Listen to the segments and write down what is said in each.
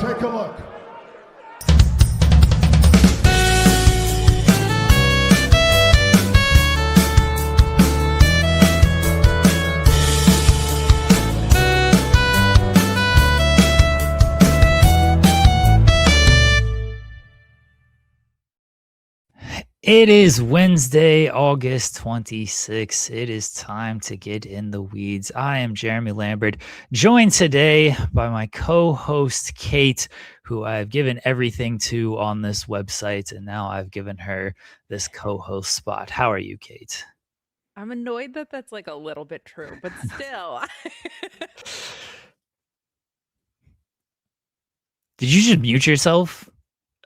Take a look. It is Wednesday, August 26th. It is time to get in the weeds. I am Jeremy Lambert, joined today by my co-host Kate, who I've given everything to on this website, and now I've given her this co-host spot. How are you, Kate? I'm annoyed that that's like a little bit true, but still. Did you just mute yourself?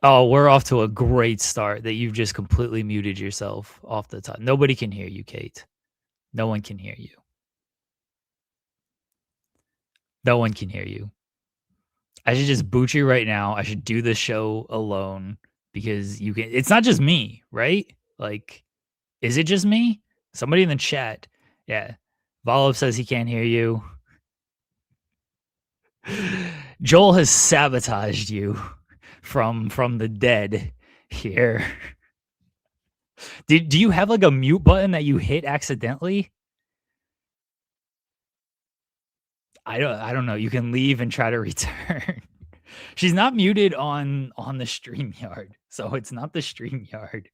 Oh, we're off to a great start that you've just completely muted yourself off the top. Nobody can hear you, Kate. No one can hear you. No one can hear you. I should just boot you right now. I should do the show alone because you can. It's not just me, right? Like, is it just me? Somebody in the chat. Yeah. Volov says he can't hear you. Joel has sabotaged you from the dead here. Do you have like a mute button that you hit accidentally? I don't know. You can leave and try to return. She's not muted on the StreamYard, so it's not the StreamYard.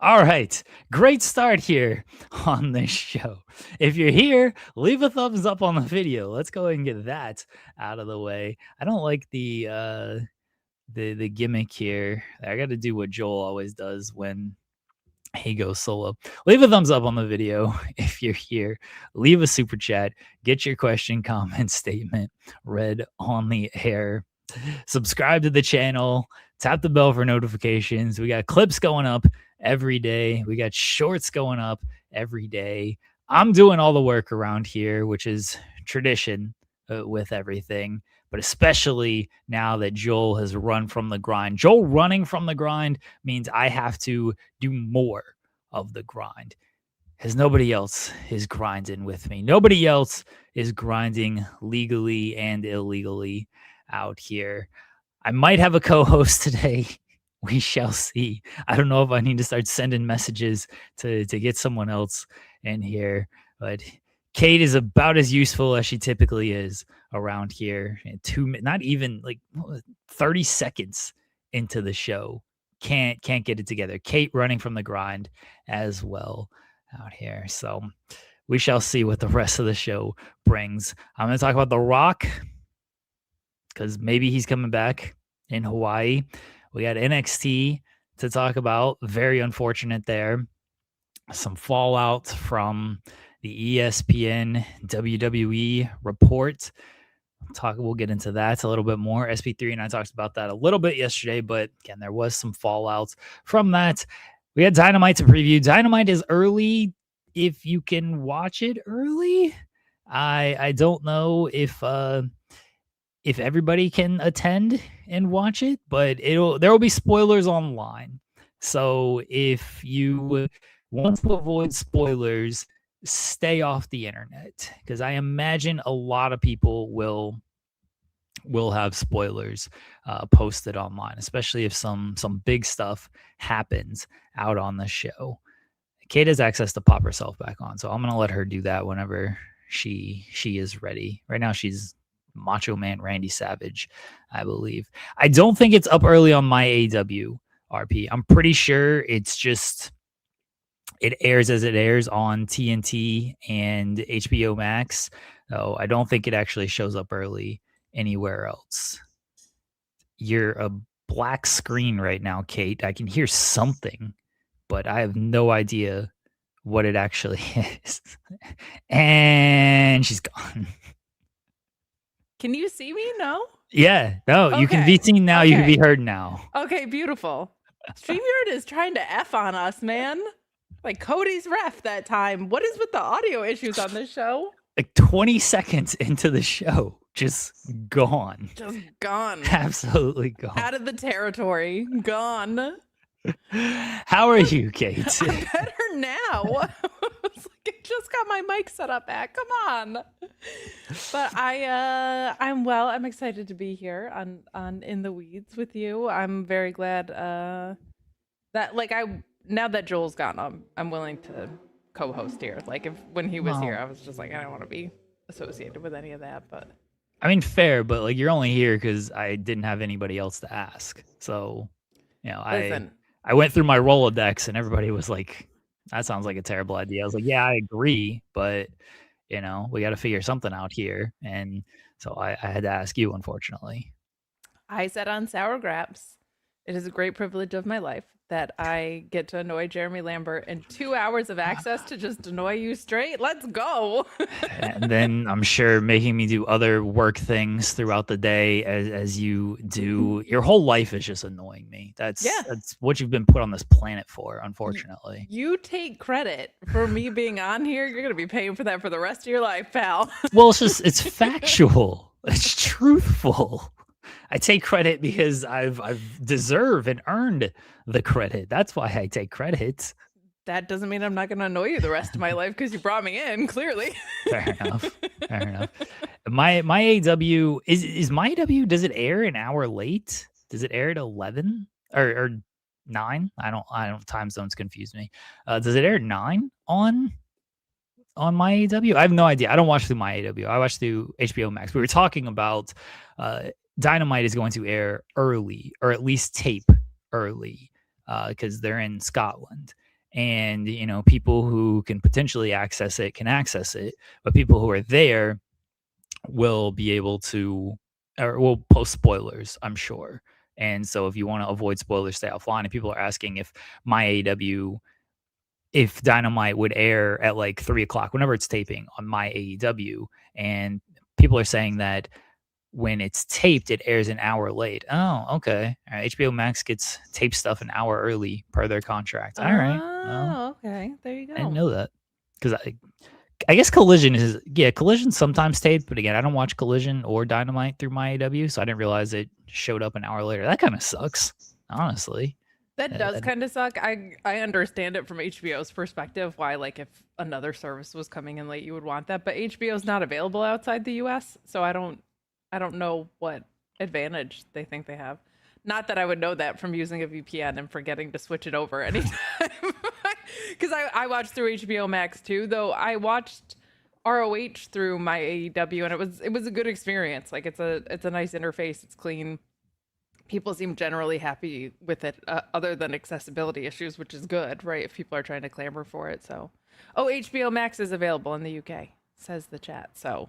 All right, great start here on this show. If you're here, leave a thumbs up on the video. Let's go ahead and get that out of the way. I don't like the gimmick here. I got to do what Joel always does when he goes solo. Leave a thumbs up on the video if you're here. Leave a super chat. Get your question, comment, statement read on the air. Subscribe to the channel. Tap the bell for notifications. We got clips going up every day. We got shorts going up every day. I'm doing all the work around here, which is tradition with everything, but especially now that Joel has run from the grind. Joel running from the grind means I have to do more of the grind, because nobody else is grinding with me. Nobody else is grinding legally and illegally out here. I might have a co-host today. We shall see. I don't know if I need to start sending messages to get someone else in here, but Kate is about as useful as she typically is around here. Not even like 30 seconds into the show, can't get it together. Kate running from the grind as well out here. So we shall see what the rest of the show brings. I'm going to talk about The Rock, because maybe he's coming back in Hawaii. We got NXT to talk about. Very unfortunate there. Some fallout from the ESPN WWE report. We'll get into that a little bit more. SP3 and I talked about that a little bit yesterday, but again, there was some fallout from that. We had Dynamite to preview. Dynamite is early if you can watch it early. I don't know if everybody can attend and watch it, but there will be spoilers online. So if you want to avoid spoilers, stay off the internet, because I imagine a lot of people will have spoilers posted online, especially if some big stuff happens out on the show. Kate has access to pop herself back on, so I'm gonna let her do that whenever she is ready. Right now she's Macho Man Randy Savage, I believe. I don't think it's up early on my AEW RP. I'm pretty sure it's just it airs as it airs on TNT and HBO Max. So I don't think it actually shows up early anywhere else. You're a black screen right now, Kate. I can hear something, but I have no idea what it actually is. And she's gone. Can you see me? No? Yeah. No, you can be seen now. Okay. You can be heard now. Okay, beautiful. StreamYard is trying to F on us, man. Like Cody's ref that time. What is with the audio issues on this show? Like 20 seconds into the show, just gone. Just gone. Absolutely gone. Out of the territory. Gone. How are you, Kate? I'm better now. I just got my mic set up back. Come on. But I'm well. I'm excited to be here on In the Weeds with you. I'm very glad that now that Joel's gone, I'm willing to co-host here. Like when he was here, I was just like, I don't want to be associated with any of that. But I mean, fair, but like you're only here because I didn't have anybody else to ask. So, listen, I went through my Rolodex and everybody was like, that sounds like a terrible idea. I was like, yeah, I agree, but we got to figure something out here. And so I had to ask you, unfortunately. I said on Sour Graps, it is a great privilege of my life that I get to annoy Jeremy Lambert and 2 hours of access to just annoy you straight. Let's go. And then I'm sure making me do other work things throughout the day as you do. Your whole life is just annoying me. That's what you've been put on this planet for, unfortunately. You take credit for me being on here. You're going to be paying for that for the rest of your life, pal. Well, it's factual. It's truthful. I take credit because I've deserved and earned the credit. That's why I take credit. That doesn't mean I'm not going to annoy you the rest of my life because you brought me in, clearly. Fair enough. My AEW is my AEW, does it air an hour late? Does it air at 11 or 9? I don't time zones confuse me. Does it air at 9 on my AEW? I have no idea. I don't watch through my AEW. I watch through HBO Max. We were talking about Dynamite is going to air early, or at least tape early, because they're in Scotland. And, people who can potentially access it can access it, but people who are there will be able to, or will post spoilers, I'm sure. And so if you want to avoid spoilers, stay offline. And people are asking if my AEW, if Dynamite would air at like 3 o'clock, whenever it's taping on my AEW. And people are saying that when it's taped, it airs an hour late. Oh, okay. All right. HBO Max gets tape stuff an hour early per their contract. All right. Oh, okay. There you go. I didn't know that. Because I guess Collision sometimes taped, but again, I don't watch Collision or Dynamite through my AEW, so I didn't realize it showed up an hour later. That kind of sucks, honestly. That does kind of suck. I understand it from HBO's perspective, why like if another service was coming in late, you would want that. But HBO's not available outside the US, so I don't know what advantage they think they have. Not that I would know that from using a VPN and forgetting to switch it over anytime. Because I watched through HBO Max too, though I watched ROH through my AEW, and it was a good experience. Like it's a nice interface. It's clean. People seem generally happy with it, other than accessibility issues, which is good, right? If people are trying to clamor for it. So, HBO Max is available in the UK, says the chat. So,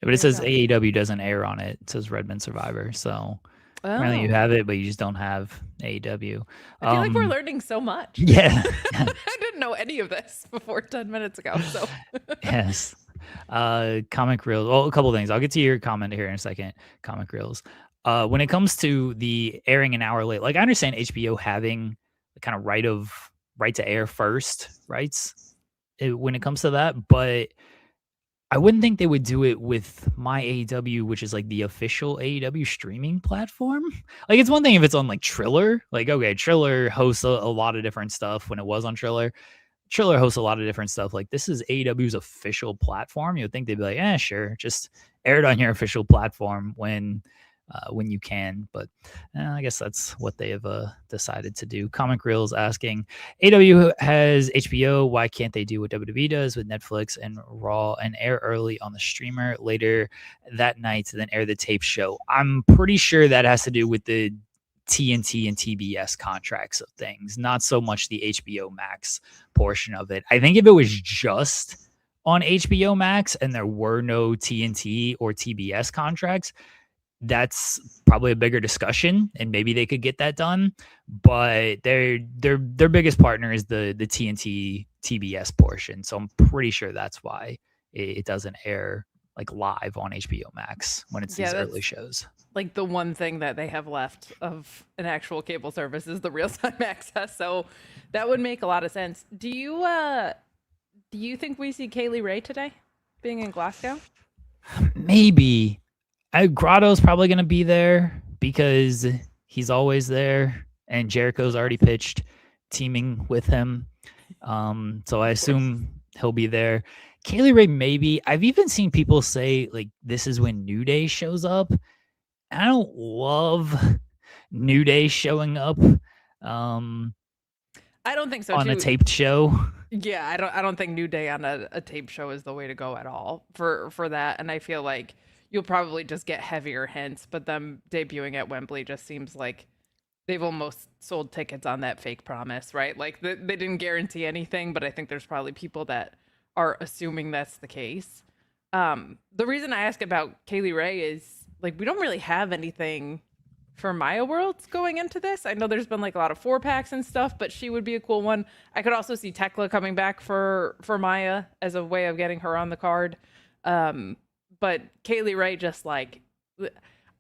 but it says AEW doesn't air on it. It says Redmond Survivor. So apparently you have it, but you just don't have AEW. I feel like we're learning so much. Yeah. I didn't know any of this before 10 minutes ago. So yes. Comic Reels. Well, a couple of things. I'll get to your comment here in a second. Comic Reels. When it comes to the airing an hour late, like I understand HBO having the kind of right to air first rights when it comes to that, but I wouldn't think they would do it with my AEW, which is like the official AEW streaming platform. Like it's one thing if it's on like Triller, like okay, Triller hosts a lot of different stuff. When it was on Triller hosts a lot of different stuff. Like this is AEW's official platform. You would think they'd be like, sure, just air it on your official platform when you can, but I guess that's what they have decided to do. Comic Reels asking, AEW has HBO, why can't they do what WWE does with Netflix and Raw and air early on the streamer later that night, then air the tape show? I'm pretty sure that has to do with the TNT and TBS contracts of things, not so much the HBO Max portion of it. I think if it was just on HBO Max and there were no TNT or TBS contracts, that's probably a bigger discussion and maybe they could get that done, but their biggest partner is the TNT TBS portion, so I'm pretty sure that's why it doesn't air like live on HBO Max when it's these early shows. Like the one thing that they have left of an actual cable service is the real-time access, so that would make a lot of sense. Do you think we see Kaylee Ray today being in Glasgow? Maybe. Grotto's probably going to be there because he's always there, and Jericho's already pitched teaming with him. So I assume he'll be there. Kaylee Ray, maybe. I've even seen people say like this is when New Day shows up. I don't love New Day showing up um, I don't think so on a too. taped show. Yeah, I don't think New Day on a tape show is the way to go at all for that. And I feel like you'll probably just get heavier hints, but them debuting at Wembley just seems like they've almost sold tickets on that fake promise, right? Like they didn't guarantee anything, but I think there's probably people that are assuming that's the case. The reason I ask about Kaylee Ray is like we don't really have anything for Maya Worlds going into this. I know there's been like a lot of 4-packs and stuff, but she would be a cool one. I could also see Tekla coming back for Maya as a way of getting her on the card. But Kaylee Ray just like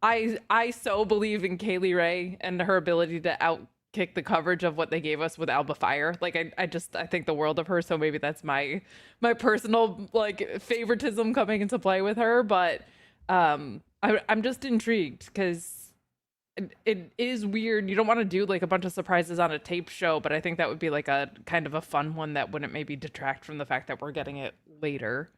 I so believe in Kaylee Ray and her ability to outkick the coverage of what they gave us with Alba Fire. Like I think the world of her. So maybe that's my personal like favoritism coming into play with her. But I'm just intrigued because it is weird. You don't want to do like a bunch of surprises on a tape show, but I think that would be like a kind of a fun one that wouldn't maybe detract from the fact that we're getting it later.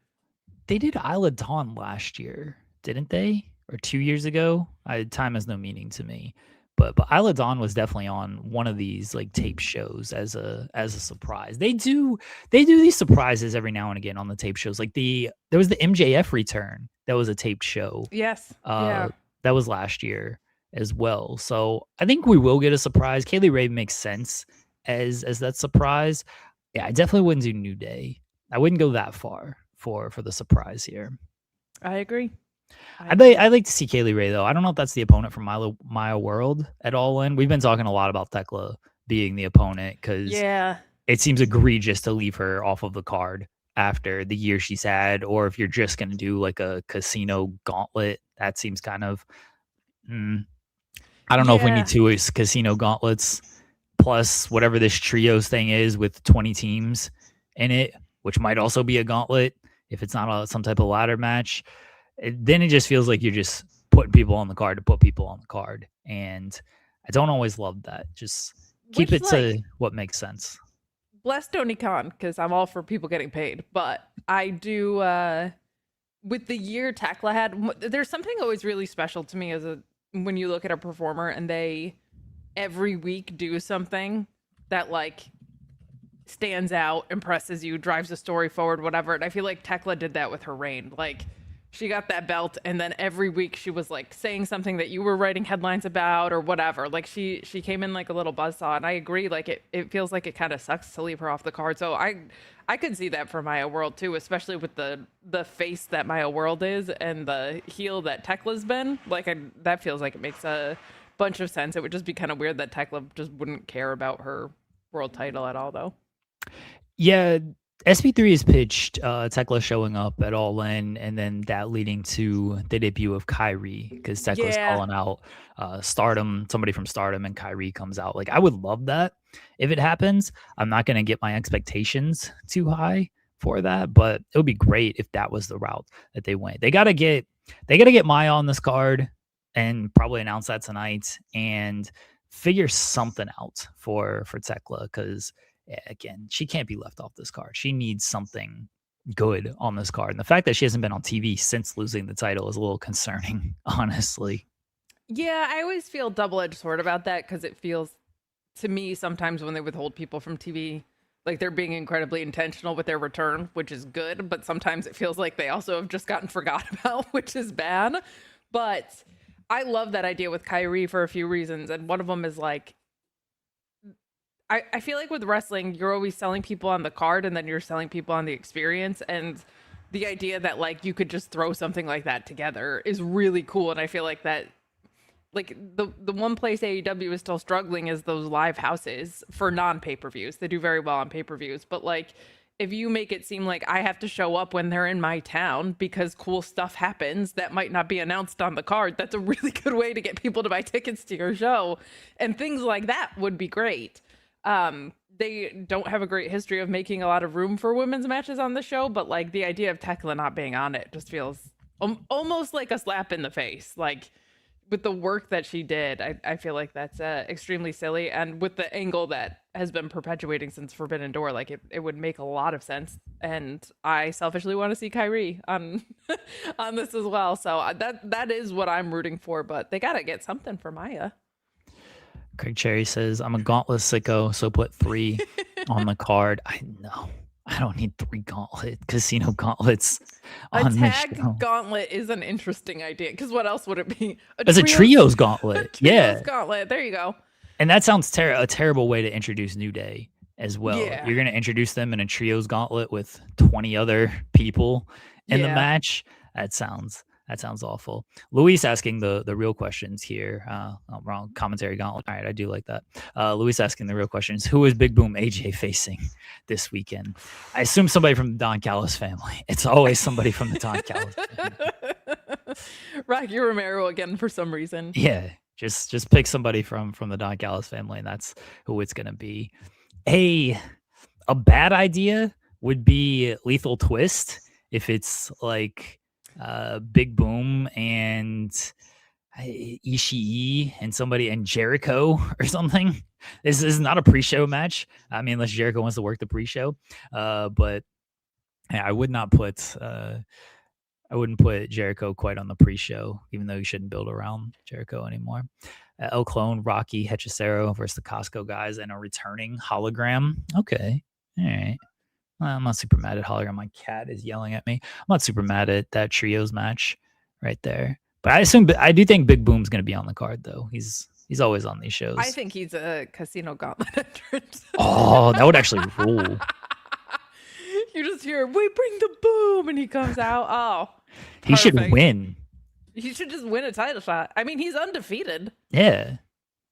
They did Isla Dawn last year, didn't they? Or 2 years ago? Time has no meaning to me. But Isla Dawn was definitely on one of these like tape shows as a surprise. They do these surprises every now and again on the tape shows. Like there was the MJF return that was a taped show. Yes. Uh Yeah. that was last year as well. So I think we will get a surprise. Kaylee Ray makes sense as that surprise. Yeah, I definitely wouldn't do New Day. I wouldn't go that far for the surprise here. I agree. I agree. I'd like to see Kaylee Ray though. I don't know if that's the opponent from Maya World at all. And we've been talking a lot about Tekla being the opponent because Yeah. it seems egregious to leave her off of the card after the year she's had, or if you're just going to do like a casino gauntlet, that seems kind of. I don't know if we need Yeah. two casino gauntlets plus whatever this trios thing is with 20 teams in it, which might also be a gauntlet if it's not some type of ladder match. Then it just feels like you're just putting people on the card to put people on the card. And I don't always love that. Just keep Which it like to what makes sense. bless Tony Khan because I'm all for people getting paid, but I do with the year Tekla had. There's something always really special to me as a when you look at a performer and they every week do something that like stands out, impresses you, drives the story forward, whatever. And I feel like Tekla did that with her reign. Like she got that belt and then every week she was like saying something that you were writing headlines about or whatever. Like she came in like a little buzzsaw. And I agree, like it feels like it kind of sucks to leave her off the card. So I could see that for Maya World too, especially with the face that Maya World is and the heel that Tekla's been. Like that feels like it makes a bunch of sense. It would just be kind of weird that Tekla just wouldn't care about her world title at all though. Yeah, SP3 is pitched Tekla showing up at All In, and then that leading to the debut of Kyrie because Tekla's Yeah. calling out Stardom, somebody from Stardom, and Kyrie comes out. Like I would love that if it happens. I'm not gonna get my expectations too high for that, but it would be great if that was the route that they went. They gotta get Maya on this card and probably announce that tonight and figure something out for Tekla because again, she can't be left off this card. She needs something good on this card. And the fact that she hasn't been on TV since losing the title is a little concerning, honestly. Yeah, I always feel double-edged sword about that because it feels to me sometimes when they withhold people from TV, like they're being incredibly intentional with their return, which is good, but sometimes it feels like they also have just gotten forgot about, which is bad. But I love that idea with Kyrie for a few reasons, and one of them is like I feel like with wrestling, you're always selling people on the card and then you're selling people on the experience. And the idea that like you could just throw something like that together is really cool. And I feel like that like the one place AEW is still struggling is those live houses for non-pay-per-views. They do very well on pay-per-views, but like if you make it seem like I have to show up when they're in my town because cool stuff happens that might not be announced on the card, that's a really good way to get people to buy tickets to your show. And things like that would be great. They don't have a great history of making a lot of room for women's matches on the show, but like the idea of Tekla not being on it just feels almost like a slap in the face. Like with the work that she did, I feel like that's extremely silly. And with the angle that has been perpetuating since Forbidden Door, like it would make a lot of sense. And I selfishly want to see Kyrie on on this as well. So that is what I'm rooting for. But they gotta get something for Maya. Craig Cherry says, I'm a Gauntlet sicko, so put 3 on the card. I know. I don't need 3 casino gauntlets on the show. Gauntlet is an interesting idea, because what else would it be? It's a trios gauntlet. Trios gauntlet. There you go. And that sounds a terrible way to introduce New Day as well. Yeah. You're going to introduce them in a trios gauntlet with 20 other people in the match. That sounds awful. Luis asking the real questions here. Wrong commentary gauntlet. All right, I do like that. Luis asking the real questions. Who is Big Boom AJ facing this weekend? I assume somebody from the Don Callis family. It's always somebody from the Don Callis family. Rocky Romero again for some reason. Yeah, just pick somebody from the Don Callis family, and that's who it's gonna be. A bad idea would be Lethal Twist if it's like Big Boom and Ishii and somebody and Jericho or something. This is not a pre-show match. I mean, unless Jericho wants to work the pre-show. But yeah, I wouldn't put Jericho quite on the pre-show, even though you shouldn't build around Jericho anymore. El Clone, Rocky, Hechicero versus the Costco guys, and a returning hologram. Okay, all right. Well, I'm not super mad at hologram. My cat is yelling at me. I'm not super mad at that trios match right there. But I do think Big Boom's going to be on the card, though. He's always on these shows. I think he's a casino gauntlet entrant. Oh, that would actually rule. You just hear, we bring the boom, and he comes out. Oh, he should win. He should just win a title shot. I mean, he's undefeated. Yeah.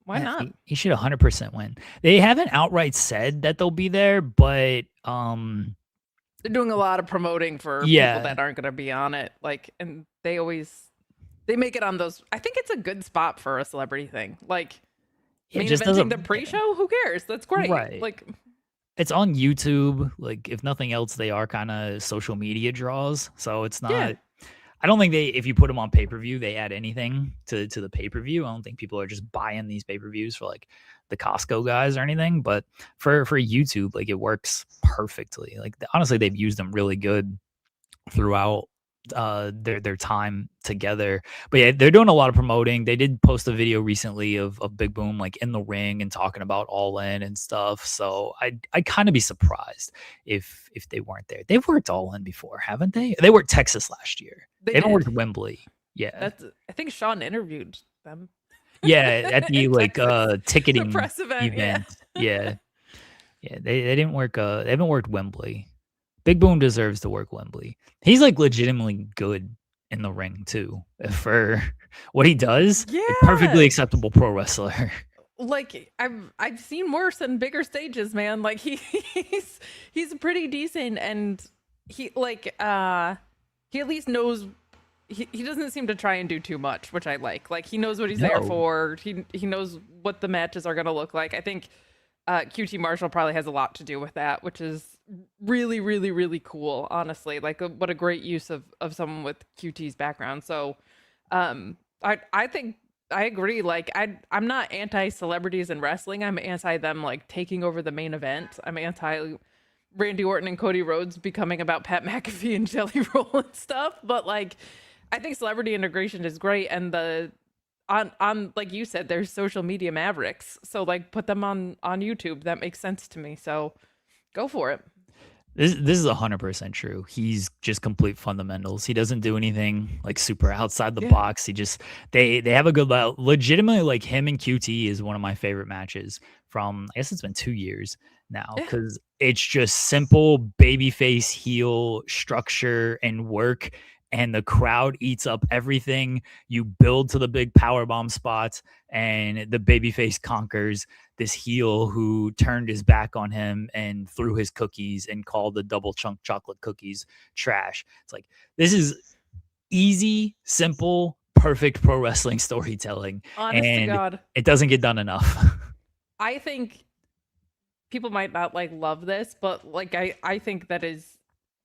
Why not? He should 100% win. They haven't outright said that they'll be there, but they're doing a lot of promoting for people that aren't going to be on it. Like, and they make it on those. I think it's a good spot for a celebrity thing. Like, main eventing the pre-show. Who cares? That's great. Right. Like, it's on YouTube. Like, if nothing else, they are kind of social media draws. So it's not. Yeah. I don't think if you put them on pay-per-view, they add anything to the pay-per-view. I don't think people are just buying these pay-per-views for like the Costco guys or anything. But for YouTube, like, it works perfectly. Like, honestly, they've used them really good throughout their time together. But yeah, they're doing a lot of promoting. They did post a video recently of Big Boom like in the ring and talking about All In and stuff. So I'd kind of be surprised if they weren't there. They've worked All In before, haven't they? They worked Texas last year. They haven't worked Wembley. Yeah. I think Sean interviewed them. Yeah, at the like ticketing press event. Yeah. They didn't work they haven't worked Wembley. Big Boom deserves to work Wembley. He's like legitimately good in the ring too. For what he does, yeah, perfectly acceptable pro wrestler. Like, I've seen worse and bigger stages, man. Like, he's pretty decent, and he at least knows. He doesn't seem to try and do too much, which I like. Like, he knows what he's there for. He knows what the matches are going to look like. I think QT Marshall probably has a lot to do with that, which is really, really, really cool, honestly. Like, what a great use of someone with QT's background. So I think I agree. Like, I'm not anti-celebrities in wrestling. I'm anti them like taking over the main event. I'm anti Randy Orton and Cody Rhodes becoming about Pat McAfee and Jelly Roll and stuff. But like, I think celebrity integration is great, and on like you said, there's social media mavericks. So like, put them on YouTube. That makes sense to me. So go for it. This is 100% true. He's just complete fundamentals. He doesn't do anything like super outside the box. He just they have a good legitimately, like, him and QT is one of my favorite matches from, I guess it's been 2 years now, because it's just simple babyface heel structure and work, and the crowd eats up everything. You build to the big powerbomb spots, and the babyface conquers this heel who turned his back on him and threw his cookies and called the double chunk chocolate cookies trash. It's like, this is easy, simple, perfect pro wrestling storytelling. Honest to God. It doesn't get done enough. I think people might not like love this, but like, I think that is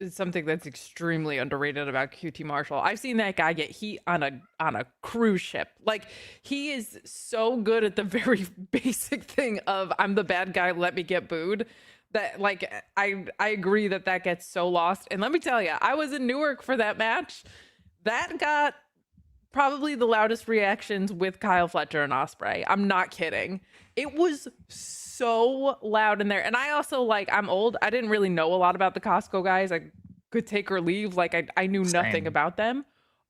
is something that's extremely underrated about QT Marshall. I've seen that guy get heat on a cruise ship. Like, he is so good at the very basic thing of I'm the bad guy, let me get booed. That, like, I agree that that gets so lost. And let me tell you, I was in Newark for that match. That got probably the loudest reactions with Kyle Fletcher and Ospreay. I'm not kidding. It was so loud in there. And I also, like, I'm old. I didn't really know a lot about the Costco guys. I could take or leave. Like, I knew nothing Same. about them.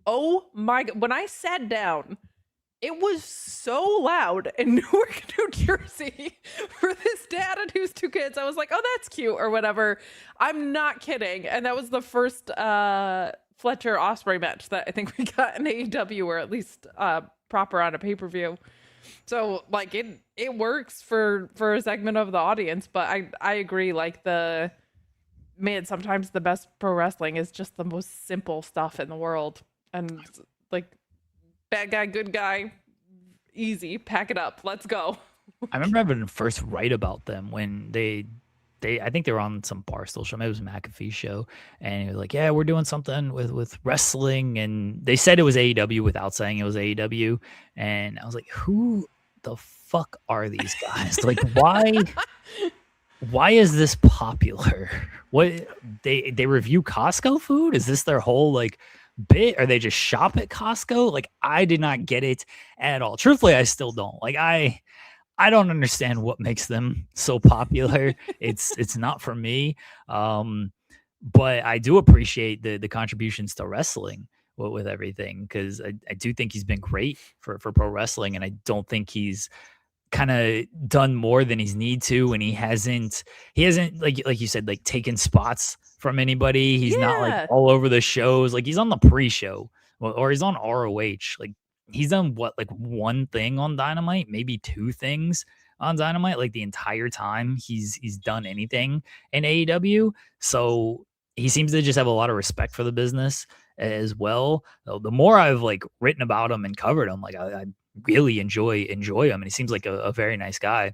Oh my God. When I sat down, it was so loud in Newark, New Jersey for this dad and his two kids. I was like, oh, that's cute or whatever. I'm not kidding. And that was the first Fletcher Ospreay match that I think we got in AEW, or at least proper on a pay-per-view. So, like, it works for a segment of the audience, but I agree, like, sometimes the best pro wrestling is just the most simple stuff in the world. And, like, bad guy, good guy, easy, pack it up, let's go. I remember having first write about them when they I think they were on some Barstool show. Maybe it was a McAfee show, and it was like, yeah, we're doing something with wrestling, and they said it was AEW without saying it was AEW, and I was like, who the fuck are these guys? Like, why is this popular? What, they review Costco food? Is this their whole like bit? Or they just shop at Costco? Like, I did not get it at all. Truthfully, I still don't. Like, I don't understand what makes them so popular. It's not for me. But I do appreciate the contributions to wrestling with everything, because I do think he's been great for pro wrestling, and I don't think he's kind of done more than he's need to, and he hasn't like you said, like, taken spots from anybody. He's not like Yeah. all over the shows. Like, he's on the pre-show, or he's on ROH. Like, he's done what, like, one thing on Dynamite, maybe two things on Dynamite, like, the entire time he's done anything in AEW. So he seems to just have a lot of respect for the business as well. The more I've like written about him and covered him, like, I really enjoy him, and he seems like a very nice guy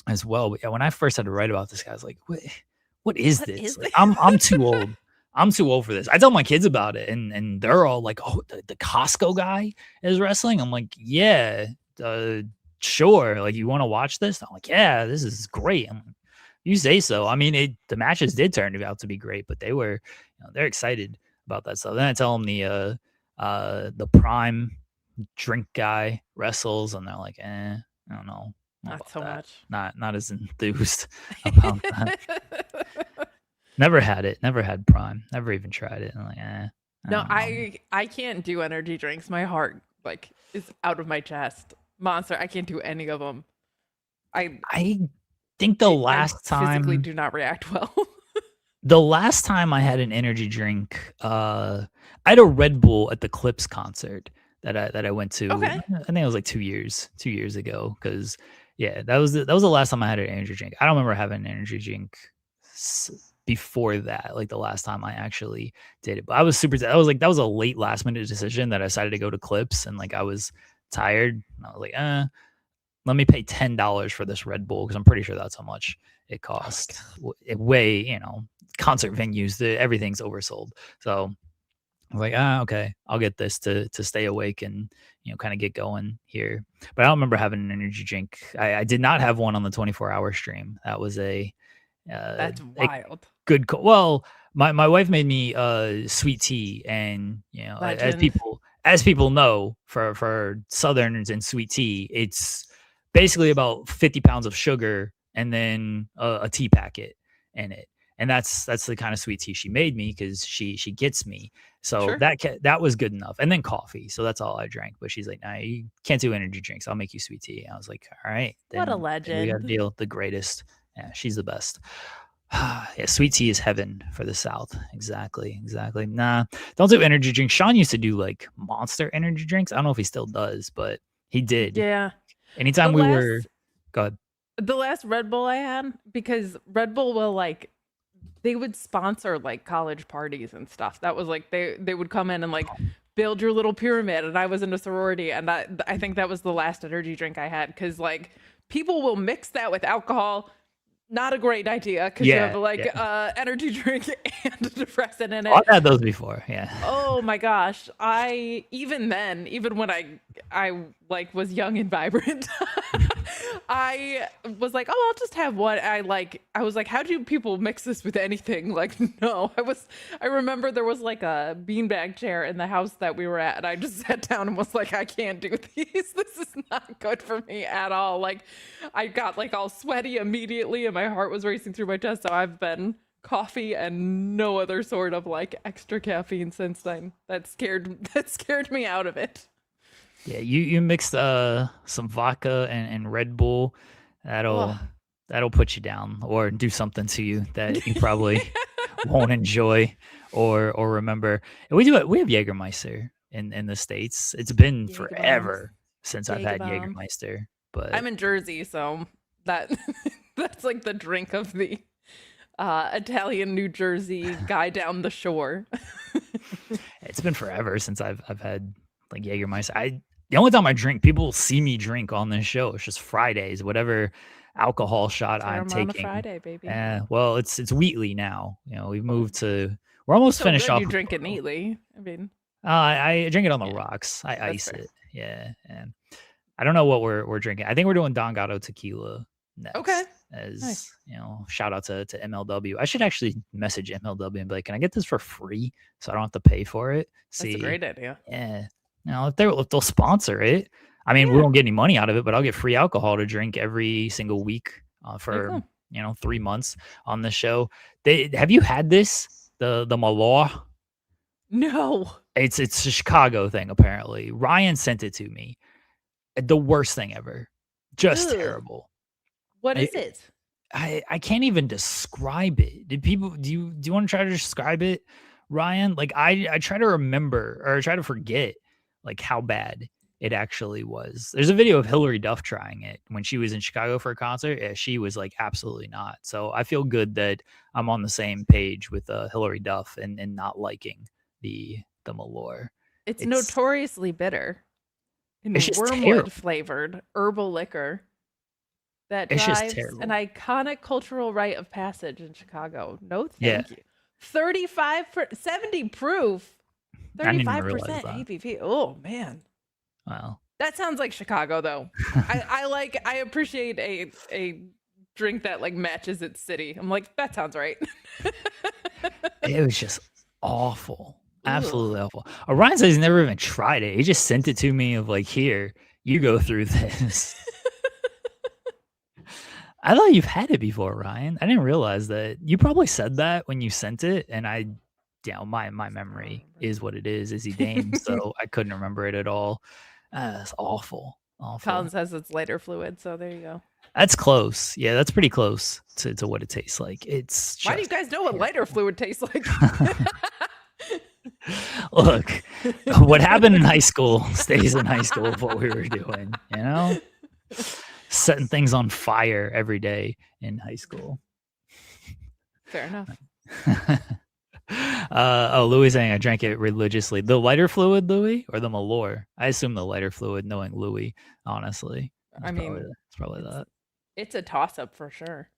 as well. But yeah, when I first had to write about this guy, I was like, what is What this? is Like, this? I'm too old. I'm too old for this. I tell my kids about it, and they're all like, "Oh, the Costco guy is wrestling." I'm like, "Yeah, sure. Like, you want to watch this?" I'm like, "Yeah, this is great." I'm like, you say so. I mean, the matches did turn out to be great, but they were, they're excited about that stuff. Then I tell them the Prime drink guy wrestles, and they're like, I don't know Not about so that. much. Not as enthused about that. Never had it. Never had Prime. Never even tried it. I'm like, I No, don't know. I can't do energy drinks. My heart, like, is out of my chest. Monster, I can't do any of them. I think the I last physically time do not react well. I had an energy drink, I had a Red Bull at the Clips concert that I went to. Okay. I think it was like 2 years ago. Because yeah, that was the last time I had an energy drink. I don't remember having an energy drink before that, like the last time I actually did it. But I was super. I was like, that was a late last minute decision that I decided to go to Clips, and like, I was tired. And I was like, let me pay $10 for this Red Bull, because I'm pretty sure that's how much it cost. Way, concert venues, everything's oversold. So I was like, okay, I'll get this to stay awake and kind of get going here. But I don't remember having an energy drink. I did not have one on the 24-hour stream. That was That's a wild. good well, my wife made me sweet tea, and as Legend. people know, for Southerners and sweet tea, it's basically about 50 pounds of sugar and then a tea packet in it. And that's the kind of sweet tea she made me, because she gets me. So Sure. that was good enough. And then coffee. So that's all I drank. But she's like, nah, you can't do energy drinks. I'll make you sweet tea. And I was like, all right, What a then we got to legend. deal. The greatest. Yeah, she's the best. Yeah, sweet tea is heaven for the South. Exactly. Nah, don't do energy drinks. Sean used to do like Monster energy drinks. I don't know if he still does, but he did. Yeah. Anytime The we were, last go ahead. the last Red Bull I had, because Red Bull will, like, they would sponsor like college parties and stuff. That was like they would come in and like build your little pyramid, and I was in a sorority, and I think that was the last energy drink I had, because like people will mix that with alcohol. Not a great idea because you Yeah, have like yeah. energy drink and a depressant in I've it. had those before. Yeah. Oh my gosh. Even then, even when I like was young and vibrant, I was like, "Oh, I'll just have one." I was like, "How do people mix this with anything?" Like, no. I remember there was like a beanbag chair in the house that we were at, and I just sat down and was like, "I can't do these. This is not good for me at all." Like, I got like all sweaty immediately and my heart was racing through my chest. So I've been coffee and no other sort of like extra caffeine since then. That scared me out of it. Yeah, you mixed some vodka and Red Bull. Ugh. That'll put you down or do something to you that you probably won't enjoy or remember. And we have Jägermeister in the States. It's been Jager bombs. forever since I've Jager had bomb. Jägermeister, but I'm in Jersey, so that that's like the drink of the Italian New Jersey guy down the shore. it's been forever since I've had like Jägermeister. The only time I drink, people see me drink on this show. It's just Fridays, whatever alcohol shot I'm On a taking. Friday, baby. Well, it's Wheatley now. You know, we've moved to. We're almost So finished good off. you drink it neatly. I mean, I drink it on the yeah, rocks. I that's ice fair. it. Yeah, and I don't know what we're drinking. I think we're doing Don Gato tequila Okay. next. As Nice. you know, shout out to MLW. I should actually message MLW and be like, "Can I get this for free so I don't have to pay for it?" That's a See, great idea. yeah. Now if they'll sponsor it, I mean, we Yeah. won't get any money out of it, but I'll get free alcohol to drink every single week There you for go. 3 months on the show. Have you had this the Malort? No. It's a Chicago thing apparently. Ryan sent it to me. The worst thing ever. Just Ugh. terrible. What I is it? I can't even describe it. Do you want to try to describe it, Ryan? Like I try to remember or try to forget like how bad it actually was. There's a video of Hillary Duff trying it when she was in Chicago for a concert. Yeah, she was like absolutely not. So I feel good that I'm on the same page with Hillary Duff and not liking the Malort. It's It's notoriously bitter it's and just wormwood terrible. flavored herbal liquor that It's just drives an terrible. iconic cultural rite of passage in Chicago. No, Yeah, thank you. 70 proof, I didn't even realize 35% that. ABV. Oh man. Wow. That sounds like Chicago though. I appreciate a drink that like matches its city. I'm like, that sounds right. It was just awful. Ugh. Absolutely awful. Orion says he's never even tried it. He just sent it to me of like, here, you go through this. I thought you've had it before, Ryan. I didn't realize that. You probably said that when you sent it, and my memory is what it is he Dame, so I couldn't remember it at all. It's awful, Colin awful. says it's lighter fluid, so there you go. That's close. Yeah, that's pretty close to what it tastes like. It's Why do you just guys know what lighter fluid tastes like? look, what happened in high school stays in high school of what we were doing, you know? Setting things on fire every day in high school. Fair enough. Louis saying I drank it religiously. The lighter fluid, Louis, or the Malort? I assume the lighter fluid, knowing Louis, honestly. I mean, It's probably that. it's a toss up for sure.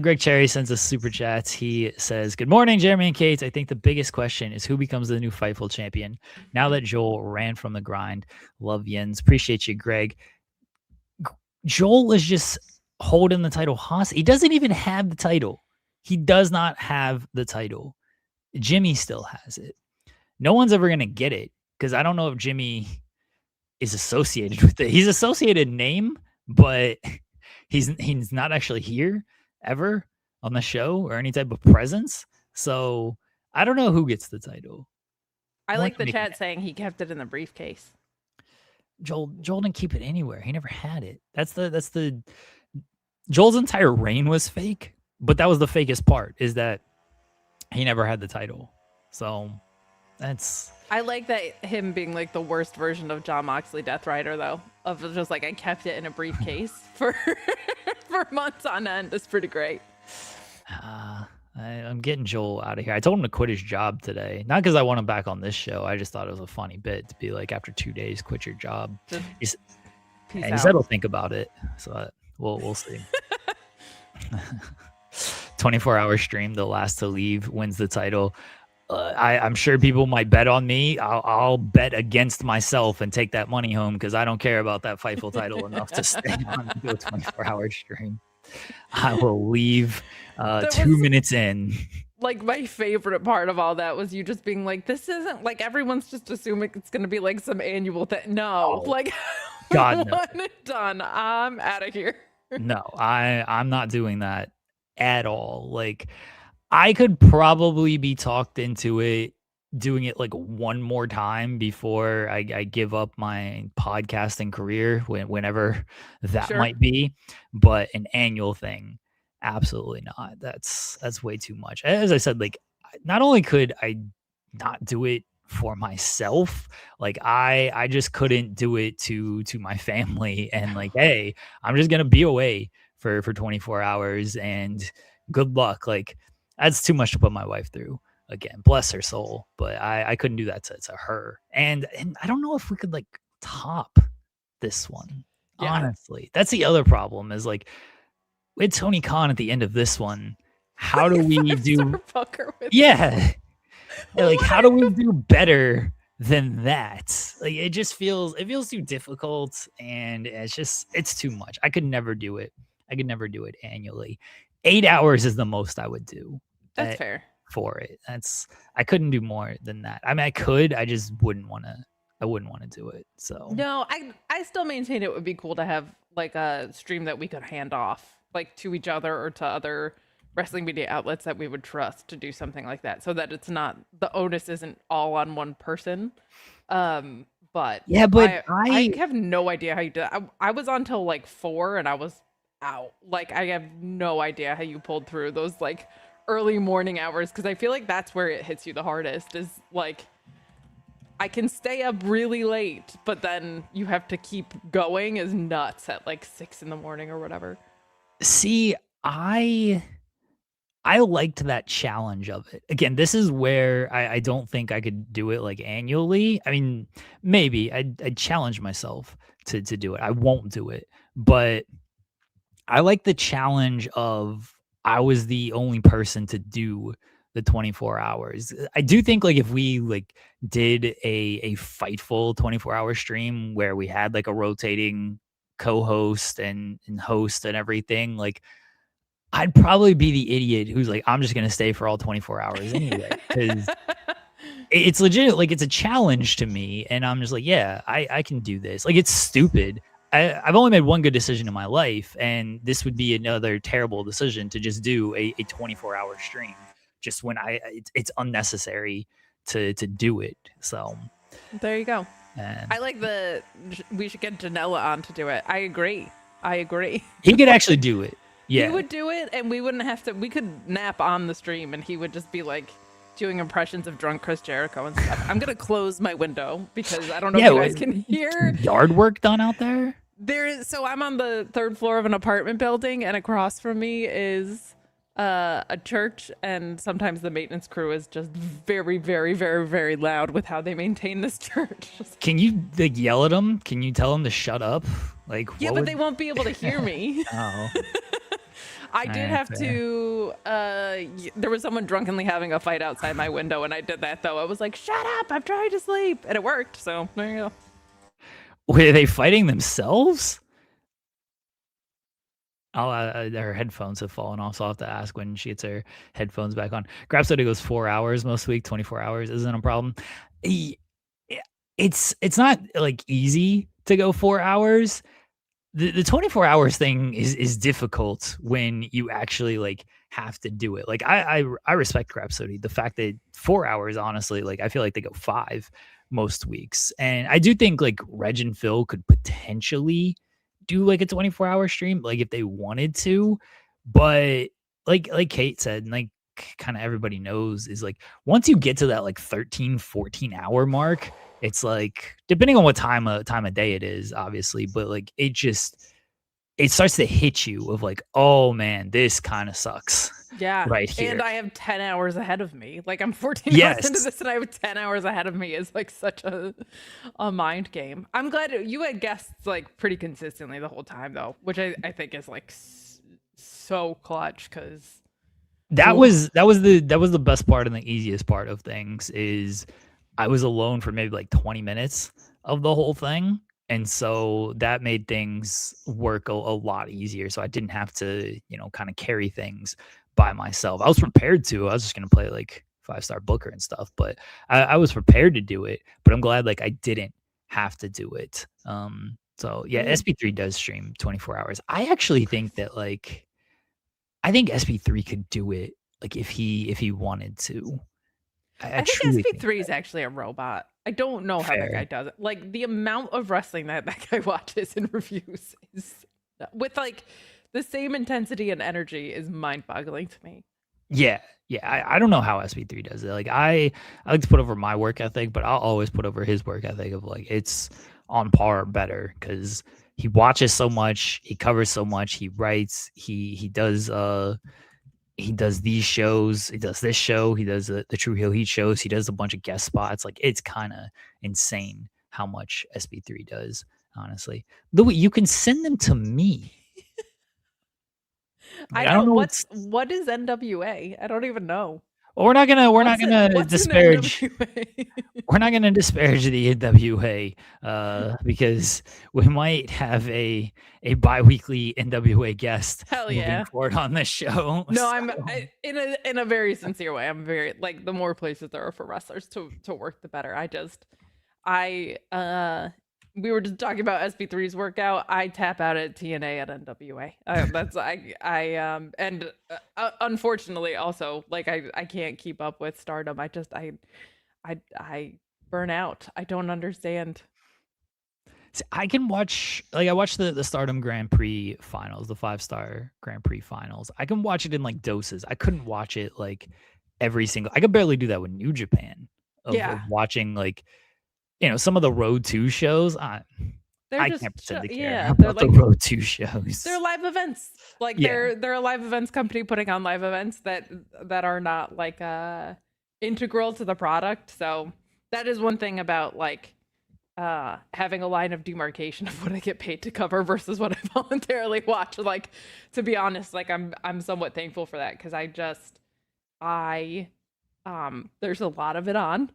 Greg Cherry sends us super chats. He says, "Good morning, Jeremy and Kate. I think the biggest question is who becomes the new Fightful champion now that Joel ran from the grind. Love Jens. Appreciate you, Greg." Joel is just holding the title hostage. He doesn't even have the title. He does not have the title. Jimmy still has it. No one's ever going to get it because I don't know if Jimmy is associated with it. He's associated name, but he's not actually here ever on the show or any type of presence. So I don't know who gets the title. I like the chat saying he kept it in the briefcase. Joel didn't keep it anywhere. He never had it. That's the Joel's entire reign was fake, but that was the fakest part is that he never had the title. So I like that him being like the worst version of John Moxley Death Rider though, of just like I kept it in a briefcase for months on end. It's pretty great. I'm getting Joel out of here. I told him to quit his job today, not because I want him back on this show. I just thought it was a funny bit to be like, after 2 days, quit your job. He said he'll think about it. So we'll see. 24-hour stream, the last to leave wins the title. I'm sure people might bet on me. I'll bet against myself and take that money home because I don't care about that Fightful title enough to stay on and do a 24-hour stream. I will leave 2 minutes in. Like, my favorite part of all that was you just being like, this isn't like everyone's just assuming it's going to be like some annual thing. No, like, God, no. one and done. I'm out of here. No, I'm not doing that at all. Like, I could probably be talked into it, doing it like one more time before I give up my podcasting career, whenever that Sure. might be. But an annual thing, absolutely not. That's way too much. As I said, like, not only could I not do it for myself, like I just couldn't do it to my family, and like, hey, I'm just gonna be away for 24 hours and good luck. Like, that's too much to put my wife through. Again, bless her soul, but I couldn't do that to her. And I don't know if we could like top this one. Yeah. Honestly, that's the other problem is like with Tony Khan at the end of this one. How do we do? Yeah, like how do we do better than that? Like it feels too difficult, and it's too much. I could never do it. I could never do it annually. 8 hours is the most I would do. That's fair for it. I couldn't do more than that. I mean, I could. I just wouldn't want to. I wouldn't want to do it. So no, I still maintain it would be cool to have like a stream that we could hand off like to each other or to other wrestling media outlets that we would trust to do something like that, so that it's not, the onus isn't all on one person. But yeah, but I have no idea how you did it. I was on till like 4 and I was out. Like, I have no idea how you pulled through those like early morning hours, because I feel like that's where it hits you the hardest, is like I can stay up really late, but then you have to keep going is nuts at like 6 a.m. or whatever. See, I liked that challenge of it. Again, this is where I don't think I could do it like annually. I mean, maybe I'd challenge myself to do it. I won't do it, but I like the challenge of I was the only person to do the 24 hours. I do think like if we like did a Fightful 24-hour stream where we had like a rotating co-host and host and everything, like I'd probably be the idiot who's like, I'm just gonna stay for all 24 hours anyway, because it's legit. Like it's a challenge to me, and I'm just like, yeah, I can do this. Like it's stupid. I've only made one good decision in my life, and this would be another terrible decision to just do a 24-hour stream just when it's unnecessary to do it. So there you go. And I like we should get Janela on to do it. I agree. He could actually do it. Yeah, he would do it, and we wouldn't have to. We could nap on the stream, and he would just be like doing impressions of drunk Chris Jericho and stuff. I'm gonna close my window because I don't know if you guys can hear yard work done out there. So I'm on the 3rd floor of an apartment building, and across from me is a church, and sometimes the maintenance crew is just very, very, very, very loud with how they maintain this church. Can you like yell at them? Can you tell them to shut up? Like, yeah, but they won't be able to hear me. Oh. I did have to, there was someone drunkenly having a fight outside my window, and I did that, though. I was like, shut up, I'm trying to sleep. And it worked, so there you go. Were they fighting themselves? Her headphones have fallen off, so I'll have to ask when she gets her headphones back on. Grab said it goes 4 hours most week, 24 hours isn't a problem. It's not, like, easy to go 4 hours. The 24 hours thing is difficult when you actually like have to do it. Like I respect Rhapsody. The fact that 4 hours, honestly, like I feel like they go 5 most weeks. And I do think like Reg and Phil could potentially do like a 24-hour stream, like if they wanted to. But like Kate said, and like kind of everybody knows, is like once you get to that like 13, 14 hour mark, it's like, depending on what time of day it is, obviously, but like it starts to hit you of like, oh man, this kind of sucks. Yeah. Right here. And I have 10 hours ahead of me. Like I'm 14 hours into this and I have 10 hours ahead of me. Is like such a mind game. I'm glad you had guests like pretty consistently the whole time though, which I think is like so so clutch because That was the best part and the easiest part of things is I was alone for maybe like 20 minutes of the whole thing. And so that made things work a lot easier. So I didn't have to, kind of carry things by myself. I was prepared to. I was just gonna play like 5-star Booker and stuff, but I was prepared to do it. But I'm glad like I didn't have to do it. So yeah, Mm. SP3 does stream 24 hours. I actually think that like I think SP3 could do it, like, if he wanted to. I I think truly think SP3 that. is actually a robot. I don't know how that Fair. guy does it. Like the amount of wrestling that guy watches and reviews is with like the same intensity and energy is mind-boggling to me. Yeah, yeah, I don't know how SP3 does it, like, I like to put over my work ethic, but I'll always put over his work ethic of, like, it's on par or better because he watches so much, he covers so much, he writes, he does these shows, he does this show, he does the True Heel Heat shows, he does a bunch of guest spots. Like it's kind of insane how much SB3 does, honestly. Louis, you can send them to me. I Like, I know don't know what is NWA? I don't even know. well, we're not gonna What's in disparage NWA? we're not gonna disparage the NWA because we might have a bi-weekly NWA guest Hell moving yeah. forward on this show. No, So, in a very sincere way. I'm very like the more places there are for wrestlers to work, the better. I we were just talking about SB3's workout. I tap out at TNA at NWA. That's I and unfortunately also like I can't keep up with Stardom. I burn out. I don't understand. see, I can watch like I watched the Stardom Grand Prix finals, the 5-star Grand Prix finals. I can watch it in like doses. I couldn't watch it like every single. I could barely do that with New Japan of Yeah, watching like some of the Road 2 shows. they're I just can't pretend to care yeah. They're about the like Road 2 shows. they're live events. Like Yeah, they're a live events company putting on live events that are not like integral to the product. So that is one thing about like having a line of demarcation of what I get paid to cover versus what I voluntarily watch. Like to be honest, like I'm somewhat thankful for that because I there's a lot of it on.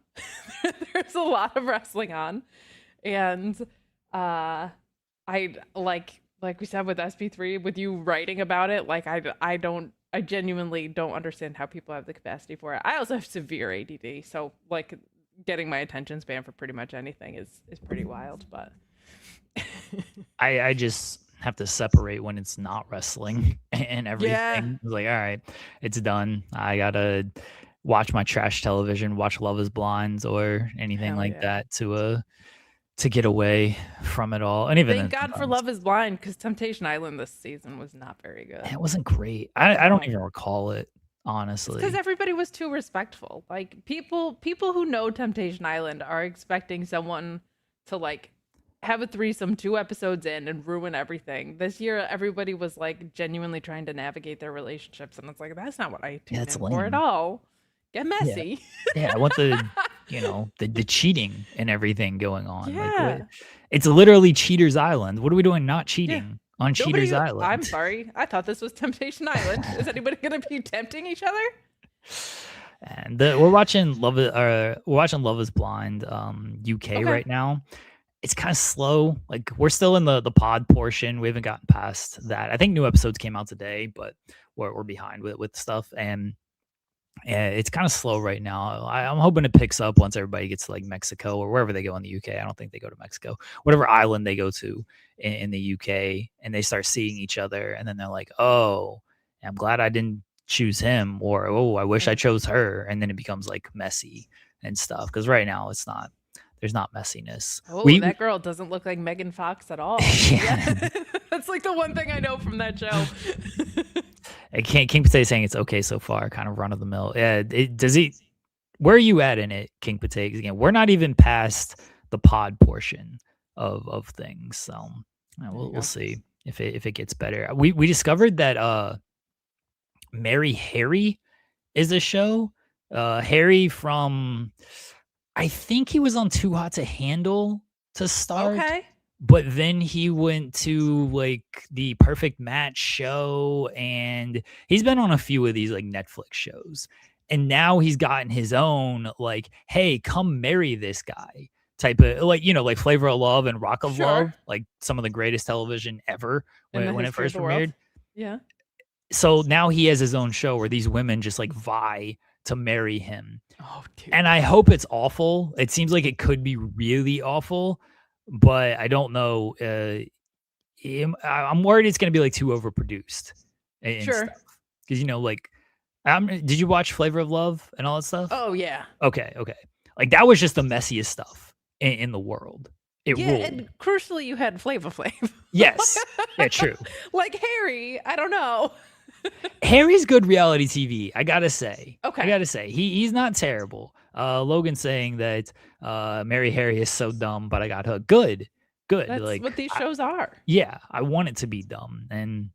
There's a lot of wrestling on. And I like we said with SP3 with you writing about it, like I genuinely don't understand how people have the capacity for it. I also have severe ADD, so like getting my attention span for pretty much anything is pretty wild, but I just have to separate when it's not wrestling and everything. yeah. It's like, all right, it's done. I gotta watch my trash television, watch Love Is Blind or anything Hell like yeah. that to get away from it all. And even Thank then, God for sometimes Love is Blind because Temptation Island this season was not very good. it wasn't great. I don't No. even recall it, It's because honestly. everybody was too respectful. Like people who know Temptation Island are expecting someone to like have a threesome 2 episodes in and ruin everything. This year, everybody was like genuinely trying to navigate their relationships, and it's like that's not what I Yeah, tuned it's in for at lame. all. Get Yeah. messy. Yeah, I want the cheating and everything going on. Like what Yeah, it's literally Cheaters Island. What are we doing not yeah. cheating on Cheaters Nobody. I'm Island? sorry. I thought this was Temptation Island. Is anybody gonna be tempting each other? And we're watching Love Is Blind UK Okay. right now. It's kind of slow. Like we're still in the pod portion. We haven't gotten past that. I think new episodes came out today, but we're behind with stuff and yeah, it's kind of slow right now. I'm hoping it picks up once everybody gets to like Mexico or wherever they go in the UK. I don't think they go to Mexico. Whatever island they go to in the UK, and they start seeing each other, and then they're like, "Oh, I'm glad I didn't choose him," or "Oh, I wish I Mm. chose her," and then it becomes like messy and stuff. Because right now it's not. There's not messiness. Oh, that girl doesn't look like Megan Fox at all. Yeah. Yeah. That's like the one thing I know from that show. King Potato saying it's okay so far, kind of run of the mill. Yeah, does he? Where are you at in it, King Potato? Again, we're not even past the pod portion of things, so There you we'll go. see if it gets better. We discovered that Mary Harry is a show. Harry from I think he was on Too Hot to Handle to start. Okay. but then he went to like the Perfect Match show, and he's been on a few of these like Netflix shows. And now he's gotten his own like, hey, come marry this guy type of like, like Flavor of Love and Rock of Sure. Love, like some of the greatest television ever In the when it history of first the world. premiered. Yeah. So now he has his own show where these women just like vie to marry him. Oh, dude. And I hope it's awful. It seems like it could be really awful, but I don't know. I'm worried it's going to be like too overproduced and Sure. stuff. Because, like, did you watch Flavor of Love and all that stuff? Oh, yeah. Okay. Like, that was just the messiest stuff in the world. It ruled. And crucially, you had Flava Flav. Yes. Yeah, true. Like Harry, I don't know. Harry's good reality TV, I gotta say. Okay. I gotta say. He's not terrible. Logan saying that Mary Harry is so dumb, but I got hooked. Good. That's like what these shows are. Yeah, I want it to be dumb. And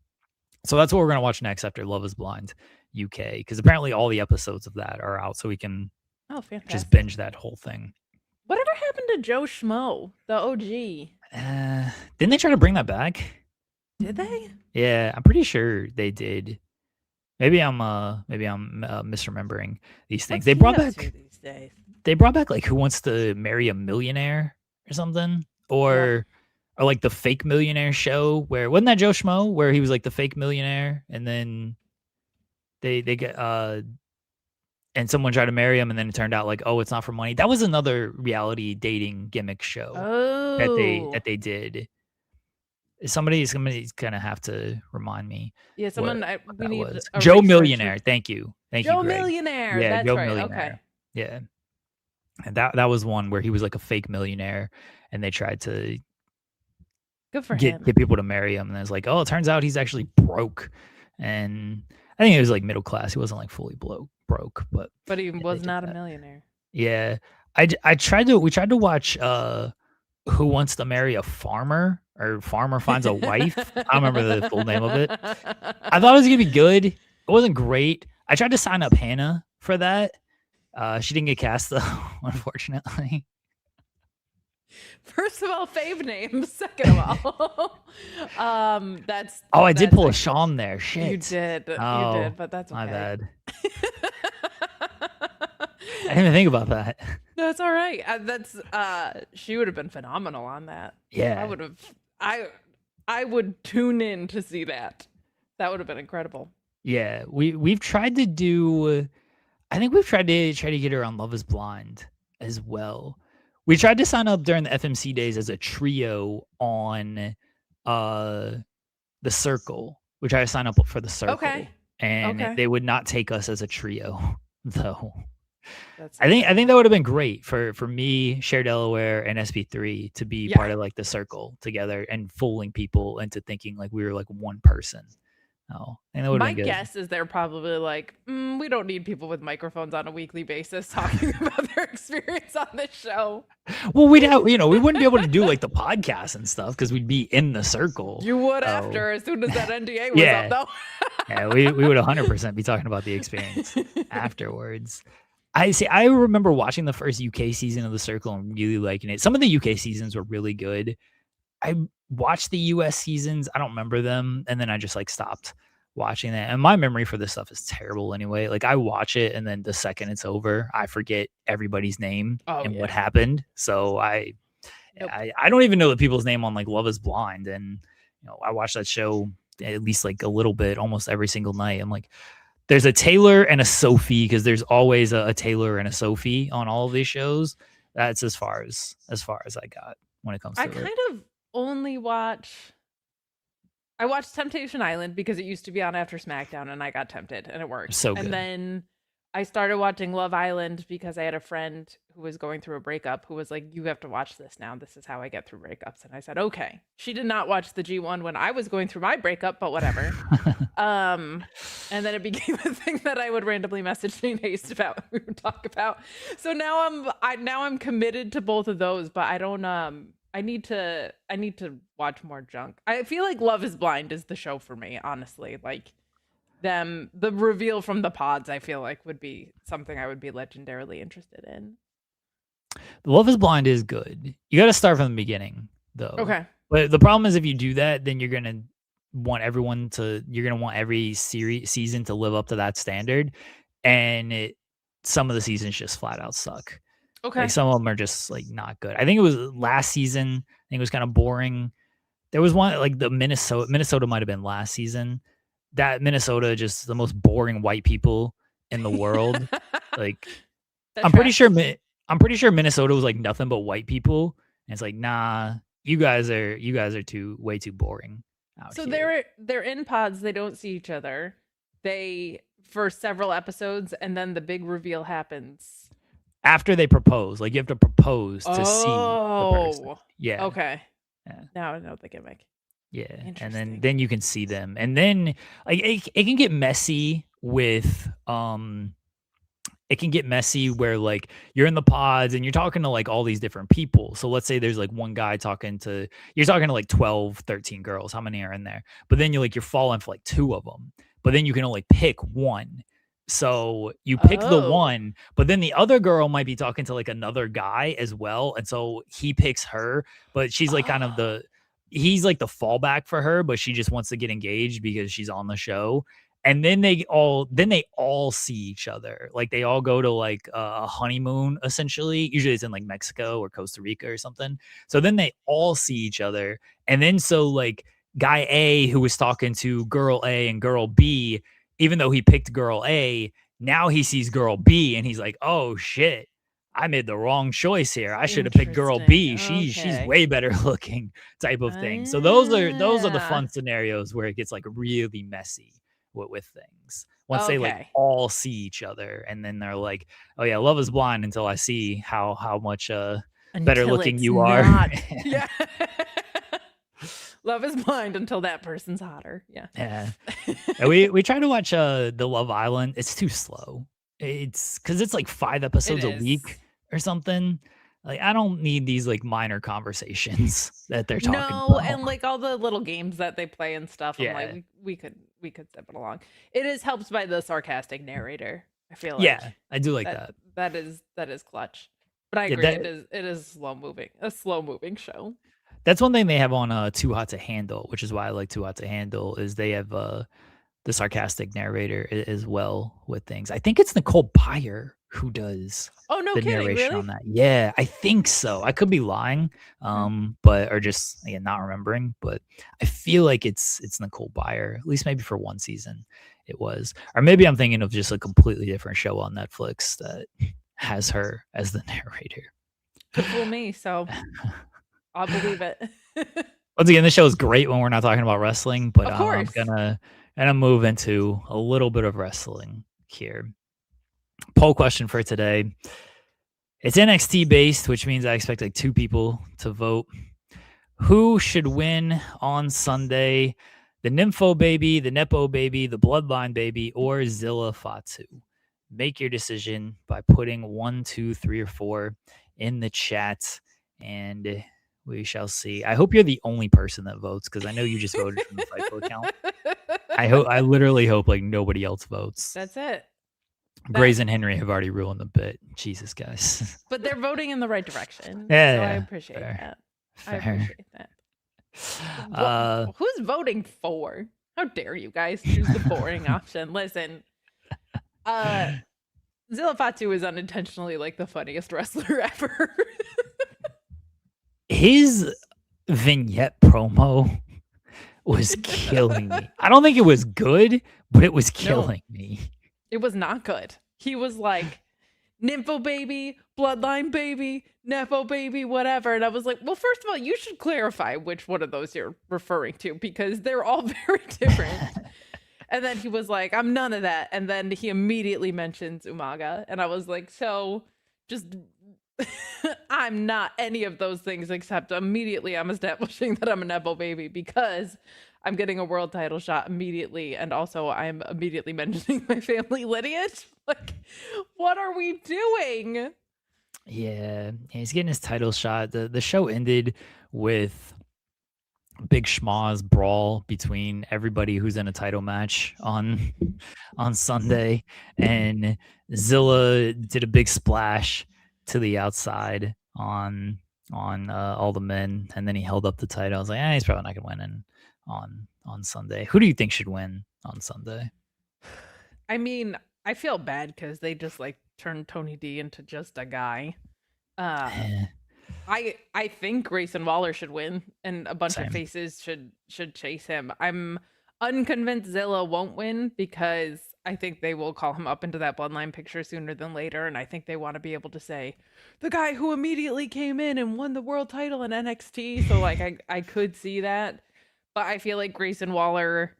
so that's what we're gonna watch next after Love is Blind UK, because apparently all the episodes of that are out, so we can fantastic. just binge that whole thing. Whatever happened to Joe Schmo, the OG? Didn't they try to bring that back? Did they? Yeah, I'm pretty sure they did. Maybe I'm misremembering these things. They brought back these days. They brought back like Who Wants to Marry a Millionaire or something, or like the Fake Millionaire show where wasn't that Joe Schmo where he was like the fake millionaire, and then they get and someone tried to marry him, and then it turned out like, oh, it's not for money. That was another reality dating gimmick show that they did. Somebody's gonna have to remind me. Yeah, someone. We need Joe Millionaire. Thank you, Joe Greg. Millionaire. Yeah, that's Joe right. Millionaire. Okay. Yeah, and that was one where he was like a fake millionaire, and they tried to get people to marry him, and it's like, oh, it turns out he's actually broke, and I think he was like middle class. He wasn't like fully broke, but he was not a millionaire. Yeah, we tried to watch Who Wants to Marry a Farmer, or Farmer Finds a Wife. I don't remember the full name of it. I thought it was gonna be good. It wasn't great. I tried to sign up Hannah for that. She didn't get cast though, unfortunately. First of all, fave name. Second of all, I did pull a Sean there. Shit, you did, but that's okay. My bad. I didn't even think about that. That's all right. She would have been phenomenal on that. Yeah, I would tune in to see that. That would have been incredible. Yeah, we've tried to do. I think we've tried to get her on Love is Blind as well. We tried to sign up during the FMC days as a trio on the Circle. We tried to sign up for the Circle, and they would not take us as a trio though. I think that would have been great for me, Share Delaware, and SP3 to be part of like the Circle together and fooling people into thinking like we were like one person. Oh, my guess is they're probably like, we don't need people with microphones on a weekly basis talking about their experience on this show. Well, we'd have, we wouldn't be able to do like the podcast and stuff because we'd be in the Circle. You would after, as soon as that NDA was up, though. Yeah, we would 100% be talking about the experience afterwards. I remember watching the first UK season of the Circle and really liking it. Some of the UK seasons were really good. I watched the US seasons. I don't remember them. And then I just like stopped watching that. And my memory for this stuff is terrible anyway. Like I watch it and then the second it's over, I forget everybody's name and what happened. So I don't even know the people's name on like Love is Blind. And, I watch that show at least like a little bit, almost every single night. I'm like, there's a Taylor and a Sophie, because there's always a Taylor and a Sophie on all of these shows. That's as far as I got when it comes to it. I kind of only watched Temptation Island because it used to be on after SmackDown and I got tempted and it worked. So good. And then I started watching Love Island because I had a friend who was going through a breakup who was like, you have to watch this now. This is how I get through breakups. And I said, okay. She did not watch the G1 when I was going through my breakup, but whatever. And then it became a thing that I would randomly message Shane Haste about, we would talk about. So now I'm committed to both of those, but I don't I need to watch more junk. I feel like Love is Blind is the show for me, honestly. Like the reveal from the pods, I feel like would be something I would be legendarily interested in. Love is Blind is good. You got to start from the beginning. though. Okay. But the problem is if you do that, then you're gonna want every season to live up to that standard, and some of the seasons just flat out suck. Like Okay. some of them are just like not good. I think it was last season. I think it was kind of boring. There was one like the Minnesota might have been last season. That Minnesota just the most boring white people in the world. Like That I'm pretty tracks. sure I'm pretty sure Minnesota was like nothing but white people. And it's like, nah, you guys are way too boring out So here. they're in pods, they don't see each other. They for several episodes and then the big reveal happens. After they propose, like you have to propose to see the person. Oh. Yeah. Okay. Yeah. Now I know the gimmick. Yeah. And Interesting. then you can see them. And then like it can get messy with it can get messy where like you're in the pods and you're talking to like all these different people. So let's say there's like one guy you're talking to like 12, 13 girls. How many are in there? But then you're falling for like two of them. But then you can only pick one. So you pick the Oh. one, but then the other girl might be talking to like another guy as well. And so he picks her, but she's like kind of he's like the fallback for her, but she just wants to get engaged because she's on the show. And then they all see each other. Like they all go to like a honeymoon essentially. Usually it's in like Mexico or Costa Rica or something. So then they all see each other. And then so like guy A who was talking to girl A and girl B, even though he picked girl A, now he sees girl B and he's like, "Oh shit. I made the wrong choice here. I should have picked girl B. Interesting. She's Okay. way better looking," type of thing. So those are the Ah. fun scenarios where it gets like really messy with things. Once they like Okay. all see each other and then they're like, "Oh yeah, love is blind until I see how much better Until looking it's you are." not. Yeah. Love is blind until that person's hotter. Yeah. Yeah. And we try to watch the Love Island. It's too slow. It's because it's like 5 episodes a is. week or something. Like I don't need these like minor conversations that they're talking No, about. and like all the little games that they play and stuff. I'm Yeah. like, we could zip it along. It is helped by the sarcastic narrator. I feel like Yeah, I do like that. that is clutch. But I Yeah, agree, it is a slow moving show. That's one thing they have on Too Hot to Handle, which is why I like Too Hot to Handle, is they have the sarcastic narrator as well with things. I think it's Nicole Byer who does Oh, no the kidding, narration really? on that. Yeah, I think so. I could be lying, Hmm. but or just again not remembering. But I feel like it's Nicole Byer. At least maybe for one season it was, or maybe I'm thinking of just a completely different show on Netflix that has her as the narrator. Could fool me, so I'll believe it. Once again, this show is great when we're not talking about wrestling, but Of I'm course. gonna move into a little bit of wrestling here. Poll question for today. It's NXT based, which means I expect like 2 people to vote. Who should win on Sunday? The Nympho baby, the Nepo baby, the Bloodline baby, or Zilla Fatu? Make your decision by putting 1, 2, 3, or 4 in the chat, and we shall see. I hope you're the only person that votes because I know you just voted from the Fightful account. I literally hope like nobody else votes. That's it. Grays and Henry have already ruined the bit. Jesus, guys. But they're voting in the right direction. Yeah, so I yeah, appreciate fair, that. fair. I appreciate that. Who's voting for? How dare you guys choose the boring option? Listen, Zilla Fatu is unintentionally like the funniest wrestler ever. His vignette promo was killing me. I don't think it was good, but it was killing me. It was not good. He was like, Nympho baby, Bloodline baby, Nepo baby, whatever. And I was like, well, first of all, you should clarify which one of those you're referring to because they're all very different. And then he was like, I'm none of that. And then he immediately mentions Umaga. And I was like, so just I'm not any of those things except immediately I'm establishing that I'm a Nepo baby because I'm getting a world title shot immediately. And also I'm immediately mentioning my family lineage. Like, what are we doing? Yeah, he's getting his title shot. The show ended with big schmoz brawl between everybody who's in a title match on Sunday, and Zilla did a big splash to the outside on on all the men, and then he held up the title. I was like, he's probably not gonna win on Sunday. Who do you think should win on Sunday? I mean, I feel bad because they just like turned Tony D into just a guy. Um, Eh, I think Grayson Waller should win, and a bunch of Same. faces should chase him. I'm unconvinced Zilla won't win because I think they will call him up into that bloodline picture sooner than later, and I think they want to be able to say the guy who immediately came in and won the world title in NXT. So like I could see that, but I feel like Grayson Waller,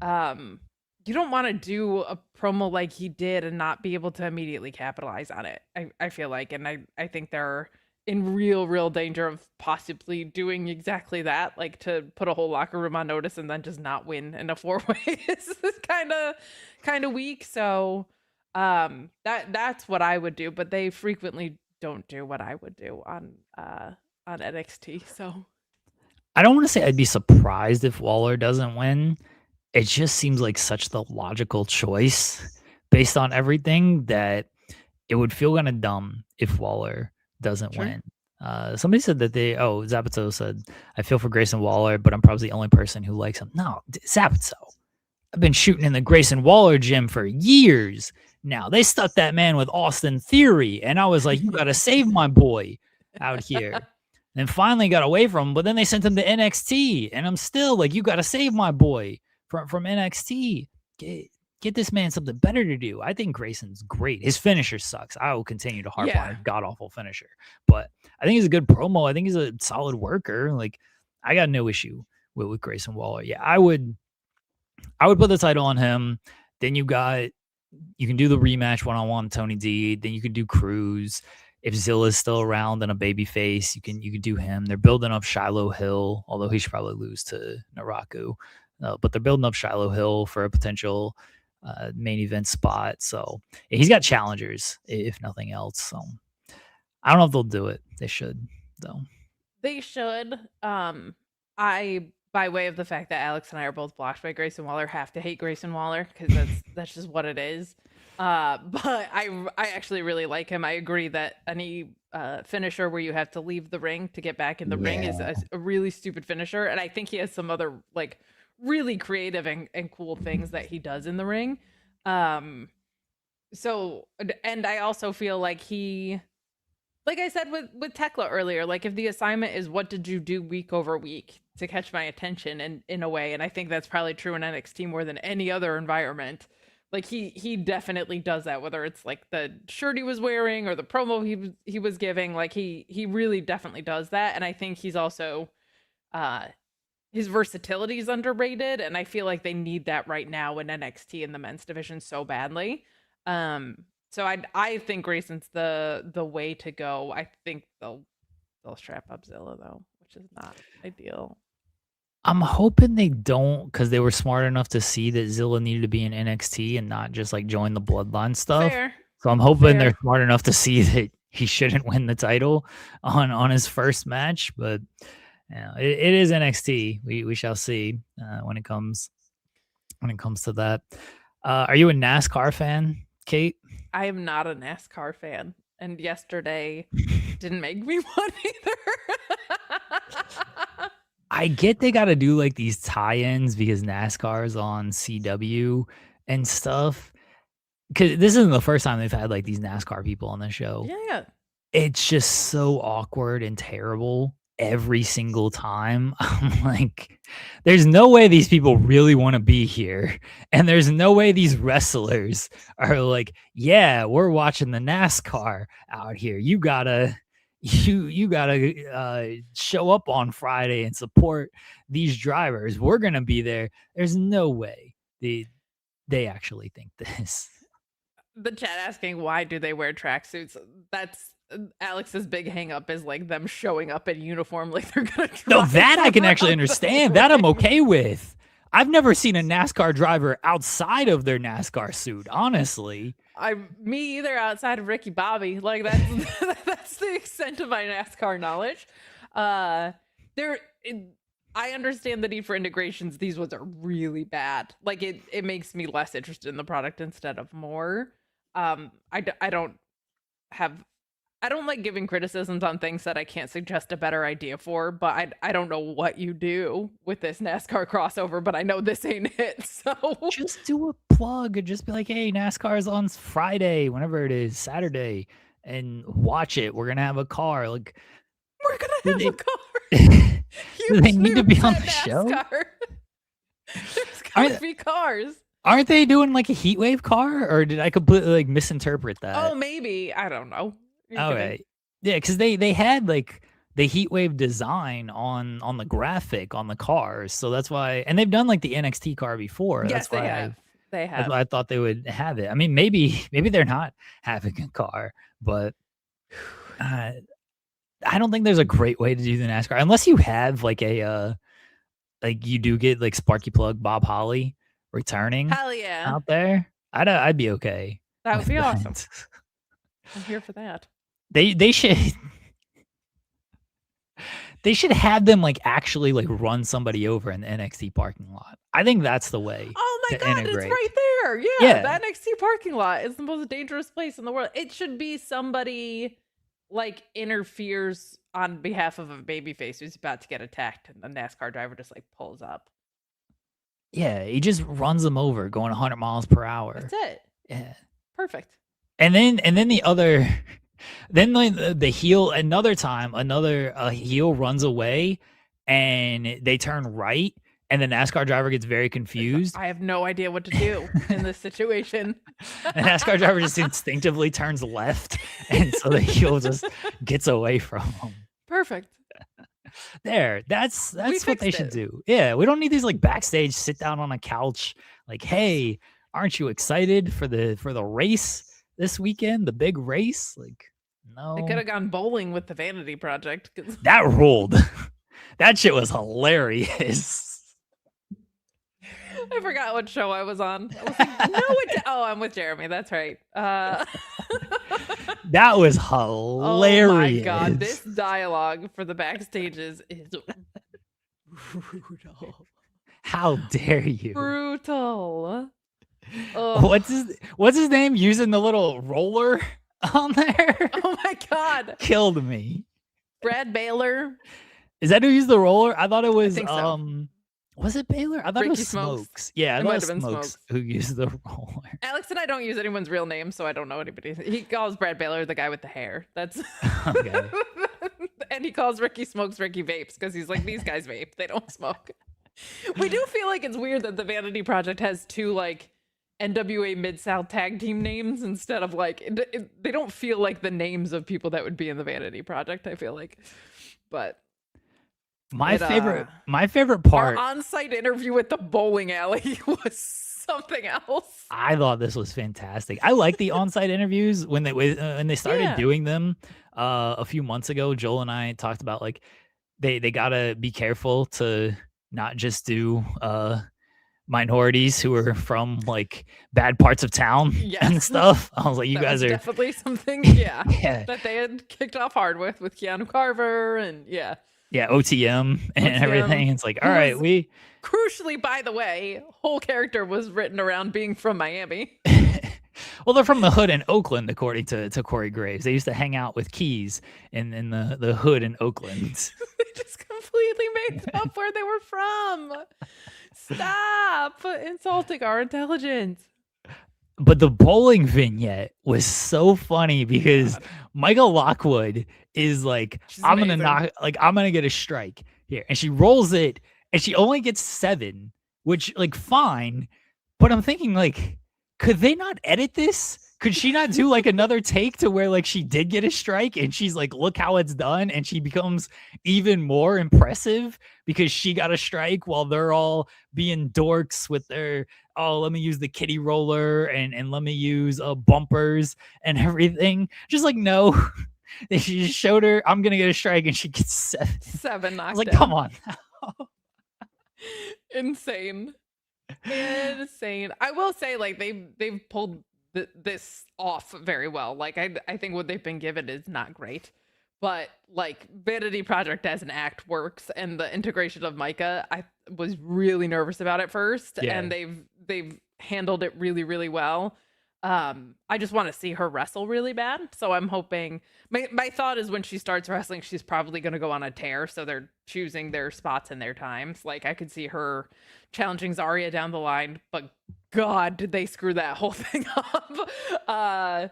you don't want to do a promo like he did and not be able to immediately capitalize on it. I feel like, and I think they're in real danger of possibly doing exactly that, like to put a whole locker room on notice and then just not win in a 4-way is kind of weak. So that's what I would do, but they frequently don't do what I would do on NXT. So I don't want to say I'd be surprised if Waller doesn't win. It just seems like such the logical choice based on everything that it would feel kind of dumb if Waller doesn't sure. win. Somebody said that Zapato said, I feel for Grayson Waller, but I'm probably the only person who likes him. No, Zapato. I've been shooting in the Grayson Waller gym for years now. They stuck that man with Austin Theory, and I was like, you got to save my boy out here. And finally got away from him, but then they sent him to NXT, and I'm still like, you got to save my boy from NXT. Get this man something better to do. I think Grayson's great. His finisher sucks. I will continue to harp on Yeah. his god awful finisher, but I think he's a good promo. I think he's a solid worker. Like I got no issue with Grayson Waller. Yeah, I would put the title on him. Then you can do the rematch one-on-one Tony D. Then you can do Cruz. If Zilla's still around and a baby face, you can do him. They're building up Shiloh Hill, although he should probably lose to Naraku. But they're building up Shiloh Hill for a potential main event spot. So yeah, he's got challengers, if nothing else. So I don't know if they'll do it. They should, though. They should. I, by way of the fact that Alex and I are both blocked by Grayson Waller, have to hate Grayson Waller because that's just what it is. But I actually really like him. I agree that any finisher where you have to leave the ring to get back in the ring is a really stupid finisher, and I think he has some other like really creative and cool things that he does in the ring. So, and I also feel like he, like I said with Tekla earlier, like if the assignment is what did you do week over week to catch my attention in a way, and I think that's probably true in NXT more than any other environment. Like he definitely does that, whether it's like the shirt he was wearing or the promo he was giving. Like he really definitely does that, and I think he's also his versatility is underrated, and I feel like they need that right now in NXT in the men's division so badly. So I think Grayson's the way to go. I think they'll strap up Zilla though, which is not ideal. I'm hoping they don't, because they were smart enough to see that Zilla needed to be in NXT and not just like join the Bloodline stuff. Fair. So I'm hoping they're Fair. smart enough to see that he shouldn't win the title on his first match. But yeah, it is NXT. We shall see when it comes to that. Are you a NASCAR fan, Kate? I am not a NASCAR fan, and yesterday didn't make me one either. I get they got to do like these tie-ins because NASCAR's on CW and stuff. Because this isn't the first time they've had like these NASCAR people on the show. Yeah. It's just so awkward and terrible every single time. I'm like, there's no way these people really want to be here. And there's no way these wrestlers are like, yeah, we're watching the NASCAR out here. You gotta show up on Friday and support these drivers. We're gonna be there. There's no way they actually think this. The chat asking why do they wear tracksuits? That's Alex's big hang up is like them showing up in uniform like they're gonna No, that I can actually around the understand. That I'm ring. okay with. I've never seen a NASCAR driver outside of their NASCAR suit, honestly. Me either outside of Ricky Bobby. Like that's that's the extent of my NASCAR knowledge. I understand the need for integrations. These ones are really bad. Like it makes me less interested in the product instead of more. I don't have I don't like giving criticisms on things that I can't suggest a better idea for, but I don't know what you do with this NASCAR crossover, but I know this ain't it. So Just do a plug and just be like, "Hey, NASCAR is on Friday, whenever it is, Saturday, and watch it. We're gonna have a car." Like, we're gonna do have a they car. do they Huge need to be news on at the show? NASCAR. There's gonna Aren't be cars. aren't they doing like a Heatwave car, or did I completely like misinterpret that? Oh, maybe. I don't know. You're All kidding. right. Yeah, because they had like the Heatwave design on the graphic on the cars, so that's why. And they've done like the NXT car before. Yes, That's they why have. They that's have. why I thought they would have it. I mean, maybe they're not having a car, but uh, I don't think there's a great way to do the NASCAR unless you have like like you do get like Sparky Plug Bob Holly returning Hell yeah. out there. I'd be okay. That would with be awesome. that. I'm here for that. They should they should have them like actually like run somebody over in the NXT parking lot. I think that's the way Oh my to god, integrate. it's right there. Yeah, Yeah. the NXT parking lot is the most dangerous place in the world. It should be somebody like interferes on behalf of a babyface who's about to get attacked, and the NASCAR driver just like pulls up. Yeah, he just runs them over going 100 miles per hour. That's it. Yeah. Perfect. And then the other then the heel another time another heel runs away and they turn right and the NASCAR driver gets very confused. I have no idea what to do in this situation. The NASCAR driver just instinctively turns left and so the heel just gets away from him. Perfect. There, that's what they fixed should it. do. Yeah, we don't need these like backstage sit down on a couch like, "Hey, aren't you excited for the race this weekend, the big race?" Like, They could no. have gone bowling with the Vanity Project. 'Cause That ruled. That shit was hilarious. I forgot what show I was on. I was like, no, oh, I'm with Jeremy. That's right. That was Oh hilarious. my god, this dialogue for the backstages is brutal. How dare you? Brutal. Ugh. What's his name using the little roller on there? Oh my god. Killed me. Brad Baylor. Is that who used the roller? I thought it was think so. Was it Baylor? I thought it Ricky was Smokes. Smokes. Yeah, I It thought might it was have been Smokes Smokes. who used the roller. Alex and I don't use anyone's real name, so I don't know anybody. He calls Brad Baylor the guy with the hair. That's Okay. And he calls Ricky Smokes Ricky Vapes because he's like, these guys vape, they don't smoke. We do feel like it's weird that the Vanity Project has two like NWA Mid-South tag team names instead of like they don't feel like the names of people that would be in the Vanity Project, I feel like. But My favorite part. our on-site interview at the bowling alley was something else. I thought this was fantastic. I like the on-site interviews when they started Yeah. doing them a few months ago. Joel and I talked about like they gotta be careful to not just do minorities who are from like bad parts of town and Yes. stuff. I was like, you That guys was are definitely something, yeah, yeah that they had kicked off hard with Keanu Carver and OTM and OTM, everything. It's like, all who right, was- crucially, by the way, whole character was written around being from Miami. well, they're from the hood in Oakland, according to Corey Graves. They used to hang out with Keys in the hood in Oakland. They just completely made up where they were from. Stop insulting our intelligence. But the bowling vignette was so funny because Michael Lockwood is like, She's I'm gonna amazing. I'm gonna get a strike here, and she rolls it, and she only gets 7, which like fine. But I'm thinking like, could they not edit this? Could she not do like another take to where like she did get a strike and she's like, look how it's done, and she becomes even more impressive because she got a strike while they're all being dorks with their let me use the kitty roller and let me use bumpers and everything. Just like no, she just showed her I'm gonna get a strike and she gets 7. 7 knocked I was like, down. come on. Insane. I will say, like they've pulled this off very well. Like I think what they've been given is not great, but like Vanity Project as an act works, and the integration of Micah, I was really nervous about at first, Yeah. and they've handled it really, really well. I just want to see her wrestle really bad. So I'm hoping my thought is when she starts wrestling, she's probably going to go on a tear. So they're choosing their spots and their times. Like I could see her challenging Zarya down the line, but God, did they screw that whole thing up?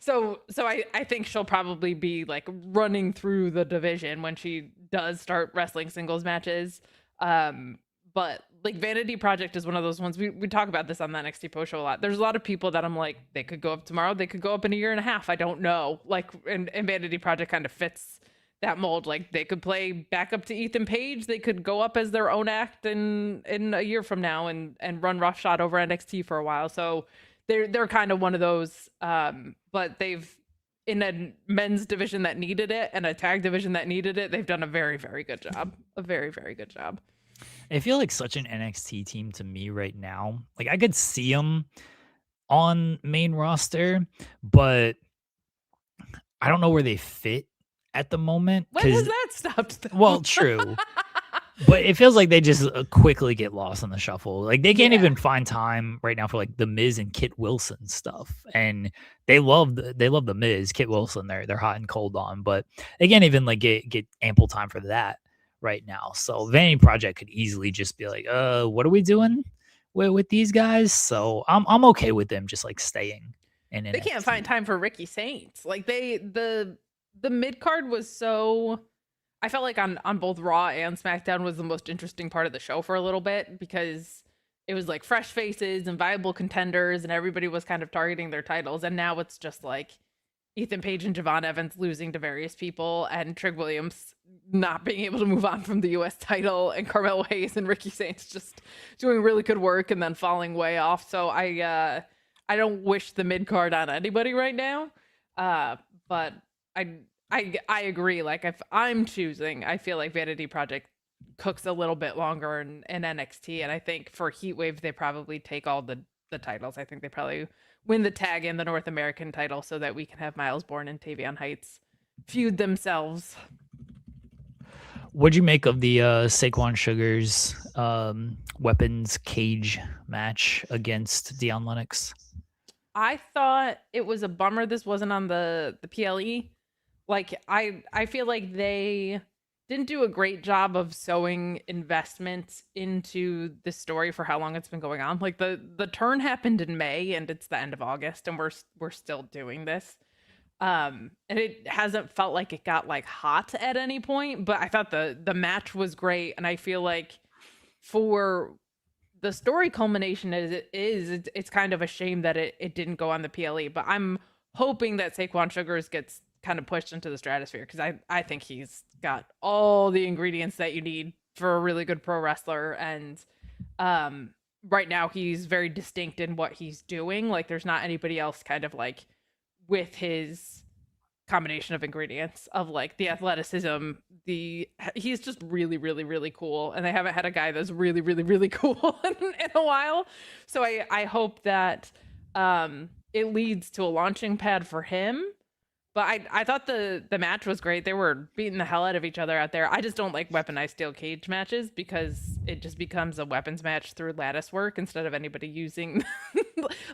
So I think she'll probably be like running through the division when she does start wrestling singles matches. But like Vanity Project is one of those ones we talk about this on the NXT post show a lot. There's a lot of people that I'm like, they could go up tomorrow, they could go up in a year and a half. I don't know. Like, and Vanity Project kind of fits that mold. Like they could play back up to Ethan Page, they could go up as their own act in a year from now and run roughshod over NXT for a while. So they're kind of one of those. But they've in a men's division that needed it and a tag division that needed it, they've done a very, very good job. A very, very good job. I feel like such an NXT team to me right now. Like I could see them on main roster, but I don't know where they fit at the moment. When has that stopped them? Well, true. But it feels like they just quickly get lost in the shuffle. Like they can't even find time right now for like the Miz and Kit Wilson stuff. And they love the Miz, Kit Wilson. They're hot and cold on, but they can't even like get ample time for that right now. So Vanity Project could easily just be like, what are we doing with these guys? So I'm okay with them just like staying. And they can't find time for Ricky Saints. Like the mid card was so. I felt like on both Raw and SmackDown was the most interesting part of the show for a little bit because it was like fresh faces and viable contenders and everybody was kind of targeting their titles. And now it's just like Ethan Page and Javon Evans losing to various people and Trig Williams not being able to move on from the US title and Carmelo Hayes and Ricky Saints just doing really good work and then falling way off. So I don't wish the mid card on anybody right now. But I agree. Like if I'm choosing, I feel like Vanity Project cooks a little bit longer in NXT, and I think for Heatwave they probably take all the titles. I think they probably win the tag and the North American title so that we can have Miles Bourne and Tavion Heights feud themselves. What'd you make of the Saquon Sugars weapons cage match against Deion Lennox? I thought it was a bummer this wasn't on the PLE. Like I feel like they didn't do a great job of sowing investment into the story for how long it's been going on. Like the turn happened in May and it's the end of August and we're still doing this. And it hasn't felt like it got like hot at any point, but I thought the match was great and I feel like for the story culmination it's kind of a shame that it didn't go on the PLE, but I'm hoping that Saquon Sugars gets kind of pushed into the stratosphere because I think he's got all the ingredients that you need for a really good pro wrestler. And right now he's very distinct in what he's doing. Like there's not anybody else kind of like with his combination of ingredients of like the athleticism, he's just really, really, really cool. And they haven't had a guy that's really, really, really cool in a while. So I hope that it leads to a launching pad for him. But I thought the match was great. They were beating the hell out of each other out there. I just don't like weaponized steel cage matches because it just becomes a weapons match through lattice work instead of anybody using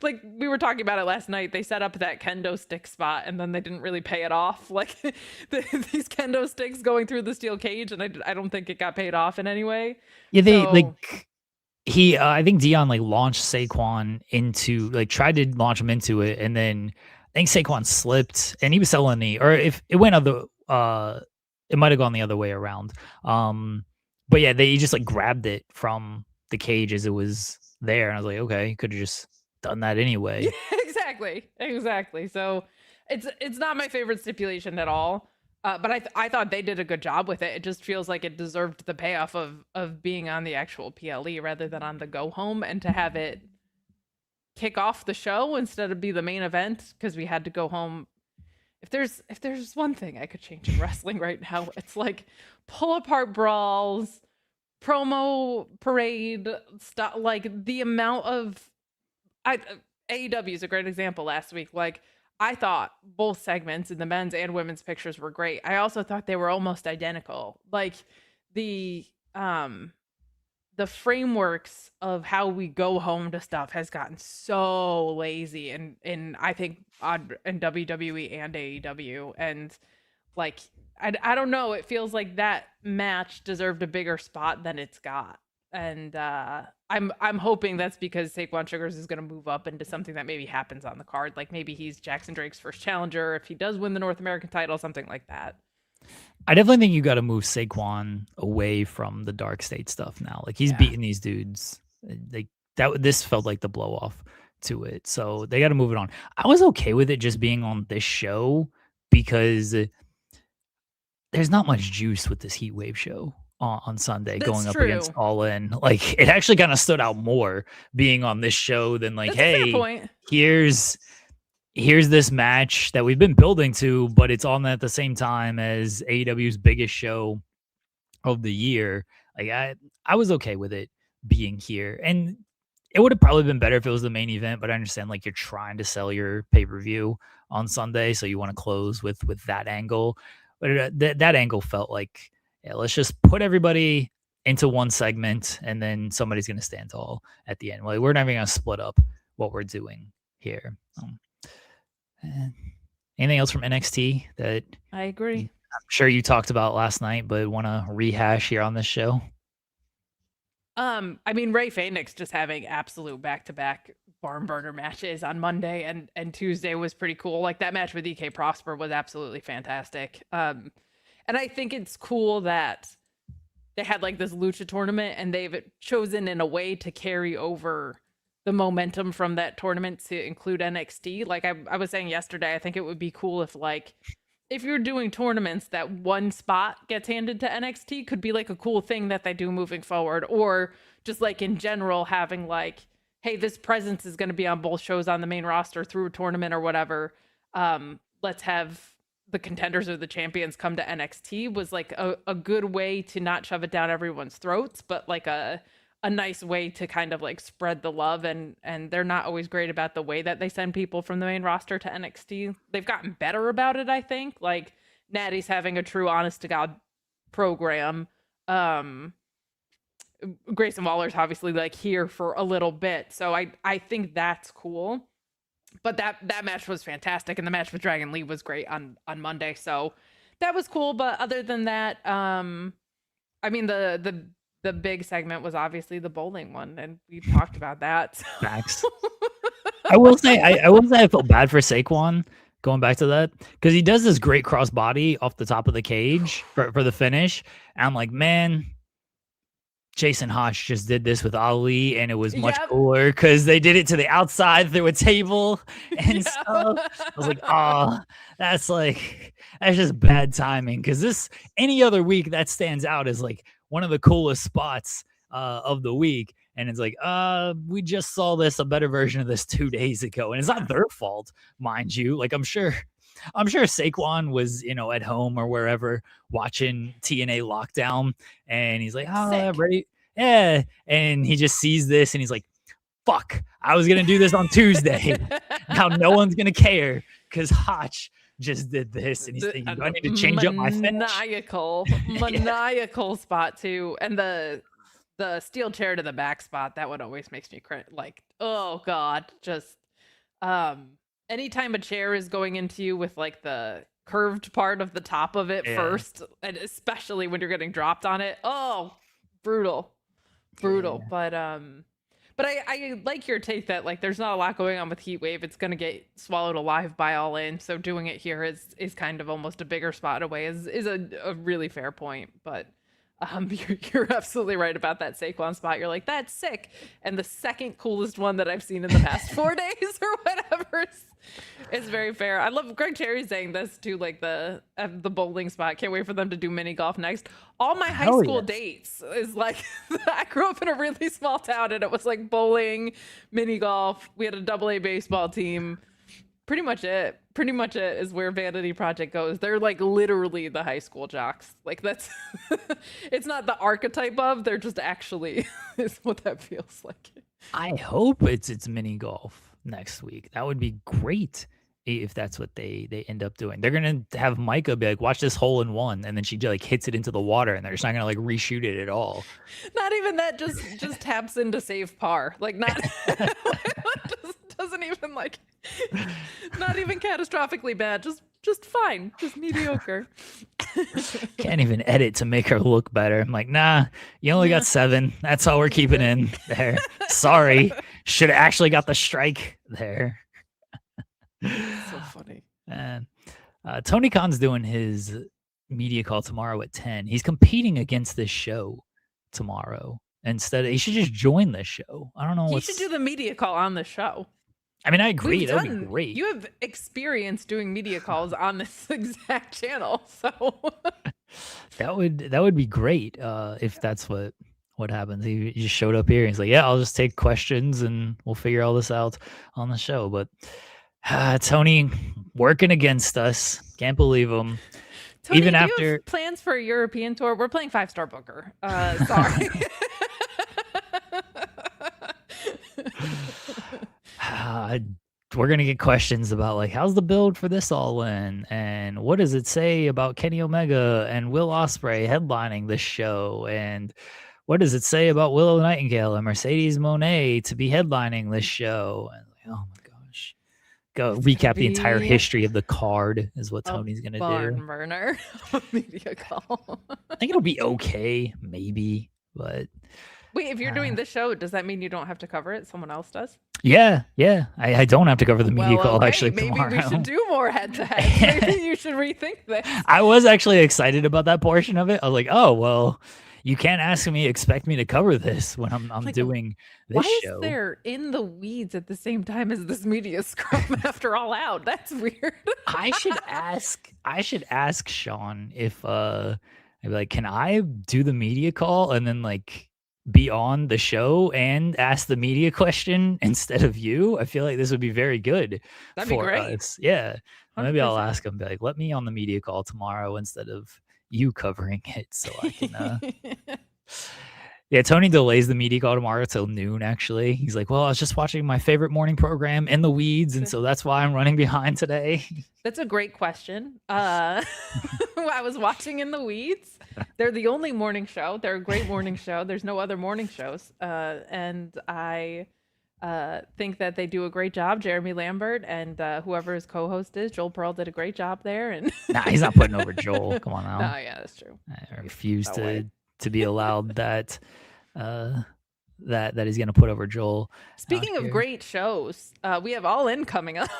like we were talking about it last night. They set up that kendo stick spot and then they didn't really pay it off. Like these kendo sticks going through the steel cage, and I don't think it got paid off in any way. Yeah, they like he I think Deion like launched Saquon into like tried to launch him into it, and then I think Saquon slipped and he was selling the, or if it went other, it might have gone the other way around. But yeah, he just like grabbed it from the cage as it was there. And I was like, okay, you could have just done that anyway. Yeah, exactly. So it's not my favorite stipulation at all. But I thought they did a good job with it. It just feels like it deserved the payoff of being on the actual PLE rather than on the go home, and to have it kick off the show instead of be the main event because we had to go home. If there's one thing I could change in wrestling right now, it's like pull apart brawls, promo parade stuff. Like the amount of AEW is a great example last week. Like I thought both segments in the men's and women's pictures were great. I also thought they were almost identical. Like the the frameworks of how we go home to stuff has gotten so lazy, and I think in WWE and AEW, and like I don't know, it feels like that match deserved a bigger spot than it's got. And I'm hoping that's because Saquon Sugars is going to move up into something that maybe happens on the card, like maybe he's Jackson Drake's first challenger if he does win the North American title, something like that. I definitely think you got to move Saquon away from the dark state stuff now. Like he's Yeah. beating these dudes. Like that. This felt like the blow off to it. So they got to move it on. I was okay with it just being on this show because there's not much juice with this Heatwave show on Sunday That's going up true. against All In. Like it actually kind of stood out more being on this show than like, That's a fair hey, point. here's this match that we've been building to, but it's on at the same time as AEW's biggest show of the year. Like I was okay with it being here. And it would have probably been better if it was the main event, but I understand like you're trying to sell your pay-per-view on Sunday, so you want to close with that angle. But that angle felt like, yeah, let's just put everybody into one segment and then somebody's going to stand tall at the end. Like we're never going to split up what we're doing here. Anything else from NXT that I agree. I'm sure you talked about last night, but want to rehash here on this show? I mean, Ray Phoenix just having absolute back-to-back barn burner matches on Monday and Tuesday was pretty cool. Like that match with EK Prosper was absolutely fantastic. And I think it's cool that they had like this lucha tournament and they've chosen in a way to carry over the momentum from that tournament to include NXT. Like I was saying yesterday, I think it would be cool if like if you're doing tournaments, that one spot gets handed to NXT could be like a cool thing that they do moving forward, or just like in general having like, hey, this presence is going to be on both shows on the main roster through a tournament or whatever. Let's have the contenders or the champions come to NXT was like a good way to not shove it down everyone's throats, but like a nice way to kind of like spread the love. And they're not always great about the way that they send people from the main roster to NXT. They've gotten better about it, I think. Like Natty's having a true honest to God program. Grayson Waller's obviously like here for a little bit. So I think that's cool. But that match was fantastic, and the match with Dragon Lee was great on Monday. So that was cool. But other than that, I mean the big segment was obviously the bowling one, and we talked about that. So. Max. I will say I felt bad for Saquon going back to that because he does this great crossbody off the top of the cage for the finish. And I'm like, man, Jason Hodge just did this with Ali, and it was much cooler because they did it to the outside through a table and stuff. I was like, oh, that's just bad timing because this any other week that stands out as like one of the coolest spots of the week. And it's like, we just saw a better version of this 2 days ago. And it's not their fault, mind you. Like, I'm sure Saquon was, at home or wherever watching TNA Lockdown. And he's like, oh, ready? Yeah. And he just sees this and he's like, fuck, I was going to do this on Tuesday. Now no one's going to care because Hotch just did this. And he's thinking, do I need to change up my finish? Maniacal spot too. And the steel chair to the back spot, that one always makes me like, oh God, just anytime a chair is going into you with like the curved part of the top of it first, and especially when you're getting dropped on it, oh, brutal. Yeah. But I like your take that like there's not a lot going on with Heatwave. It's gonna get swallowed alive by All In, so doing it here is kind of almost a bigger spot away is a really fair point. But you're absolutely right about that Saquon spot. You're like, that's sick. And the second coolest one that I've seen in the past 4 days or whatever is very fair. I love Greg Cherry saying this too, like the bowling spot. Can't wait for them to do mini golf next. All my high school dates is like, I grew up in a really small town and it was like bowling, mini golf. We had a AA baseball team. Pretty much it is where Vanity Project goes. They're like literally the high school jocks. Like that's it's not the archetype of, they're just actually is what that feels like. I hope it's mini golf next week. That would be great if that's what they end up doing. They're gonna have Micah be like, "Watch this hole in one," and then she like hits it into the water, and they're just not gonna like reshoot it at all. Not even that. Just taps in to save par. Like not. Doesn't even like. Not even catastrophically bad. Just fine. Just mediocre. Can't even edit to make her look better. I'm like, nah, you only got 7. That's all we're keeping in there. Sorry. Should have actually got the strike there. So funny. And Tony Khan's doing his media call tomorrow at 10. He's competing against this show tomorrow. Instead, he should just join this show. I don't know. He should do the media call on the show. I mean, I agree. That would be great. You have experience doing media calls on this exact channel, so that would be great if that's what happens. He just showed up here and he's like, yeah, I'll just take questions and we'll figure all this out on the show. But Tony working against us. Can't believe him. Tony, even do after you have plans for a European tour, we're playing 5-Star Booker. Sorry. We're gonna get questions about like how's the build for this All In, and what does it say about Kenny Omega and Will Ospreay headlining this show, and what does it say about Willow Nightingale and Mercedes Moné to be headlining this show? And like, oh my gosh, go recap the entire history of the card is what Tony's gonna do. Burner media call. I think it'll be okay, maybe, but. Wait, if you're doing this show, does that mean you don't have to cover it? Someone else does? Yeah. I don't have to cover the media call actually tomorrow. Maybe we should do more head-to-head. Maybe you should rethink this. I was actually excited about that portion of it. I was like, oh, well, you can't expect me to cover this when I'm like, doing this show. Why is there in the weeds at the same time as this media scrum after All Out? That's weird. I should ask Sean if I'd be like, can I do the media call and then like be on the show and ask the media question instead of you? I feel like this would be very good. That'd be great. Us. Yeah. 100%. Maybe I'll ask him, be like, let me on the media call tomorrow instead of you covering it so I can Yeah, Tony delays the media call tomorrow till noon, actually. He's like, well, I was just watching my favorite morning program, In the Weeds, and so that's why I'm running behind today. That's a great question. I was watching In the Weeds. They're the only morning show. They're a great morning show. There's no other morning shows. And I think that they do a great job. Jeremy Lambert and whoever his co-host is, Joel Pearl, did a great job there. And nah, he's not putting over Joel. Come on now. No, yeah, that's true. I refuse to be allowed that he's going to put over Joel. Speaking of great shows, we have All In coming up.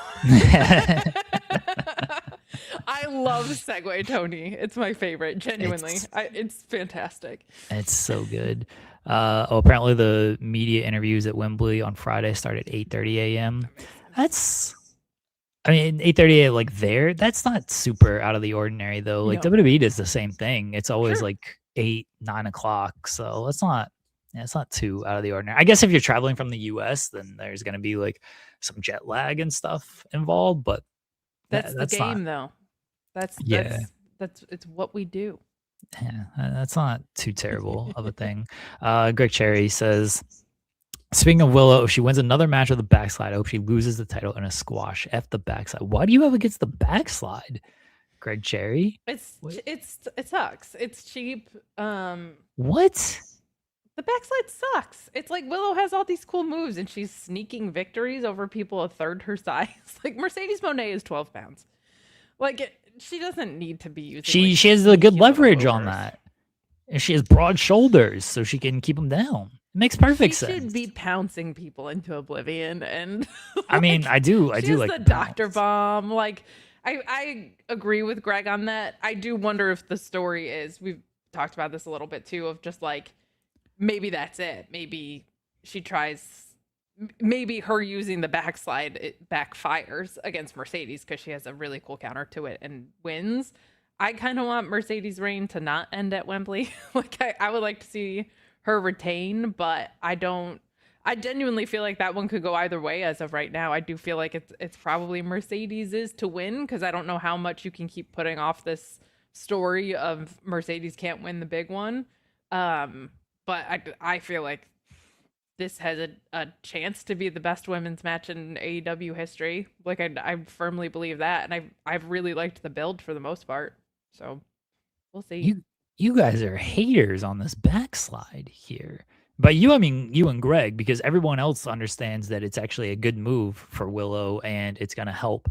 I love Segue Tony. It's my favorite, genuinely. It's fantastic. It's so good. Apparently the media interviews at Wembley on Friday start at 8:30 a.m. That's, I mean, 8:30 a.m. like there. That's not super out of the ordinary though. Like WWE does the same thing. It's always like 8, 9 o'clock. So it's not too out of the ordinary. I guess if you're traveling from the US, then there's going to be like some jet lag and stuff involved, but that's the game though. That's it's what we do. Yeah, that's not too terrible of a thing. Greg Cherry says, speaking of Willow, if she wins another match with a backslide, I hope she loses the title in a squash. F the backslide. Why do you have against the backslide, Greg Cherry? It sucks. It's cheap. What? The backslide sucks. It's like Willow has all these cool moves and she's sneaking victories over people a third her size. Like Mercedes Moné is 12 pounds. Like she doesn't need to be using. She has a good leverage on that. And she has broad shoulders, so she can keep them down. It makes perfect sense. She should be pouncing people into oblivion, and like, I mean, I do like the Dr. Bomb. Like, I agree with Greg on that. I do wonder if the story is. We've talked about this a little bit too, of just like maybe that's it. Maybe she tries. Maybe her using the backslide, it backfires against Mercedes because she has a really cool counter to it and wins. I kind of want Mercedes' reign to not end at Wembley. Like I would like to see her retain, but I genuinely feel like that one could go either way as of right now. I do feel like it's probably Mercedes' to win because I don't know how much you can keep putting off this story of Mercedes can't win the big one. But I feel like this has a chance to be the best women's match in AEW history. Like I firmly believe that, and I've really liked the build for the most part. So we'll see. You guys are haters on this backslide here. By you, I mean you and Greg, because everyone else understands that it's actually a good move for Willow and it's going to help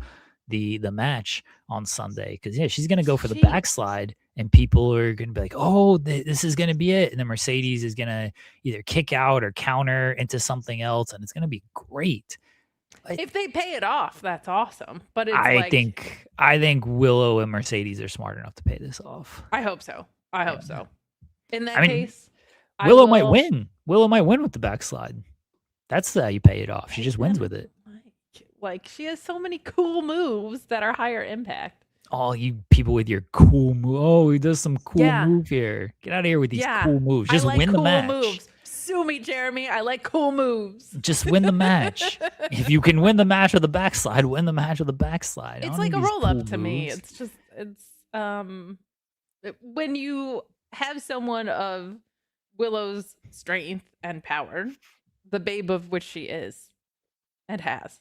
the match on Sunday. Because yeah, she's going to go for the She backslide, and people are going to be like, "Oh, this is going to be it," and then Mercedes is going to either kick out or counter into something else, and it's going to be great. if they pay it off, that's awesome. But it's I like think Willow and Mercedes are smart enough to pay this off. I hope so. I hope Yeah. so. In that I mean, case, Willow might win. Willow might win with the backslide. That's how you pay it off. She just wins with it. Like she has so many cool moves that are higher impact. All you people with your cool move. Oh, he does some cool Yeah. move here. Get out of here with these Yeah. cool moves. I Just like win the cool match. moves. Sue me, Jeremy. I like cool moves. Just win the match. If you can win the match with the backslide, win the match with the backslide. It's like a roll up to me. It's when you have someone of Willow's strength and power, the babe of which she is and has.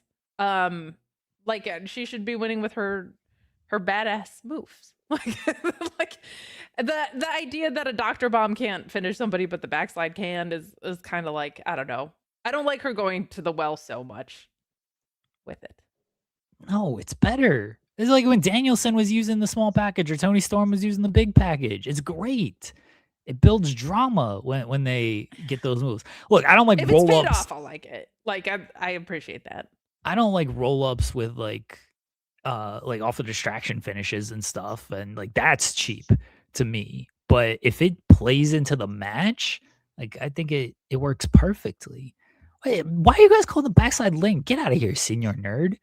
Like she should be winning with her badass moves. Like the idea that a doctor bomb can't finish somebody but the backslide can is kind of like, I don't know. I don't like her going to the well so much with it. No, it's better. It's like when Danielson was using the small package or Tony Storm was using the big package. It's great. It builds drama when they get those moves. Look, I don't like if it's paid roll-ups. off, I'll like it. Like I appreciate that. I don't like roll-ups with like off the distraction finishes and stuff, and like that's cheap to me. But if it plays into the match, like I think it works perfectly. Wait, why are you guys calling the backside link? Get out of here, senior nerd.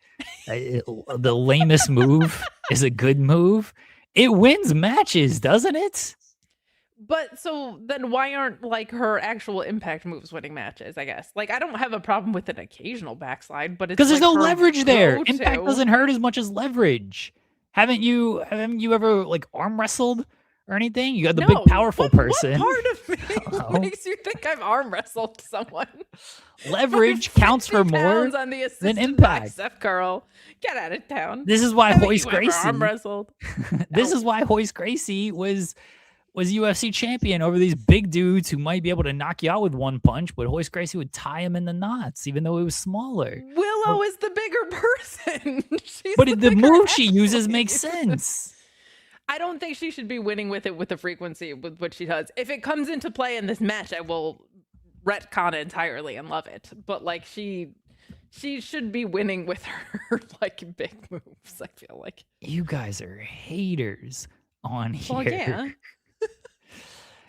The lamest move is a good move. It wins matches, doesn't it? But so then why aren't like her actual impact moves winning matches, I guess? Like I don't have a problem with an occasional backslide, but it's Because there's like no her leverage there. go-to. Impact doesn't hurt as much as leverage. Haven't you ever like arm wrestled or anything? You got the big powerful person. What part of me Hello? makes you think I've arm wrestled someone? Leverage counts for 50 more pounds on the than assisted impact. bicep curl. Get out of town. This is why Haven't Hoist you ever Gracie. arm wrestled. This is why Hoist Gracie was UFC champion over these big dudes who might be able to knock you out with one punch, but Hoist Gracie would tie him in the knots, even though he was smaller. Willow is the bigger person. But the bigger move she athlete. uses makes sense. I don't think she should be winning with it with the frequency with what she does. If it comes into play in this match, I will retcon it entirely and love it. But like she should be winning with her like big moves, I feel like. You guys are haters on here. Well, yeah.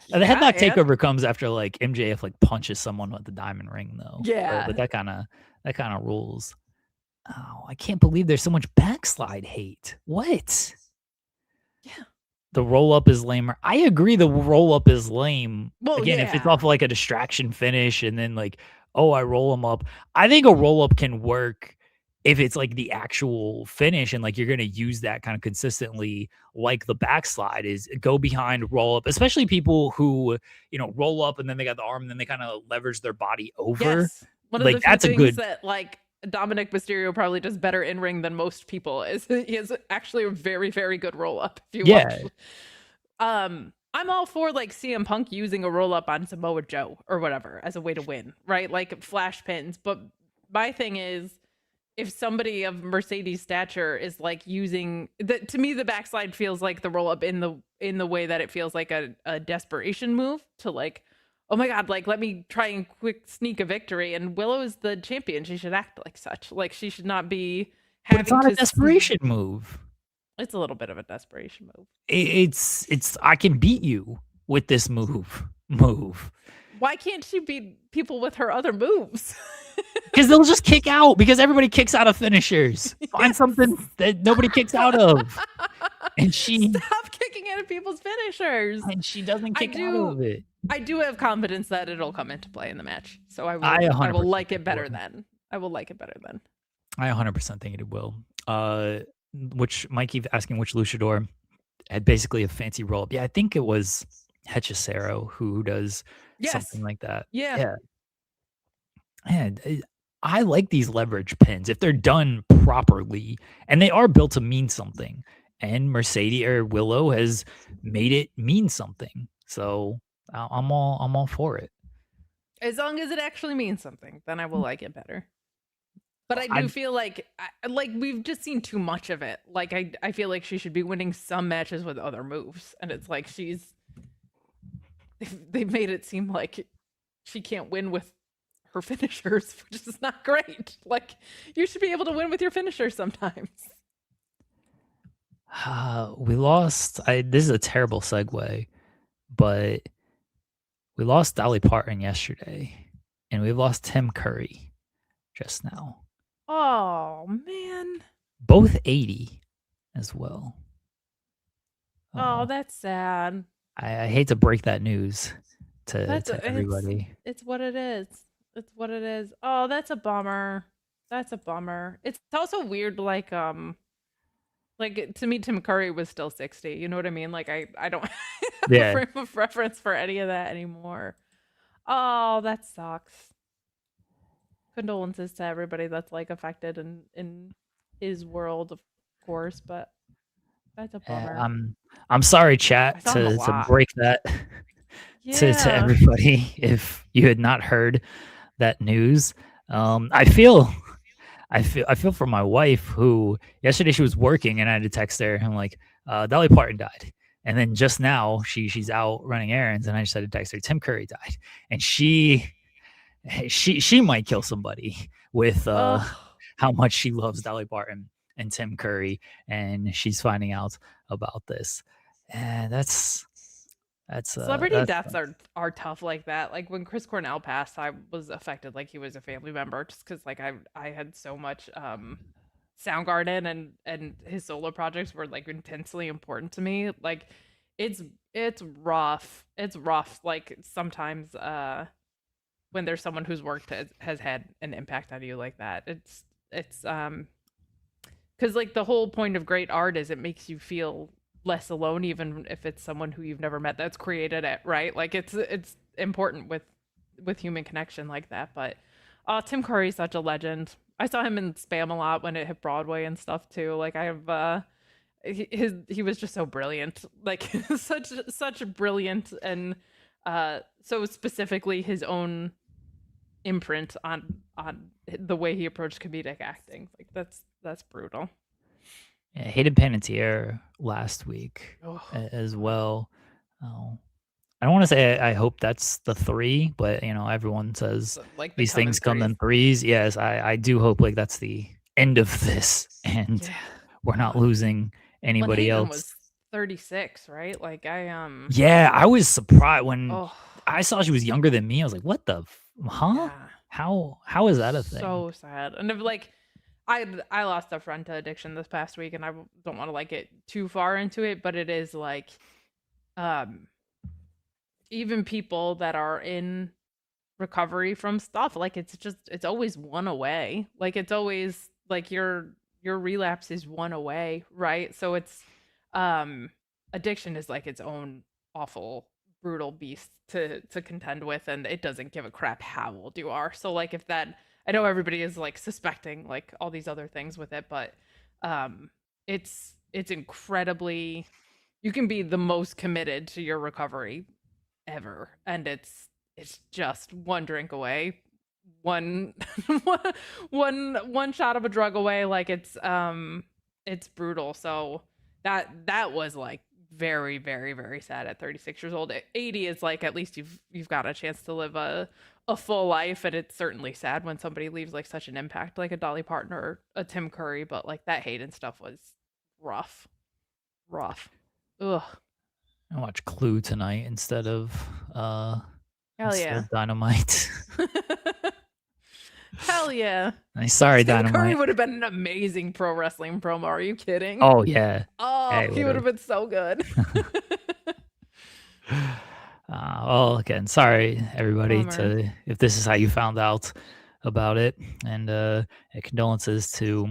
The headlock takeover comes after like MJF like punches someone with the diamond ring though. Yeah. But that kind of rules. Oh, I can't believe there's so much backslide hate. What? Yeah. The roll up is lamer. I agree the roll up is lame. Well, Again, if it's yeah. off like a distraction finish and then like, oh, I roll them up. I think a roll up can work if it's like the actual finish and like you're going to use that kind of consistently, like the backslide is go behind, roll up, especially people who, roll up and then they got the arm and then they kind of leverage their body over. Yes. One of Like, the few that's a things good- that like Dominic Mysterio probably does better in ring than most people is he has actually a very, very good roll up. If you watch. I'm all for like CM Punk using a roll up on Samoa Joe or whatever as a way to win, right? Like flash pins. But my thing is, if somebody of Mercedes stature is like using to me, the backslide feels like the roll up in the way that it feels like a desperation move to like, oh my God, like let me try and quick sneak a victory. And Willow is the champion. She should act like such. Like she should not be having But it's not to a desperation move. It's a little bit of a desperation move. It's I can beat you with this move. Why can't she beat people with her other moves? Because they'll just kick out because everybody kicks out of finishers. Find something that nobody kicks out of. And she stop kicking out of people's finishers. And she doesn't kick out of it. I do have confidence that it'll come into play in the match. So I will I will like 100% it better will. then. I will like it better then. I 100% think it will. Which Mike keeps asking which luchador had basically a fancy roll up. Yeah, I think it was Hechicero who does something like that. Yeah. And I like these leverage pins if they're done properly, and they are built to mean something. And Mercedes or Willow has made it mean something. So I'm all for it. As long as it actually means something, then I will like it better. But I do I feel like we've just seen too much of it. Like I feel like she should be winning some matches with other moves, and it's like they've made it seem like she can't win with her finishers, which is not great. Like you should be able to win with your finishers sometimes. we lost. This is a terrible segue, but we lost Dolly Parton yesterday, and we lost Tim Curry just now. Oh man. Both 80 as well. Oh, that's sad. I hate to break that news to everybody. It's what it is. It's what it is. Oh, that's a bummer. That's a bummer. It's also weird, like to me, Tim Curry was still 60. You know what I mean? Like I don't have a frame of reference for any of that anymore. Oh, that sucks. Condolences to everybody that's like affected in his world, of course, but that's a bummer. I'm sorry, chat, to break that to everybody if you had not heard that news. I feel for my wife who yesterday she was working and I had to text her. I'm like, Dolly Parton died. And then just now she's out running errands and I just had to text her, Tim Curry died. And she might kill somebody with how much she loves Dolly Parton and Tim Curry, and she's finding out about this. And that's celebrity deaths are tough like that. Like when Chris Cornell passed, I was affected like he was a family member, just because like I had so much Soundgarden and his solo projects were like intensely important to me. Like it's rough. It's rough. Like sometimes when there's someone whose work has had an impact on you like that. It's because like the whole point of great art is it makes you feel less alone, even if it's someone who you've never met that's created it, right? Like it's important with human connection like that. But Tim Curry's such a legend. I saw him in Spam a lot when it hit Broadway and stuff too. Like I have he was just so brilliant, like such brilliant, and so specifically his own imprint on the way he approached comedic acting. Like that's brutal. Yeah, Hayden Panettiere last week as well. I don't want to say I hope that's the 3, but you know everyone says like these things come in threes. Yes, I do hope like that's the end of this, and we're not losing anybody else. Was 36, right? Like Yeah, I was surprised when I saw she was younger than me. I was like, what the huh? Yeah. How is that a thing? So sad. And if like I lost a friend to addiction this past week, and I don't want to like get too far into it, but it is like even people that are in recovery from stuff, like it's always one away. Like it's always like your relapse is one away, right? So it's addiction is like its own awful brutal beast to contend with, and it doesn't give a crap how old you are. So like if that, I know everybody is like suspecting like all these other things with it, but it's incredibly, you can be the most committed to your recovery ever, and it's just one drink away, one one shot of a drug away. Like it's brutal. So that was like very very very sad at 36 years old. At 80 is like at least you've got a chance to live a full life, and it's certainly sad when somebody leaves like such an impact like a Dolly Parton or a Tim Curry, but like that Hayden stuff was rough. Ugh. I watch Clue tonight instead of Dynamite. Hell yeah. Sorry, Tim Dynamite. Curry would have been an amazing pro wrestling promo. Are you kidding? Oh yeah. Oh, he would have been so good. Well, again, sorry everybody if this is how you found out about it, and condolences to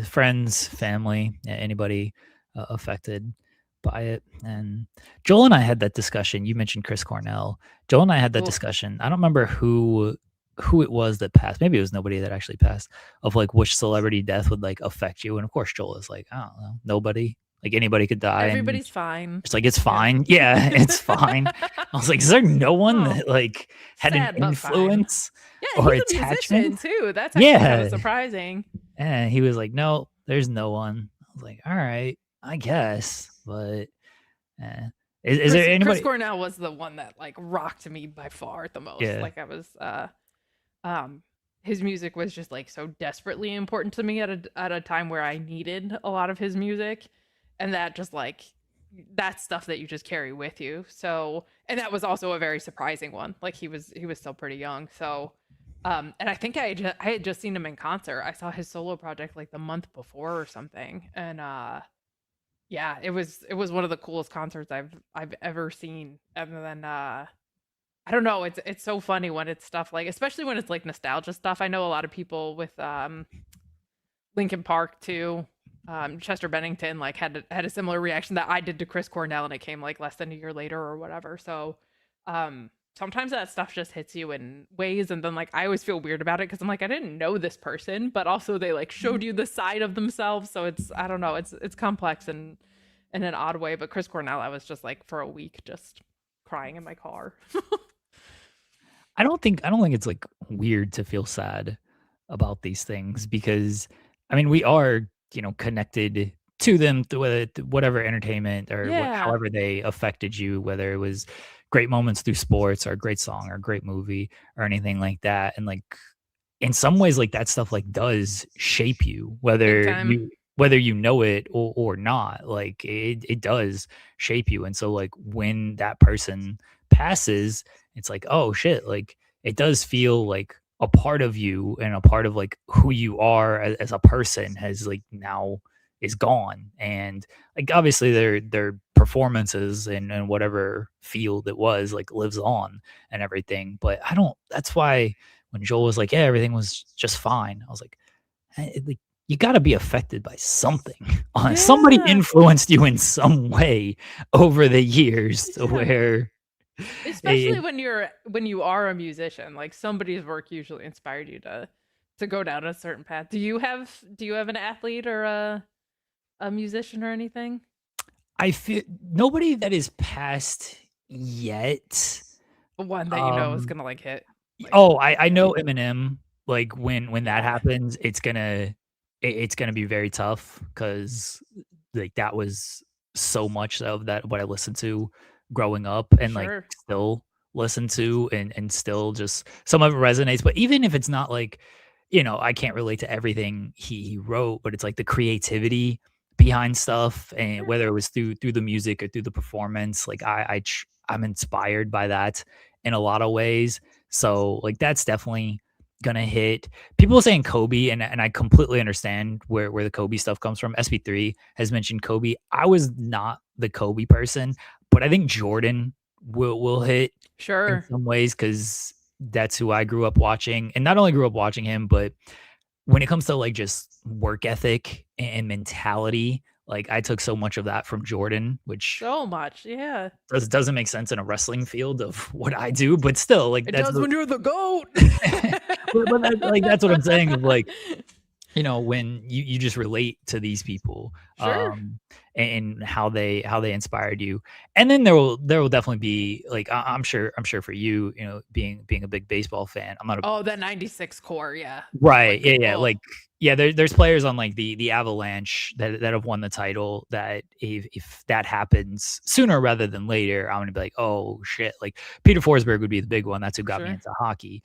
friends, family, anybody affected by it. And Joel and I had that discussion. You mentioned Chris Cornell. Joel and I had that Oof. discussion. I don't remember who it was that passed. Maybe it was nobody that actually passed, of like which celebrity death would like affect you. And of course Joel is like, I don't know, nobody. Like anybody could die, and Everybody's fine. it's like it's Yeah. fine. Yeah, it's fine. I was like, is there no one Oh, that like had an sad but fine. influence Yeah, or he's a musician attachment? too. That's actually kind Yeah. of surprising. And he was like, no, there's no one. I was like, all right, I guess. But eh. Is there Chris anybody? Cornell was the one that like rocked me by far the most. Yeah. Like I was um his music was just like so desperately important to me at a time where I needed a lot of his music, and that just like that's stuff that you just carry with you. So, and that was also a very surprising one. Like he was still pretty young. So, and I think I had just seen him in concert. I saw his solo project like the month before or something, and yeah, it was one of the coolest concerts I've ever seen. And then I don't know, it's so funny when it's stuff like, especially when it's like nostalgia stuff. I know a lot of people with Linkin Park too. Chester Bennington like had a similar reaction that I did to Chris Cornell, and it came like less than a year later or whatever. So sometimes that stuff just hits you in ways, and then like I always feel weird about it because I'm like, I didn't know this person, but also they like showed you the side of themselves. So it's, I don't know, it's complex and in an odd way. But Chris Cornell, I was just like for a week just crying in my car. I don't think it's like weird to feel sad about these things, because I mean we are, connected to them through whatever entertainment or Yeah, however they affected you, whether it was great moments through sports or a great song or a great movie or anything like that. And like in some ways, like that stuff like does shape you, big time. whether you know it or not. Like it does shape you. And so like when that person passes, it's like, oh shit, like it does feel like a part of you and a part of like who you are as a person has like now is gone. And like obviously their performances and whatever field it was like lives on and everything. But I don't, that's why when Joel was like, "Yeah, everything was just fine," I was like, like you got to be affected by something. Somebody Yeah. influenced you in some way over the years to Yeah. where Especially it, when you are a musician, like somebody's work usually inspired you to go down a certain path. Do you have an athlete or a musician or anything? I feel nobody that is past yet. One that you know is Um, gonna like hit like oh, I yeah. know Eminem. Like when that Yeah. happens, it's gonna be very tough because like that was so much of that what I listened to growing up and like Sure. still listen to and still just some of it resonates. But even if it's not like, I can't relate to everything he wrote, but it's like the creativity behind stuff, and Sure. whether it was through the music or through the performance, like I'm inspired by that in a lot of ways. So like that's definitely gonna hit. People saying Kobe, and I completely understand where the Kobe stuff comes from. SP3 has mentioned Kobe. I was not the Kobe person, but I think Jordan will hit in Sure. some ways because that's who I grew up watching, and not only grew up watching him, but when it comes to like just work ethic and mentality, like I took so much of that from Jordan, which So much. Yeah. doesn't make sense in a wrestling field of what I do, but still, like It that's does the when you're the goat. but like that's what I'm saying of like, when you just relate to these people, Sure. and how they inspired you. And then there will definitely be like I'm sure for you, being a big baseball fan, I'm not a Oh, that 96 core, yeah. right, Like, yeah, oh, like yeah, there's players on like the Avalanche that have won the title that if that happens sooner rather than later, I'm gonna be like, oh shit, like Peter Forsberg would be the big one. That's who got me sure. into hockey.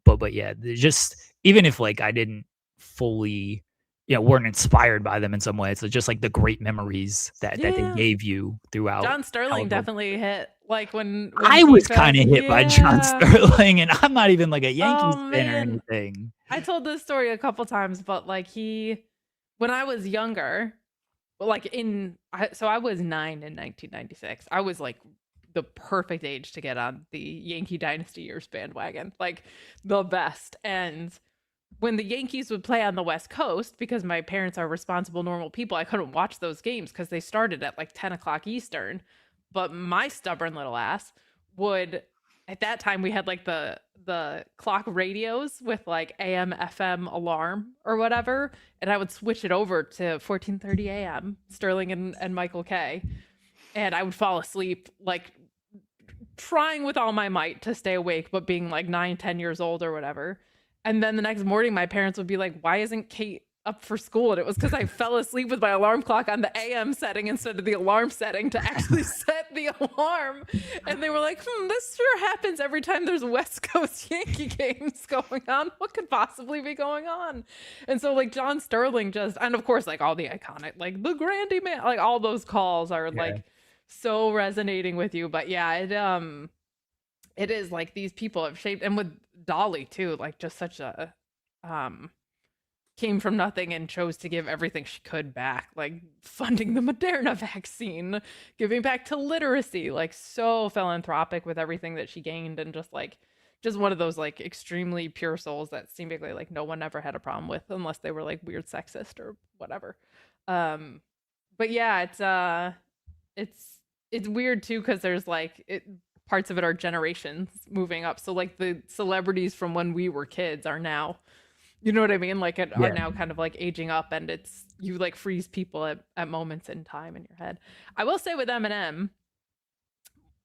But yeah, just even if like I didn't fully, weren't inspired by them in some way, it's just like the great memories that they Yeah. gave you throughout John Sterling however. definitely hit like when I he was kind of passed. hit by John Yeah. Sterling, and I'm not even like a Oh Yankees fan or man. anything. I told this story a couple times, but like when I was younger, like so I was 9 in 1996. I was like the perfect age to get on the Yankee Dynasty years bandwagon, like the best. And when the Yankees would play on the West Coast, because my parents are responsible, normal people, I couldn't watch those games because they started at like 10 o'clock Eastern. But my stubborn little ass would, at that time, we had like the clock radios with like AM, FM alarm or whatever, and I would switch it over to 14:30 AM, Sterling and Michael K. And I would fall asleep like trying with all my might to stay awake, but being like 9, 10 years old or whatever. And then the next morning, my parents would be like, "Why isn't Kate up for school?" And it was because I fell asleep with my alarm clock on the AM setting instead of the alarm setting to actually set the alarm. And they were like, this sure happens every time there's West Coast Yankee games going on. What could possibly be going on? And so, like, John Sterling just, and of course, like all the iconic, like the Grandy Man, like all those calls are like so resonating with you. But yeah, it is like these people have shaped, and with Dolly too, like just such a came from nothing and chose to give everything she could back, like funding the Moderna vaccine, giving back to literacy, like so philanthropic with everything that she gained, and just one of those like extremely pure souls that seemingly like no one ever had a problem with unless they were like weird sexist or whatever. But yeah, it's weird too because there's like parts of it are generations moving up. So like the celebrities from when we were kids are now, you know what I mean? Like are now kind of like aging up, and it's you like freeze people at moments in time in your head. I will say with Eminem,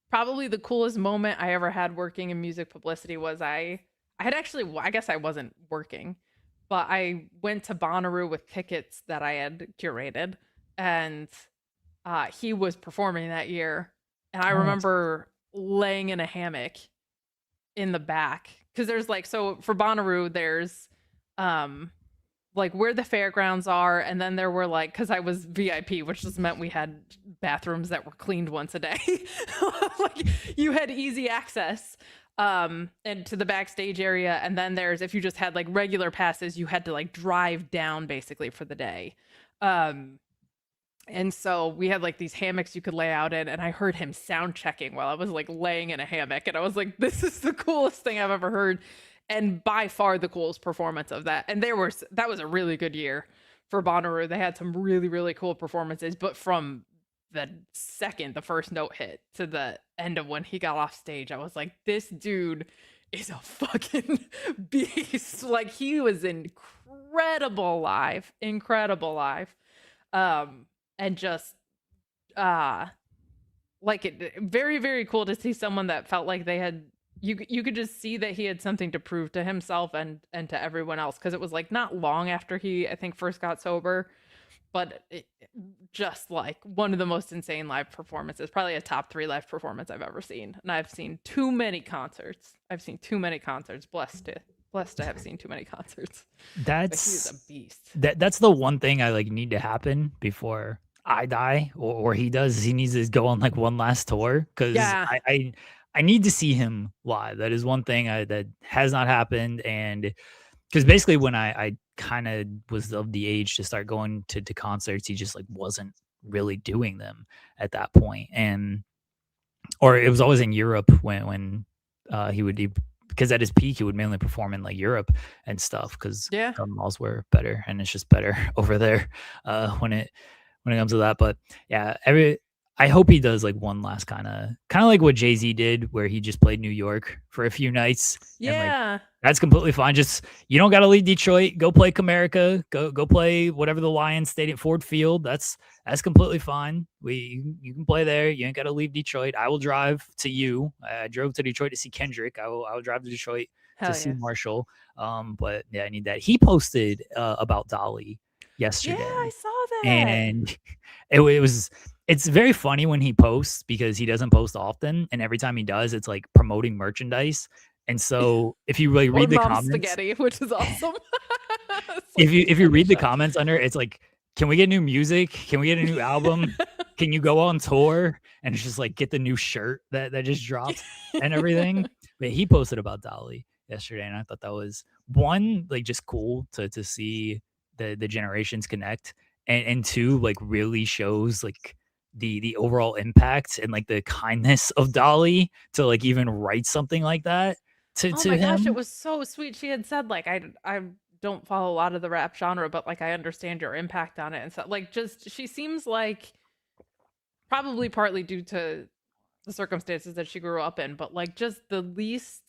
probably the coolest moment I ever had working in music publicity was I had actually, I guess I wasn't working, but I went to Bonnaroo with tickets that I had curated, and he was performing that year, and I remember laying in a hammock in the back because there's like, so for Bonnaroo there's like where the fairgrounds are, and then there were like, because I was VIP, which just meant we had bathrooms that were cleaned once a day. Like you had easy access and to the backstage area, and then there's, if you just had like regular passes, you had to like drive down basically for the day. And so we had like these hammocks you could lay out in, and I heard him sound checking while I was like laying in a hammock, and I was like, this is the coolest thing I've ever heard, and by far the coolest performance of that. And that was a really good year for Bonnaroo. They had some really, really cool performances, but from the second the first note hit to the end of when he got off stage, I was like, this dude is a fucking beast. Like he was incredible live. And just like it very, very cool to see someone that felt like they had, you could just see that he had something to prove to himself and to everyone else, because it was like not long after he, I think, first got sober, but just like one of the most insane live performances, probably a top 3 live performance I've ever seen. And I've seen too many concerts. Blessed to have seen too many concerts. He's a beast. That's the one thing I like need to happen before I die or he does. He needs to go on like one last tour, because I need to see him live. That is one thing that has not happened. And because basically when I kind of was of the age to start going to concerts, he just like wasn't really doing them at that point. And or it was always in Europe when he would, because at his peak he would mainly perform in like Europe and stuff, because malls were better, and it's just better over there when it comes to that. But yeah, I hope he does like one last kind of like what Jay-Z did, where he just played New York for a few nights. Yeah. And, like, that's completely fine. Just, you don't got to leave Detroit. Go play Comerica. Go play whatever the Lions Stadium, Ford Field. That's completely fine. You can play there. You ain't got to leave Detroit. I will drive to you. I drove to Detroit to see Kendrick. I will drive to Detroit to see Marshall. But yeah, I need that. He posted about Dolly yesterday. Yeah, I saw that. And it's very funny when he posts, because he doesn't post often, and every time he does, it's like promoting merchandise. And so if you like read the comments, spaghetti, which is awesome. if you read the comments under, it's like, can we get new music? Can we get a new album? Can you go on tour? And it's just like, get the new shirt that just dropped and everything. But he posted about Dolly yesterday, and I thought that was one, like, just cool to see the generations connect, and two, like, really shows like the overall impact and like the kindness of Dolly to like even write something like that to my him. gosh, it was so sweet. She had said like, I don't follow a lot of the rap genre, but like I understand your impact on it and stuff. Like just she seems like probably partly due to the circumstances that she grew up in, but like just the least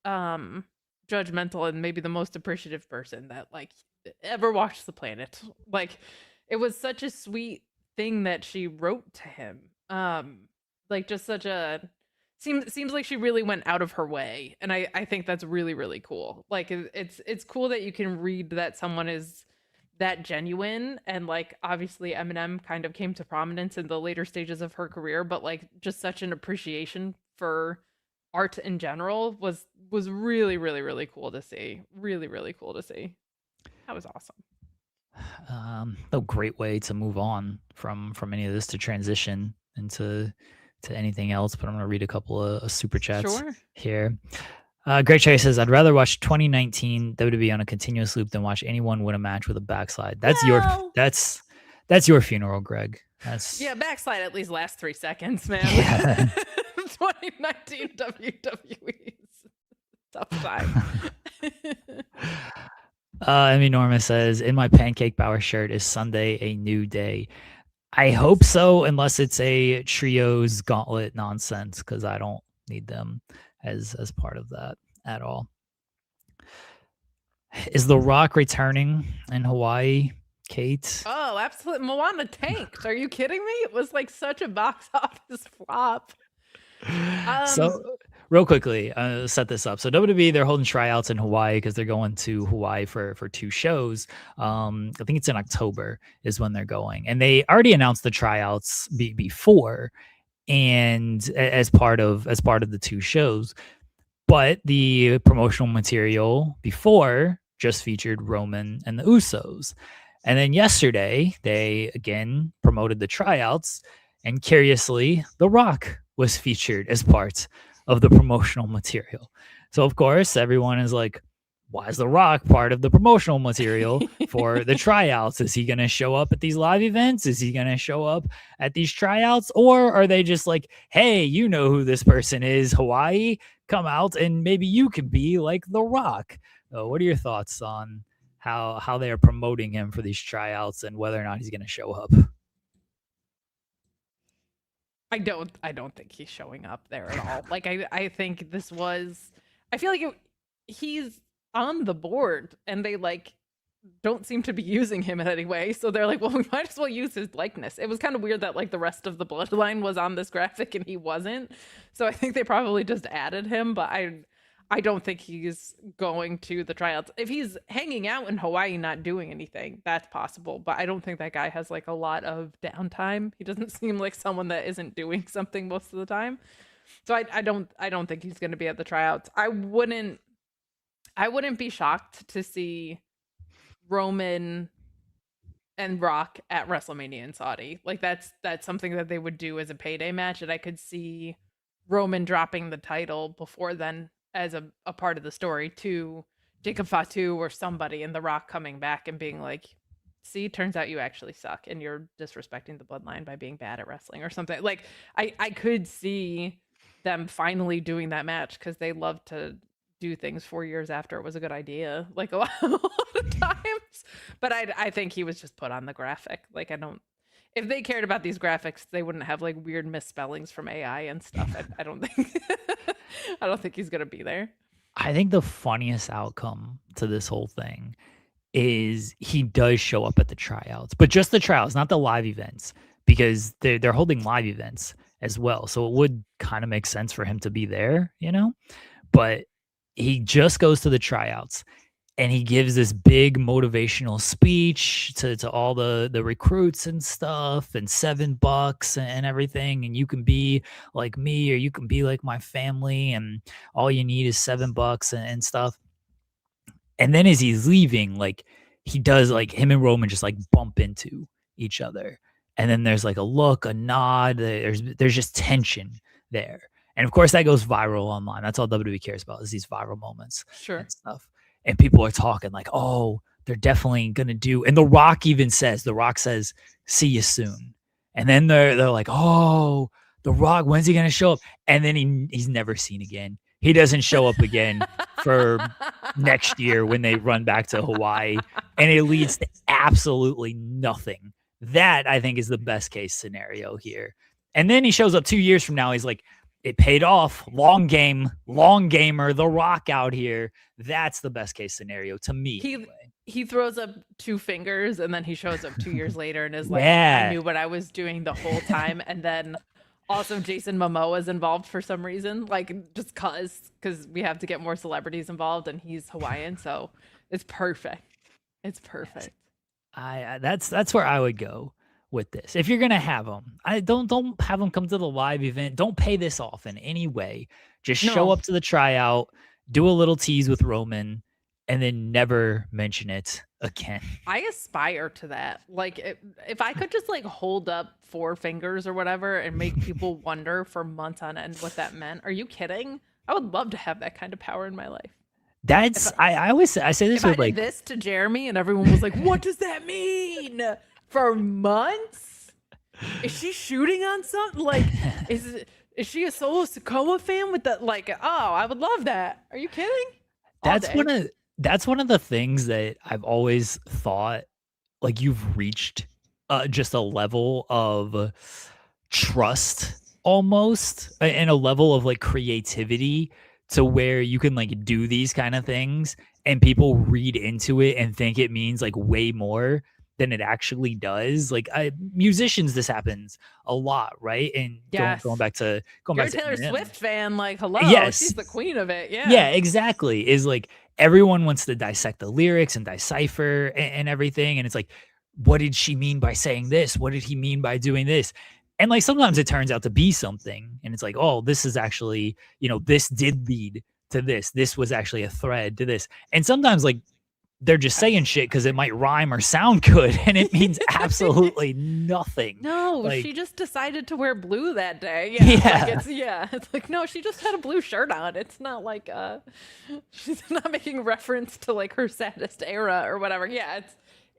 um judgmental and maybe the most appreciative person that like ever walked the planet. Like it was such a sweet thing that she wrote to him. Like just such a seems like she really went out of her way, and I think that's really really cool. Like it's cool that you can read that someone is that genuine, and like obviously Eminem kind of came to prominence in the later stages of her career, but like just such an appreciation for art in general was really really really cool to see. Really really cool to see. That was awesome. A great way to move on from any of this to transition into to anything else. But I'm gonna read a couple of super chats Sure. here. Great Chase says, "I'd rather watch 2019 WWE on a continuous loop than watch anyone win a match with a backslide." That's Well, that's your funeral, Greg. That's yeah, backslide at least last 3 seconds, man. Yeah. 2019 WWE's tough time. Emmy Norma says, "In my pancake power shirt is Sunday a new day." I hope so, unless it's a trios gauntlet nonsense, because I don't need them as part of that at all. Is The Rock returning in Hawaii, Kate? Oh, absolutely. Moana tanked. Are you kidding me? It was like such a box office flop. So, real quickly, set this up. So WWE, they're holding tryouts in Hawaii because they're going to Hawaii for 2 shows. I think it's in October is when they're going, and they already announced the tryouts before, and as part of the 2 shows. But the promotional material before just featured Roman and the Usos. And then yesterday, they again promoted the tryouts, and curiously, The Rock was featured as part of the promotional material. So, of course, everyone is like, why is The Rock part of the promotional material for the tryouts? Is he going to show up at these live events? Is he going to show up at these tryouts? Or are they just like, hey, you know who this person is, Hawaii? Come out and maybe you can be like The Rock. What are your thoughts on how they are promoting him for these tryouts and whether or not he's going to show up? I don't think he's showing up there at all. Like I think this was I feel like he's on the board and they like don't seem to be using him in any way. So they're like, well, we might as well use his likeness. It was kind of weird that like the rest of the bloodline was on this graphic and he wasn't. So I think they probably just added him, but I don't think he's going to the tryouts. If he's hanging out in Hawaii not doing anything, that's possible, but I don't think that guy has like a lot of downtime. He doesn't seem like someone that isn't doing something most of the time. So I don't think he's going to be at the tryouts. I wouldn't be shocked to see Roman and Rock at WrestleMania in Saudi. Like that's something that they would do as a payday match, and I could see Roman dropping the title before then as a part of the story to Jacob Fatu or somebody, and The Rock coming back and being like, see, turns out you actually suck and you're disrespecting the bloodline by being bad at wrestling or something. Like I could see them finally doing that match because they love to do things 4 years after it was a good idea, like a lot of times. But I think he was just put on the graphic. Like if they cared about these graphics, they wouldn't have like weird misspellings from AI and stuff. I don't think I don't think he's gonna be there. I think the funniest outcome to this whole thing is he does show up at the tryouts, but just the tryouts, not the live events, because they're holding live events as well. So it would kind of make sense for him to be there, But he just goes to the tryouts and he gives this big motivational speech to all the recruits and stuff, and $7 and everything, and you can be like me or you can be like my family, and all you need is $7 and stuff. And then as he's leaving, like he does, like him and Roman just like bump into each other, and then there's like a look, a nod, there's just tension there. And of course that goes viral online. That's all WWE cares about, is these viral moments. Sure. And stuff. And people are talking like, oh, they're definitely gonna do. And The Rock says, see you soon. And then they're like, oh, The Rock, when's he gonna show up? And then he's never seen again. He doesn't show up again for next year when they run back to Hawaii, and it leads to absolutely nothing. That, I think, is the best case scenario here. And then he shows up 2 years from now. He's like, it paid off. Long game, long gamer, The Rock out here. That's the best case scenario to me. He throws up 2 fingers and then he shows up 2 years later and is like, Yeah. I knew what I was doing the whole time. And then also Jason Momoa is involved for some reason, like just because we have to get more celebrities involved and he's Hawaiian. So it's perfect. It's perfect. That's where I would go with this. If you're gonna have them, don't have them come to the live event. Don't pay this off in any way. Just show up to the tryout, do a little tease with Roman, and then never mention it again. I aspire to that. Like if I could just like hold up 4 fingers or whatever and make people wonder for months on end what that meant. Are you kidding? I would love to have that kind of power in my life. That's I always say this with like this to Jeremy and everyone was like, what does that mean? For months? Is she shooting on something? Like is she a Solo Sikoa fan with that? Like, oh, I would love that. Are you kidding? That's one of the things that I've always thought, like, you've reached just a level of trust almost, and a level of like creativity to where you can like do these kind of things and people read into it and think it means like way more than it actually does. Like musicians, this happens a lot, right? And going back to Taylor Swift fan, like, hello, yes, she's the queen of it. Yeah, exactly. Is like everyone wants to dissect the lyrics and decipher and everything, and it's like, what did she mean by saying this? What did he mean by doing this? And like sometimes it turns out to be something, and it's like, oh, this is actually, this did lead to this. This was actually a thread to this. And sometimes like they're just saying shit because it might rhyme or sound good, and it means absolutely nothing. No, like, she just decided to wear blue that day. It's like, no, she just had a blue shirt on. It's not like she's not making reference to like her saddest era or whatever. Yeah,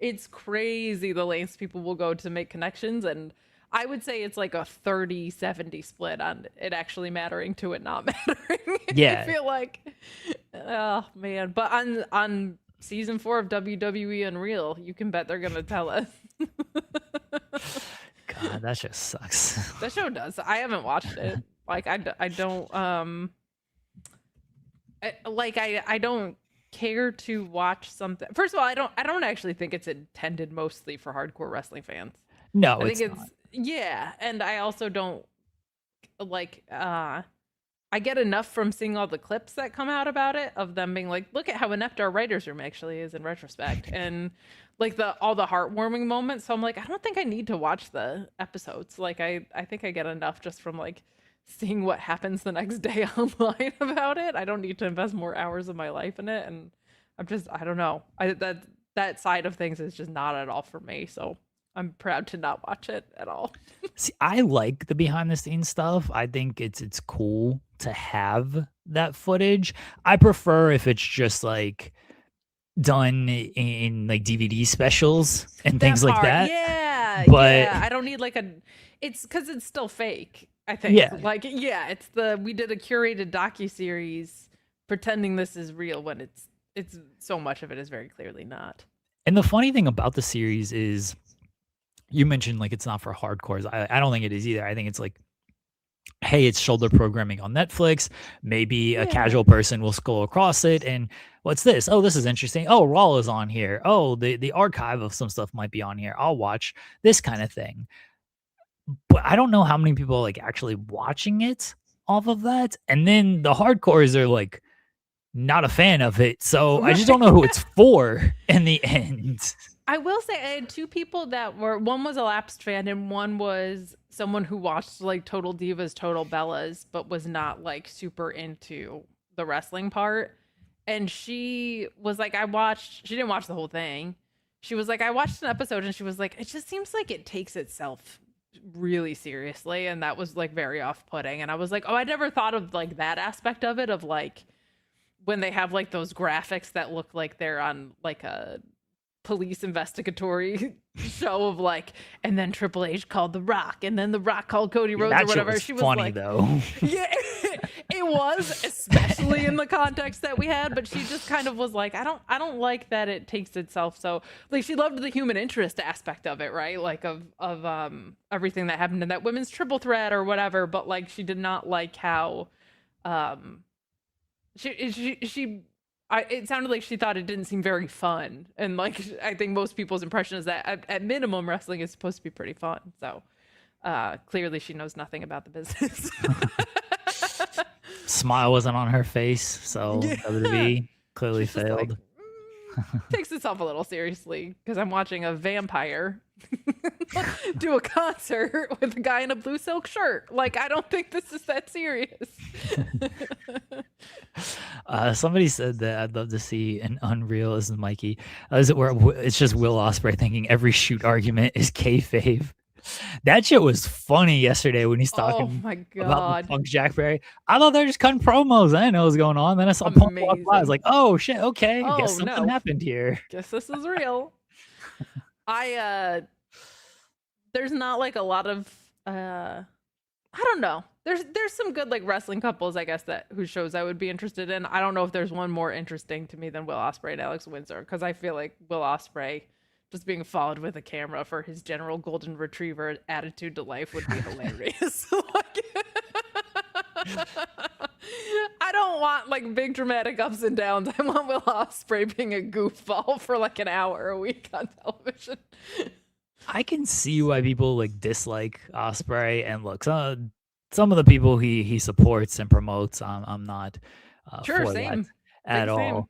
it's crazy the lengths people will go to make connections, and I would say it's like a 30-70 split on it actually mattering to it not mattering. Yeah. I feel like, oh man. But on season 4 of WWE Unreal, you can bet they're gonna tell us. God, that just sucks. That show does. I haven't watched it. Like I don't I don't care to watch something. First of all, I don't actually think it's intended mostly for hardcore wrestling fans. No, I think it's not. Yeah, and I also don't like I get enough from seeing all the clips that come out about it of them being like, look at how inept our writers room actually is in retrospect, and like all the heartwarming moments. So I'm like, I don't think I need to watch the episodes. Like I think I get enough just from like seeing what happens the next day online about it. I don't need to invest more hours of my life in it, and I don't know. That side of things is just not at all for me. So I'm proud to not watch it at all. See, I like the behind the scenes stuff. I think it's cool to have that footage. I prefer if it's just like done in like DVD specials and things like that. Yeah, but I don't need like it's because it's still fake. I think. Yeah. Like, yeah, we did a curated docuseries pretending this is real when it's so much of it is very clearly not. And the funny thing about the series is, you mentioned like it's not for hardcores. I don't think it is either. I think it's like, hey, it's shoulder programming on Netflix. Maybe a casual person will scroll across it and what's this? Oh, this is interesting. Oh, Raw is on here. Oh, the archive of some stuff might be on here. I'll watch this kind of thing. But I don't know how many people are like actually watching it off of that. And then the hardcores are like not a fan of it. So I just don't know who it's for in the end. I will say I had 2 people that one was a lapsed fan and one was someone who watched like Total Divas, Total Bellas, but was not like super into the wrestling part. And she was like, she didn't watch the whole thing. She was like, I watched an episode and she was like, it just seems like it takes itself really seriously. And that was like very off-putting. And I was like, oh, I never thought of like that aspect of it, of like when they have like those graphics that look like they're on like a police investigatory show of like, and then Triple H called The Rock, and then The Rock called Cody Rhodes or whatever. Was she was funny, like, though. Yeah, it was, especially in the context that we had. But she just kind of was like, I don't like that it takes itself so, like, she loved the human interest aspect of it, right? Like of everything that happened in that women's triple threat or whatever. But like, she did not like how it sounded like she thought it didn't seem very fun. And like, I think most people's impression is that at minimum, wrestling is supposed to be pretty fun. So clearly she knows nothing about the business. Smile wasn't on her face, so Yeah. WWE clearly She's just like, failed. takes itself a little seriously because I'm watching a vampire do a concert with a guy in a blue silk shirt. Like, I don't think this is that serious. Somebody said that I'd love to see an Unreal as Mikey. Is it where it's just Will Ospreay thinking every shoot argument is kayfabe? That shit was funny yesterday when he's talking Oh my about the god. Punk Jack Perry. I thought they were just cutting promos. I didn't know what was going on. Then I saw Punk walk by. I was like, oh shit, okay. I guess Oh, something no. happened here. Guess this is real. There's not like a lot of I don't know. There's some good like wrestling couples, I guess, that whose shows I would be interested in. I don't know if there's one more interesting to me than Will Ospreay and Alex Windsor, because I feel like Will Ospreay just being followed with a camera for his general golden retriever attitude to life would be hilarious. Like, I don't want like big dramatic ups and downs. I want Will Ospreay being a goofball for like an hour a week on television. I can see why people like dislike Ospreay, and look, some of the people he supports and promotes, I'm not Sure, for same. that at Big all. same.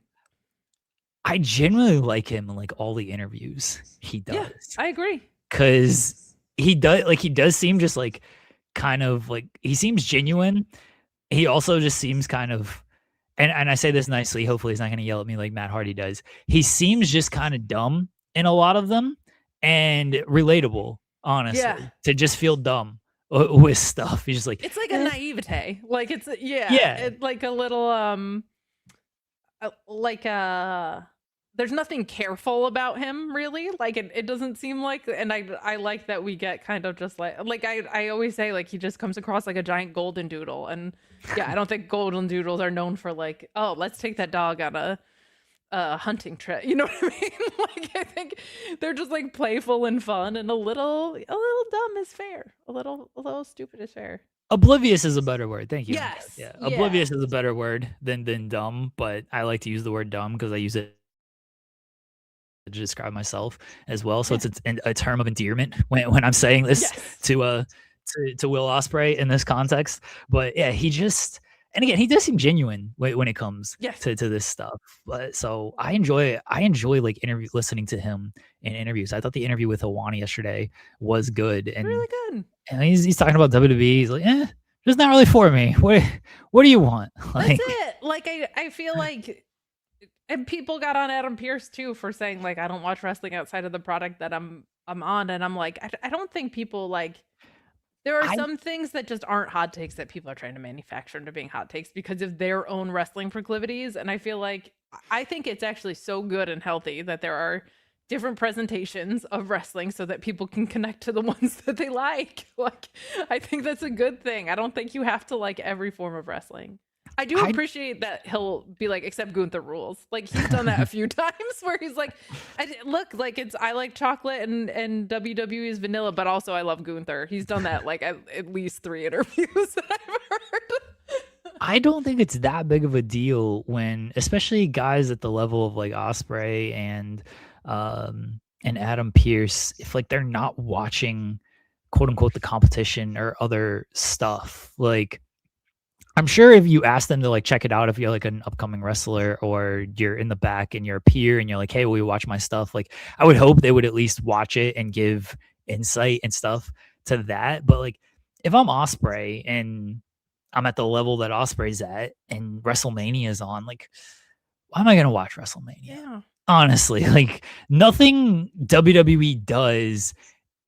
I genuinely like him in like all the interviews he does. Yeah, I agree. Cause he does seem just like kind of like he seems genuine. He also just seems kind of, and I say this nicely, hopefully he's not gonna yell at me like Matt Hardy does. He seems just kind of dumb in a lot of them and relatable, honestly. Yeah. To just feel dumb with stuff. He's just like, It's like a naivete. Like it's Yeah. it's like a little there's nothing careful about him really. Like it doesn't seem like, and I like that we get kind of just like I always say, like, he just comes across like a giant golden doodle. And yeah, I don't think golden doodles are known for like, oh, let's take that dog on a hunting trip. You know what I mean? Like, I think they're just like playful and fun, and a little dumb is fair. A little stupid is fair. Oblivious is a better word. Thank you. Yes. Yeah. Yeah. Oblivious is a better word than dumb, but I like to use the word dumb because I use it to describe myself as well. So it's a term of endearment when I'm saying this to Will Ospreay in this context. But yeah, he just, and again, he does seem genuine when it comes to this stuff. But so I enjoy like listening to him in interviews. I thought the interview with Hawani yesterday was good and really good. And he's talking about WWE. He's like, just not really for me. What do you want? Like, that's it. Like I feel like, and people got on Adam Pearce too for saying like, I don't watch wrestling outside of the product that I'm on, and I'm like, I don't think people like. There are some things that just aren't hot takes that people are trying to manufacture into being hot takes because of their own wrestling proclivities. And I feel like, I think it's actually so good and healthy that there are different presentations of wrestling so that people can connect to the ones that they like. Like, I think that's a good thing. I don't think you have to like every form of wrestling. I do appreciate that he'll be like, except Gunther rules. Like, he's done that a few times where he's like, look, like I like chocolate and WWE is vanilla, but also I love Gunther. He's done that like at least 3 interviews that I've heard. I don't think it's that big of a deal when, especially guys at the level of like Ospreay and Adam Pearce, if like they're not watching quote unquote the competition or other stuff. Like, I'm sure if you ask them to like check it out, if you're like an upcoming wrestler or you're in the back and you're a peer and you're like, hey, will you watch my stuff? Like, I would hope they would at least watch it and give insight and stuff to that. But like, if I'm Ospreay and I'm at the level that Ospreay's at and WrestleMania is on, like, why am I going to watch WrestleMania? Yeah. Honestly, like, nothing WWE does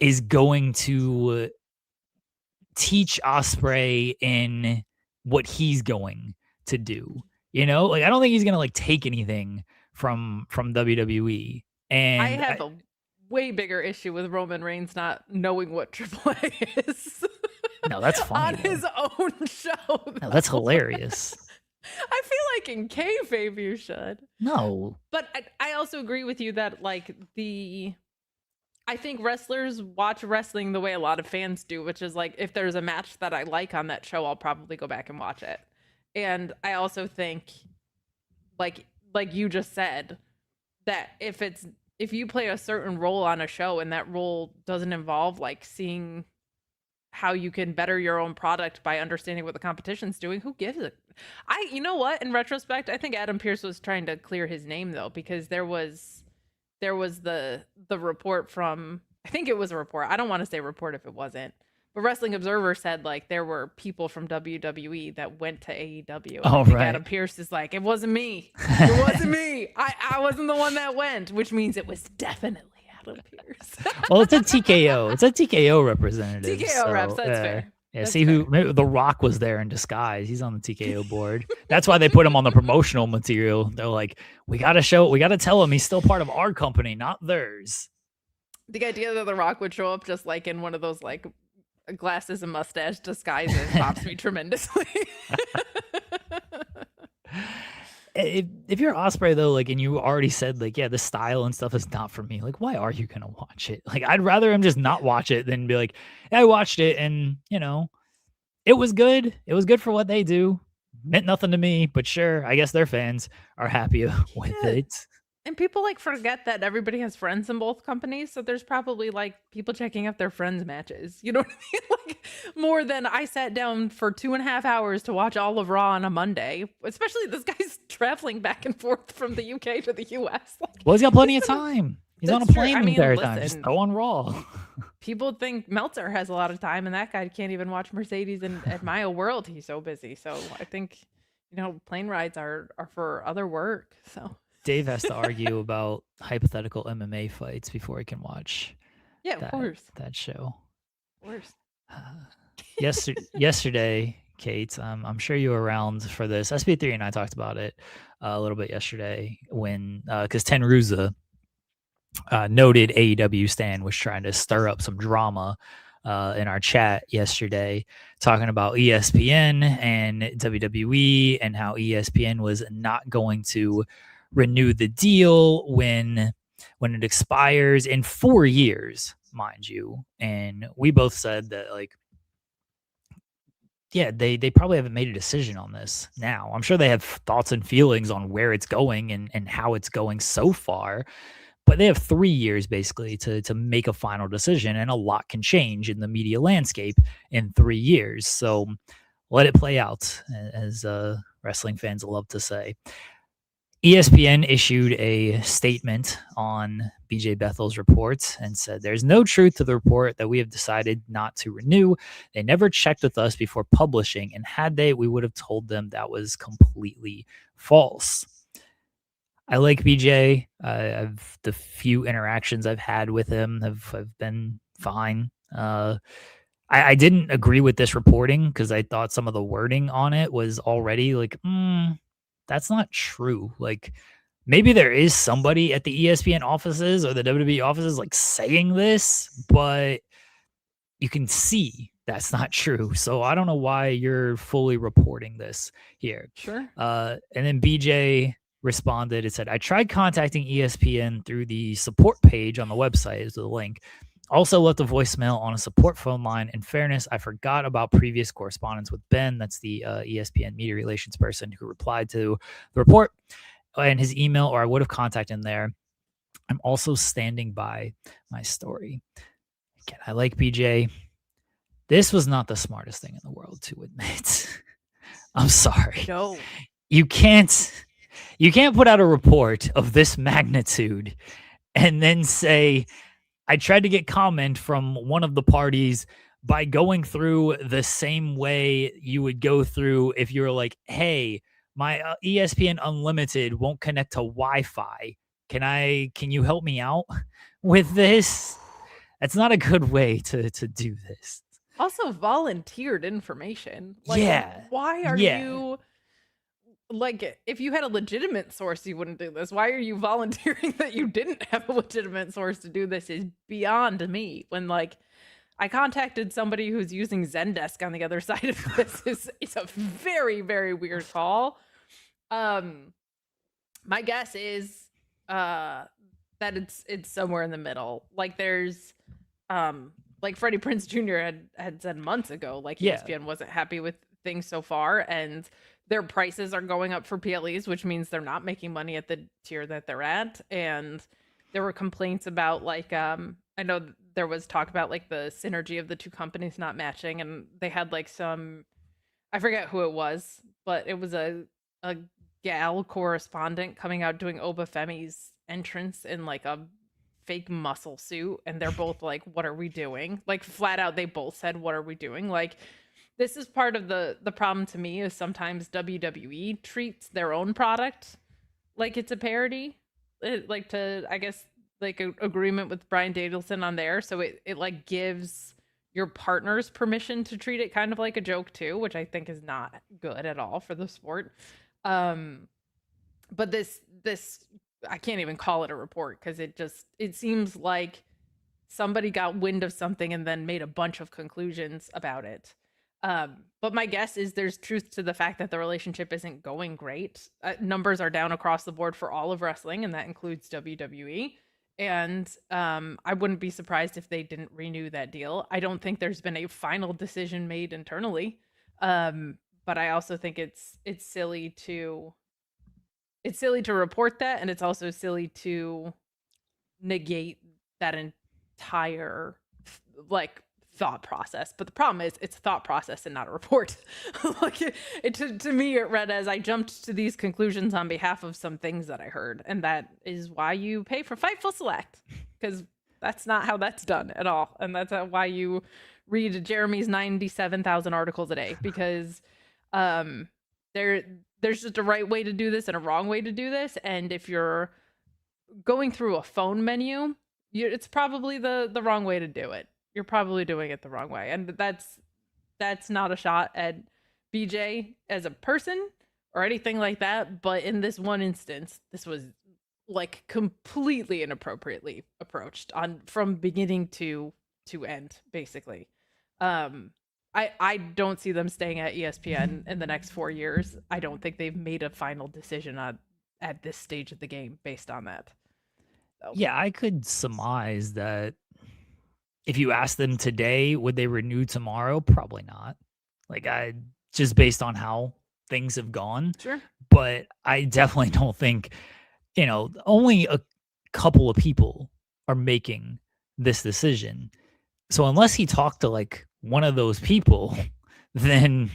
is going to teach Ospreay in what he's going to do, you know? Like, I don't think he's gonna like take anything from WWE. And I have a way bigger issue with Roman Reigns not knowing what AAA is. No, that's funny on his own show. No, that's hilarious. I feel like in kayfabe you should. No. But I also agree with you that I think wrestlers watch wrestling the way a lot of fans do, which is like if there's a match that I like on that show, I'll probably go back and watch it. And I also think like you just said that if you play a certain role on a show and that role doesn't involve like seeing how you can better your own product by understanding what the competition's doing, who gives it? You know what? In retrospect, I think Adam Pearce was trying to clear his name though, because there was the report from, I think it was a report. I don't want to say report if it wasn't. But Wrestling Observer said like there were people from WWE that went to AEW. And I think Right. Adam Pearce is like, it wasn't me. It wasn't me. I wasn't the one that went, which means it was definitely Adam Pearce. Well, it's a TKO. It's a TKO representative. TKO reps, that's fair. Yeah, That's see fair. who maybe The Rock was there in disguise. He's on the TKO board. That's why they put him on the promotional material. They're like, we got to tell him he's still part of our company, not theirs. The idea that The Rock would show up just like in one of those like glasses and mustache disguises pops me tremendously. If you're Osprey though, like, and you already said like, yeah, the style and stuff is not for me. Like, why are you gonna watch it? Like, I'd rather him just not watch it than be like, yeah, I watched it and it was good. It was good for what they do. Meant nothing to me, but sure, I guess their fans are happy with Yeah. it. And people like forget that everybody has friends in both companies, so there's probably like people checking out their friends' matches. You know what I mean? Like more than I sat down for 2.5 hours to watch all of Raw on a Monday. Especially this guy's traveling back and forth from the UK to the US. Like, Well, he's got plenty of time. He's on a That's true. plane I the mean, entire time. Just listen. go on Raw. people think Meltzer has a lot of time, and that guy can't even watch Mercedes and at Mile World. He's so busy. So I think plane rides are for other work. So Dave has to argue about hypothetical MMA fights before he can watch yeah, of course, that show. of course. Yesterday, Kate, I'm sure you were around for this. SP3 and I talked about it a little bit yesterday when because Tenruza noted AEW Stan was trying to stir up some drama in our chat yesterday, talking about ESPN and WWE and how ESPN was not going to renew the deal when it expires in 4 years, mind you. And we both said that, like, yeah, they probably haven't made a decision on this now. I'm sure they have thoughts and feelings on where it's going and how it's going so far, but they have 3 years basically to make a final decision, and a lot can change in the media landscape in 3 years. So let it play out, as wrestling fans love to say. ESPN issued a statement on BJ Bethel's report and said, there's no truth to the report that we have decided not to renew. They never checked with us before publishing, and had they, we would have told them that was completely false. I like BJ. The few interactions I've had with him have been fine. I didn't agree with this reporting because I thought some of the wording on it was already like, that's not true. Like, maybe there is somebody at the ESPN offices or the WWE offices like saying this, but you can see that's not true. So I don't know why you're fully reporting this here. Sure. And then BJ responded and said, I tried contacting ESPN through the support page on the website, is the link. Also left a voicemail on a support phone line. In fairness, I forgot about previous correspondence with Ben. That's the ESPN media relations person who replied to the report and his email, or I would have contacted him there. I'm also standing by my story. Again, I like BJ. This was not the smartest thing in the world to admit. I'm sorry. No. You can't put out a report of this magnitude and then say, I tried to get comment from one of the parties by going through the same way you would go through if you were like, hey, my ESPN Unlimited won't connect to Wi-Fi. Can you help me out with this? That's not a good way to do this. Also volunteered information. Like, yeah. Why are you... Like, if you had a legitimate source, you wouldn't do this. Why are you volunteering that you didn't have a legitimate source to do this is beyond me. When, like, I contacted somebody who's using Zendesk on the other side of this. It's a very, very weird call. Um, my guess is that it's somewhere in the middle. Like there's like Freddie Prinze Jr. had said months ago, like Yeah. ESPN wasn't happy with things so far, and their prices are going up for PLEs, which means they're not making money at the tier that they're at. And there were complaints about like I know there was talk about like the synergy of the two companies not matching, and they had like some, I forget who it was, but it was a gal correspondent coming out doing Obafemi's entrance in like a fake muscle suit, and they're both like, "What are we doing?" Like flat out, they both said, "What are we doing?" Like this is part of the problem to me is sometimes WWE treats their own product like it's a parody, like to I guess like a agreement with Brian Danielson on there, so it like gives your partners permission to treat it kind of like a joke too, which I think is not good at all for the sport. Um, but this I can't even call it a report because it seems like somebody got wind of something and then made a bunch of conclusions about it. But my guess is there's truth to the fact that the relationship isn't going great. Numbers are down across the board for all of wrestling, and that includes WWE. And I wouldn't be surprised if they didn't renew that deal. I don't think there's been a final decision made internally, but I also think it's silly to report that, and it's also silly to negate that entire like thought process. But the problem is it's a thought process and not a report. Like to me it read as I jumped to these conclusions on behalf of some things that I heard, and that is why you pay for Fightful Select, because that's not how that's done at all, and that's why you read Jeremy's 97,000 articles a day, because there's just a right way to do this and a wrong way to do this, and if you're going through a phone menu, it's probably the wrong way to do it. You're probably doing it the wrong way, and that's not a shot at BJ as a person or anything like that. But in this one instance, this was like completely inappropriately approached on from beginning to end, basically. I don't see them staying at ESPN in the next 4 years. I don't think they've made a final decision on at this stage of the game based on that. So. Yeah, I could surmise that if you ask them today, would they renew tomorrow? Probably not. Like I just based on how things have gone. Sure. But I definitely don't think, only a couple of people are making this decision. So unless he talked to like one of those people, then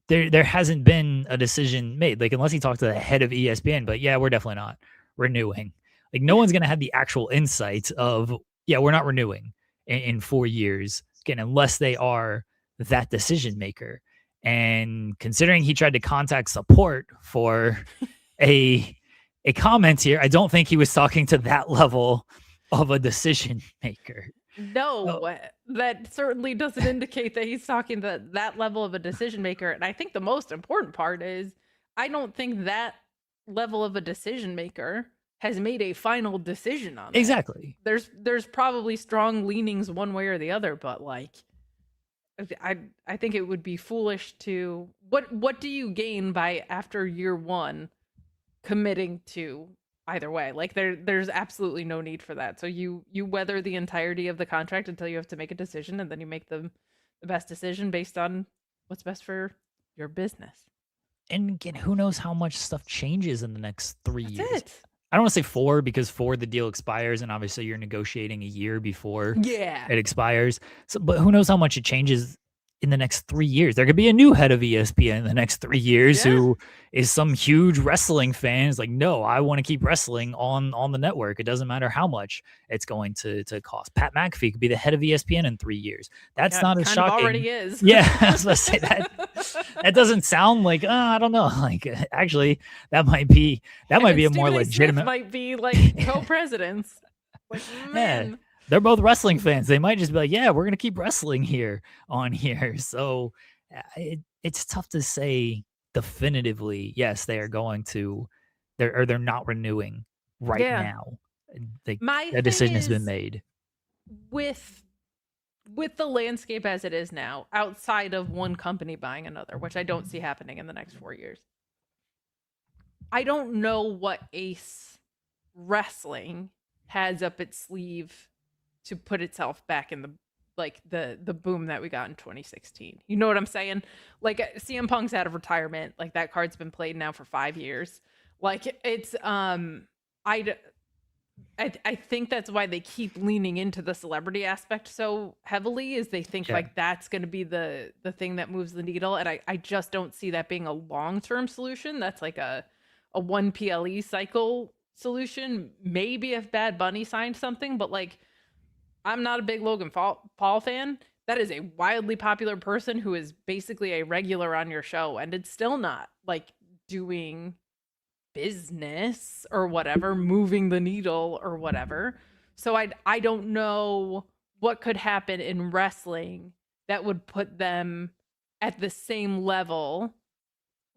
there hasn't been a decision made. Like unless he talked to the head of ESPN, but yeah, we're definitely not renewing. Like no one's gonna have the actual insight of yeah, we're not renewing in 4 years again, unless they are that decision maker. And considering he tried to contact support for a comment here, I don't think he was talking to that level of a decision maker. No, Oh, that certainly doesn't indicate that he's talking to that level of a decision maker. And I think the most important part is I don't think that level of a decision maker has made a final decision on it. exactly. There's probably strong leanings one way or the other, but like I think it would be foolish to what do you gain by after year one committing to either way? Like there's absolutely no need for that. So you weather the entirety of the contract until you have to make a decision, and then you make the best decision based on what's best for your business. And again, who knows how much stuff changes in the next 3 That's years. it. I don't want to say 4 because 4 the deal expires and obviously you're negotiating a year before Yeah. it expires. So but who knows how much it changes in the next 3 years. There could be a new head of ESPN in the next 3 years Yeah. who is some huge wrestling fan. Is like, no, I want to keep wrestling on the network. It doesn't matter how much it's going to cost. Pat McAfee could be the head of ESPN in 3 years. That's Yeah, not as kind shocking. of already is. Yeah, I was about to say that. That doesn't sound like I don't know. Like actually, that might be a more Stephen A. legitimate. Smith might be like co-presidents. Like man. Yeah, they're both wrestling fans. They might just be like, yeah, we're gonna keep wrestling here on here. So it's tough to say definitively. Yes, they are going to. They're not renewing right Yeah. now. The My thing decision has been is made. with the landscape as it is now, outside of one company buying another, which I don't see happening in the next 4 years. I don't know what Ace Wrestling has up its sleeve to put itself back in the like the boom that we got in 2016. You know what I'm saying? Like CM Punk's out of retirement. Like that card's been played now for 5 years. Like it's I I think that's why they keep leaning into the celebrity aspect so heavily is they think Yeah. like that's going to be the thing that moves the needle, and I just don't see that being a long-term solution. That's like a one PLE cycle solution. Maybe if Bad Bunny signed something, but like I'm not a big Logan Paul fan. That is a wildly popular person who is basically a regular on your show, and it's still not like doing business or whatever, moving the needle or whatever. So I don't know what could happen in wrestling that would put them at the same level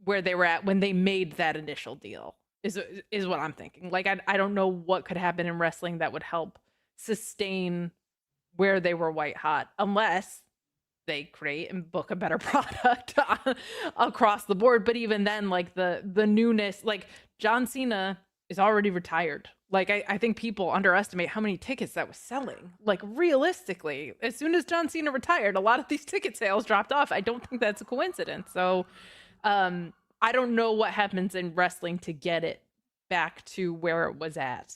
where they were at when they made that initial deal. Is what I'm thinking. Like I don't know what could happen in wrestling that would help sustain where they were white hot unless they create and book a better product across the board. But even then, like the newness, like John Cena is already retired. Like I think people underestimate how many tickets that was selling. Like realistically, as soon as John Cena retired, a lot of these ticket sales dropped off. I don't think that's a coincidence. So I don't know what happens in wrestling to get it back to where it was at.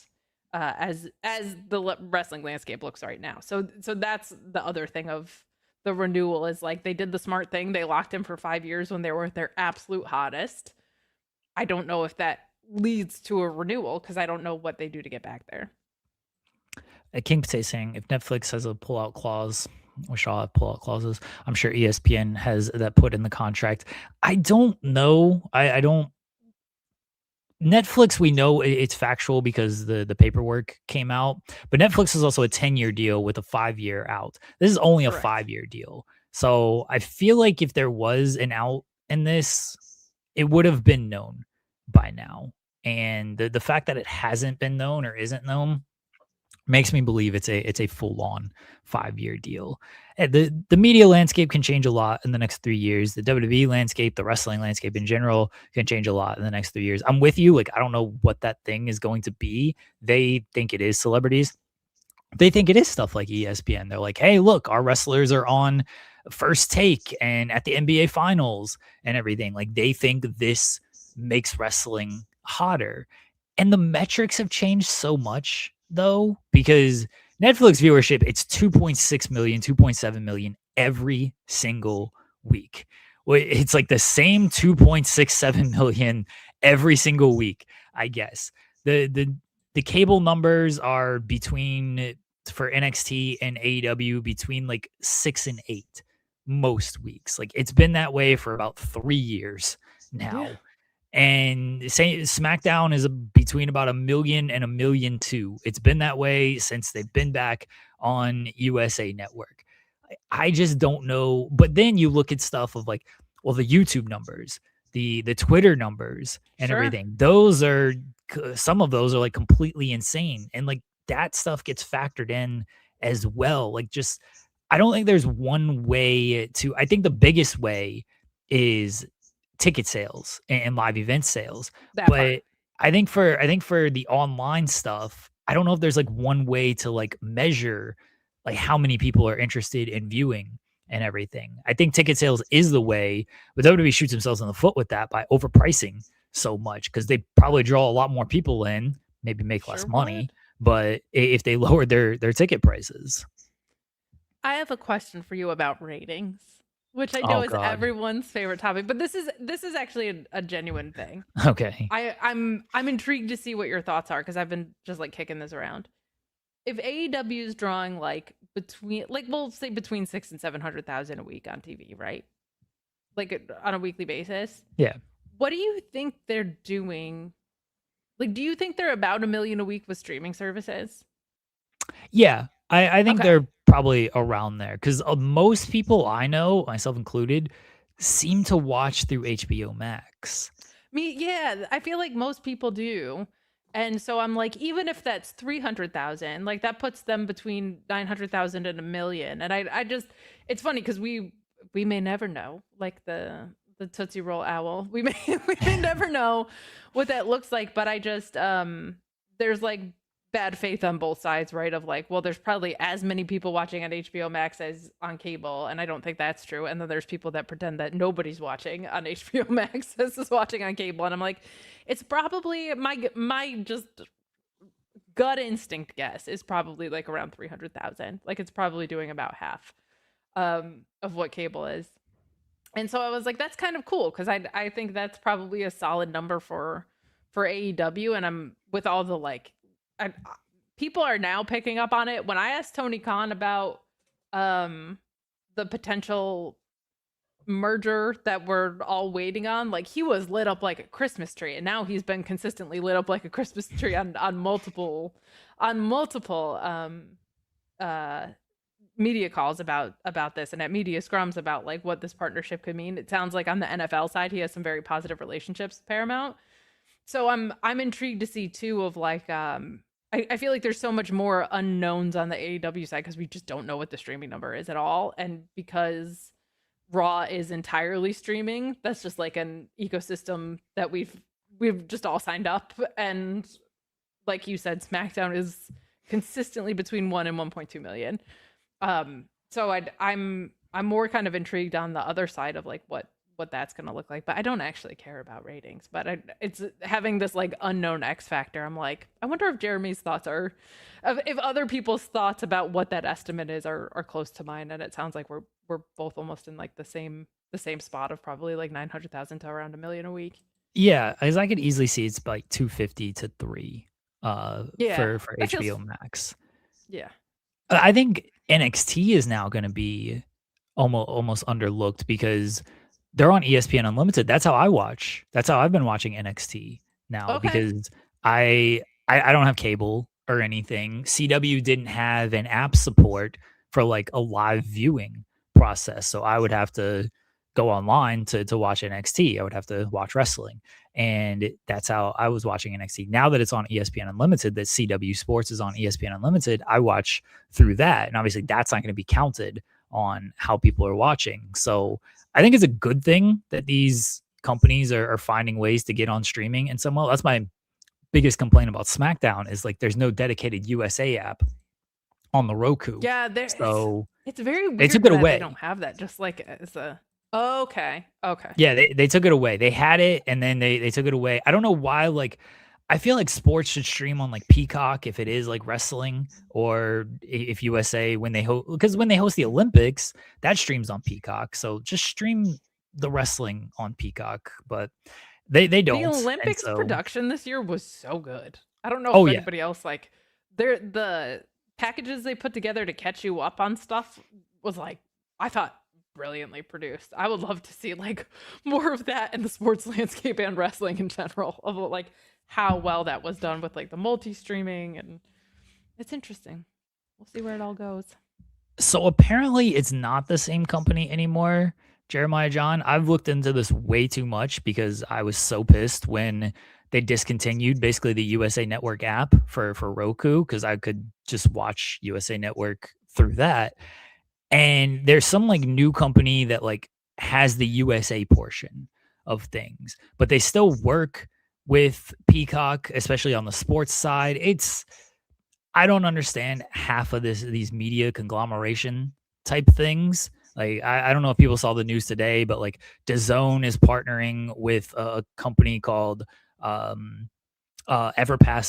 As the wrestling landscape looks right now. So that's the other thing of the renewal is like they did the smart thing. They locked him for 5 years when they were at their absolute hottest. I don't know if that leads to a renewal because I don't know what they do to get back there. King Pate saying if Netflix has a pullout clause, we should all have pullout clauses. I'm sure ESPN has that put in the contract. I don't know. I don't. Netflix, we know it's factual because the paperwork came out, but Netflix is also a 10-year deal with a 5-year out. This is only a Correct. 5-year deal. So I feel like if there was an out in this, it would have been known by now. And the fact that it hasn't been known or isn't known makes me believe it's a full on 5-year deal. And the media landscape can change a lot in the next 3 years. The WWE landscape, the wrestling landscape in general, can change a lot in the next 3 years. I'm with you. Like I don't know what that thing is going to be. They think it is celebrities. They think it is stuff like ESPN. They're like, hey, look, our wrestlers are on First Take and at the NBA Finals and everything. Like they think this makes wrestling hotter. And the metrics have changed so much though, because Netflix viewership, it's 2.6 million, 2.7 million every single week. It's like the same 2.67 million every single week, I guess. The cable numbers are between for NXT and AEW between like 6 and 8 most weeks. Like it's been that way for about 3 years Yeah. now. And say SmackDown is between about 1 million and 1,000,002. It's been that way since they've been back on USA Network. I just don't know. But then you look at stuff of like, well, the YouTube numbers, the Twitter numbers, and Sure. everything. Those are some of those are like completely insane, and like that stuff gets factored in as well. Like, just I don't think there's one way to. I think the biggest way is ticket sales and live event sales. That part. But I think for the online stuff, I don't know if there's like one way to like measure like how many people are interested in viewing and everything. I think ticket sales is the way, but WWE shoots themselves in the foot with that by overpricing so much because they probably draw a lot more people in, maybe make Sure less money, would. but if they lowered their ticket prices. I have a question for you about ratings, which I know Oh is god. everyone's favorite topic, but this is actually a genuine thing. Okay. I'm intrigued to see what your thoughts are because I've been just like kicking this around. If AEW is drawing like between like we'll say between 600,000 and 700,000 a week on TV, right? Like on a weekly basis, Yeah. what do you think they're doing? Like, do you think they're about 1 million a week with streaming services? Yeah, I think Okay. they're probably around there because most people I know, myself included, seem to watch through HBO Max. Yeah, I feel like most people do. And so I'm like, even if that's 300,000, like that puts them between 900,000 and 1 million. And I just, it's funny because we may never know like the the Tootsie Roll owl. We may we may never know what that looks like, but I just there's like bad faith on both sides, right? Of like, well, there's probably as many people watching on HBO Max as on cable, and I don't think that's true. And then there's people that pretend that nobody's watching on HBO Max as is watching on cable, and I'm like, it's probably my just gut instinct guess is probably like around 300,000. Like it's probably doing about half of what cable is. And so I was like, that's kind of cool because I think that's probably a solid number for AEW. And I'm with all the like, people are now picking up on it. When I asked Tony Khan about the potential merger that we're all waiting on, like he was lit up like a Christmas tree, and now he's been consistently lit up like a Christmas tree on multiple media calls about this and at media scrums about like what this partnership could mean. It sounds like on the NFL side he has some very positive relationships with Paramount. So I'm intrigued to see too of like I feel like there's so much more unknowns on the AEW side because we just don't know what the streaming number is at all. And because Raw is entirely streaming, that's just like an ecosystem that we've just all signed up. And like you said, SmackDown is consistently between 1 and 1.2 million. So I'm more kind of intrigued on the other side of like what that's going to look like, but I don't actually care about ratings, but it's having this like unknown X factor. I'm like, I wonder if Jeremy's thoughts are, if other people's thoughts about what that estimate is are close to mine. And it sounds like we're both almost in like the same spot of probably like 900,000 to around 1 million a week. Yeah, because I could easily see it's like 250 to 3 Yeah, for that HBO feels, Max. yeah. I think NXT is now going to be almost underlooked because they're on ESPN Unlimited. That's how I watch. That's how I've been watching NXT now Okay. because I don't have cable or anything. CW didn't have an app support for like a live viewing process, so I would have to go online to watch NXT. I would have to watch wrestling, and that's how I was watching NXT. Now that it's on ESPN Unlimited, that CW Sports is on ESPN Unlimited, I watch through that, and obviously that's not going to be counted on how people are watching. So I think it's a good thing that these companies are finding ways to get on streaming in some way. That's my biggest complaint about SmackDown is like there's no dedicated USA app on the Roku. Yeah, So it's very they weird took it that they away. don't have that just like as a okay. Yeah, they took it away. They had it and then they took it away. I don't know why. Like, I feel like sports should stream on like Peacock if it is like wrestling, or if USA when they host, because when they host the Olympics, that streams on Peacock. So just stream the wrestling on Peacock, but they The don't. And Olympics so, production this year was so good. I don't know oh if yeah, anybody else like the packages they put together to catch you up on stuff was like I thought brilliantly produced. I would love to see like more of that in the sports landscape and wrestling in general of like how well that was done with like the multi-streaming, and it's interesting. We'll see where it all goes. so apparently it's not the same company anymore. Jeremiah John, I've looked into this way too much because I was so pissed when they discontinued basically the USA Network app for Roku because I could just watch USA Network through that. And there's some like new company that like has the USA portion of things, but they still work with Peacock, especially on the sports side. I don't understand half of these media conglomeration type things. Like I don't know if people saw the news today, but like DAZN is partnering with a company called Everpass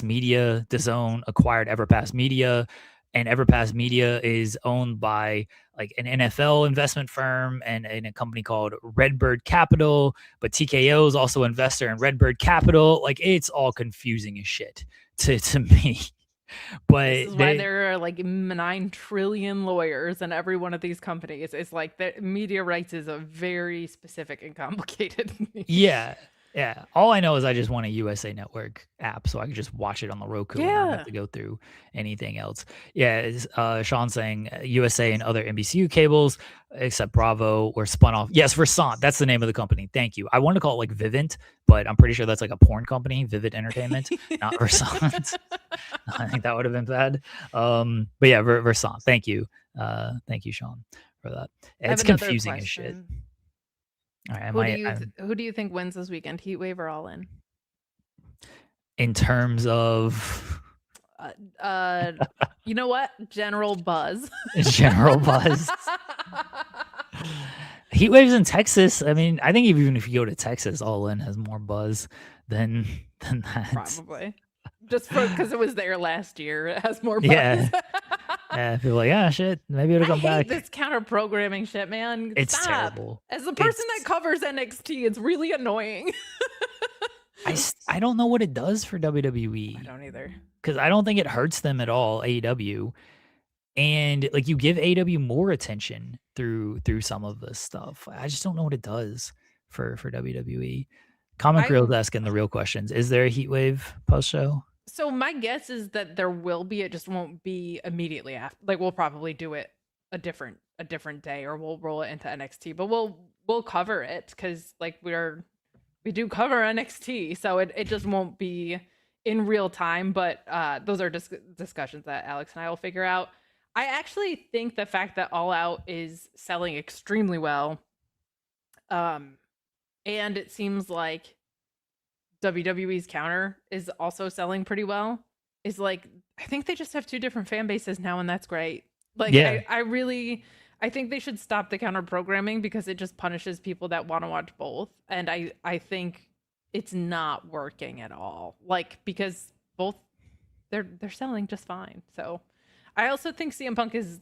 Media. DAZN acquired Everpass Media, and Everpass Media is owned by like an NFL investment firm and a company called Redbird Capital. But TKO is also an investor in Redbird Capital. Like it's all confusing as shit to me. This But is why there are like 9 trillion lawyers in every one of these companies. It's like the media rights is a very specific and complicated niche. yeah, yeah. All I know is I just want a USA Network app so I can just watch it on the Roku and not have Yeah. to go through anything else. Yeah, Sean saying USA and other NBCU cables except Bravo were spun off. Yes, Versant. That's the name of the company. Thank you. I want to call it like Vivint, but I'm pretty sure that's like a porn company, Vivid Entertainment, not Versant. I think that would have been bad. But yeah, Versant. Thank you. Thank you, Sean, for that. I have It's another confusing as shit. question. All right, Who do you think wins this weekend? Heatwave or All In? in terms of You know what? General buzz. general buzz. Heat waves in Texas. I mean, I think even if you go to Texas, All In has more buzz than that. Probably. Just because it was there last year, it has more buzz. Yeah. Yeah, I feel like, ah, shit, maybe it'll come back. This counter programming shit, man. It's Stop. terrible. As the person that covers NXT, it's really annoying. I don't know what it does for WWE. I don't either. Because I don't think it hurts them at all, AEW. And like you give AEW more attention through some of this stuff. I just don't know what it does for WWE. Common Creel's asking the real questions. Is there a Heatwave post show? So my guess is that there will be. It just won't be immediately after. Like we'll probably do it a different day, or we'll roll it into NXT. But we'll cover it because like we do cover NXT, so it just won't be in real time. But those are discussions that Alex and I will figure out. I actually think the fact that All Out is selling extremely well, and it seems like WWE's counter is also selling pretty well, is like, I think they just have two different fan bases now, and that's great. Like, yeah. I think they should stop the counter programming because it just punishes people that want to watch both. And I think it's not working at all. Like, because both they're selling just fine. So I also think CM Punk has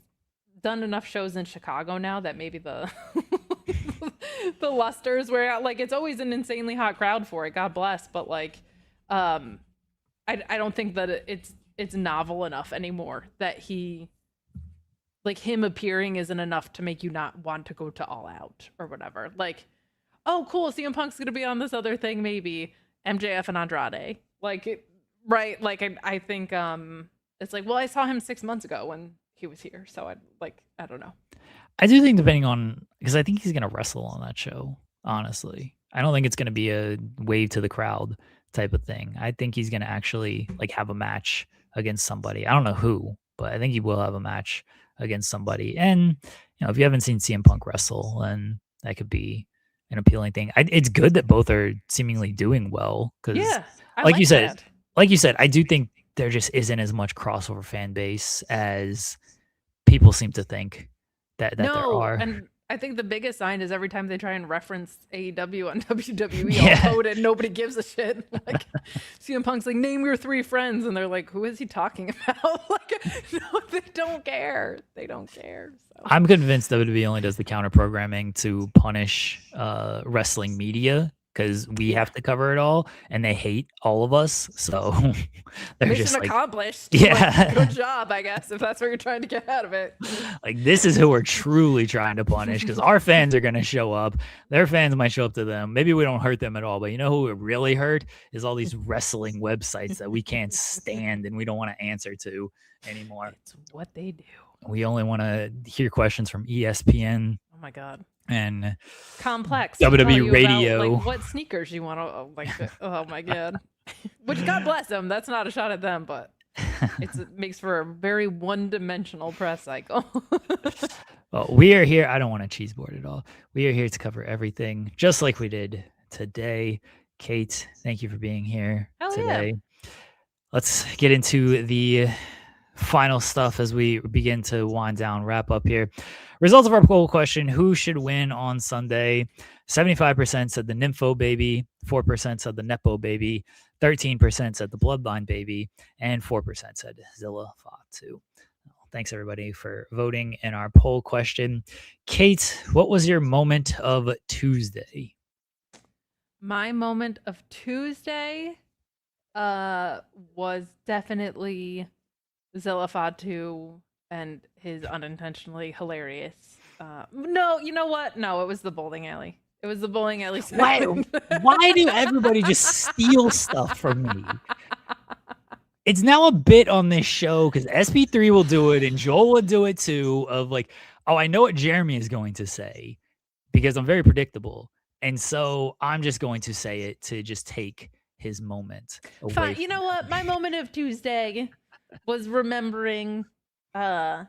done enough shows in Chicago now that maybe the the lusters where like it's always an insanely hot crowd for it. God bless, but like, I don't think that it's novel enough anymore that him appearing isn't enough to make you not want to go to All Out or whatever. Like, oh cool, CM Punk's gonna be on this other thing, maybe MJF and Andrade. Like, right? Like I think it's like, well, I saw him 6 months ago when he was here, so I don't know. I do think depending on, because I think he's going to wrestle on that show, honestly. I don't think it's going to be a wave to the crowd type of thing. I think he's going to actually like have a match against somebody. I don't know who, but I think he will have a match against somebody. And, you know, if you haven't seen CM Punk wrestle, then that could be an appealing thing. It's good that both are seemingly doing well because, yeah, like you said, I do think there just isn't as much crossover fan base as people seem to think that there are. And I think the biggest sign is every time they try and reference AEW on WWE, all coded, nobody gives a shit. Like CM Punk's like, name your 3 friends, and they're like, who is he talking about? Like, no, they don't care. They don't care. So. I'm convinced WWE only does the counter programming to punish wrestling media because we have to cover it all, and they hate all of us. So they're Mission just accomplished. Yeah, like, good job, I guess, if that's what you're trying to get out of it. Like this is who we're truly trying to punish because our fans are going to show up. Their fans might show up to them. Maybe we don't hurt them at all, but you know who it really hurt is all these wrestling websites that we can't stand and we don't want to answer to anymore. It's what they do. We only want to hear questions from ESPN. Oh my God. And Complex WWE Radio. About, like, what sneakers you want to like? Oh my God! Which God bless them. That's not a shot at them, but it makes for a very one-dimensional press cycle. Well, we are here. I don't want to cheese board at all. We are here to cover everything, just like we did today. Kate, thank you for being here today. Yeah. Let's get into the final stuff as we begin to wind down, wrap up here. Results of our poll question: who should win on Sunday? 75% said the Nympho baby, 4% said the Nepo baby, 13% said the Bloodline baby, and 4% said Zilla Fatu. Thanks everybody for voting in our poll question. Kate, what was your moment of Tuesday? My moment of Tuesday was definitely Zilla Fatu and his unintentionally hilarious. No, you know what? No, it was the bowling alley. It was the bowling alley. Why do everybody just steal stuff from me? It's now a bit on this show because SP3 will do it and Joel will do it too. Of like, oh, I know what Jeremy is going to say because I'm very predictable. And so I'm just going to say it to just take his moment away. Fine. You know what? My moment of Tuesday was remembering Dolly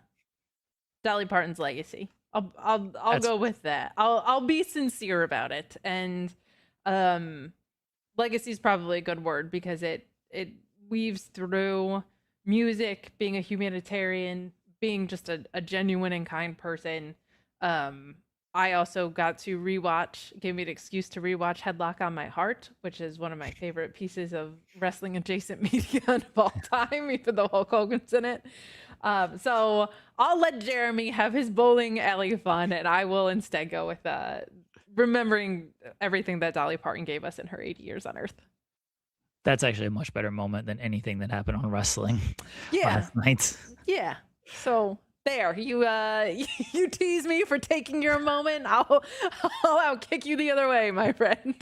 Parton's legacy. I'll That's go with that. I'll be sincere about it. And um legacy is probably a good word because it weaves through music, being a humanitarian, being just a genuine and kind person. Um, I also got to rewatch, gave me an excuse to rewatch Headlock on My Heart, which is one of my favorite pieces of wrestling adjacent media of all time, even though Hulk Hogan's in it. So I'll let Jeremy have his bowling alley fun, and I will instead go with remembering everything that Dolly Parton gave us in her 80 years on Earth. that's actually a much better moment than anything that happened on wrestling Yeah, last night. yeah. So there, you you tease me for taking your moment. I'll kick you the other way, my friend.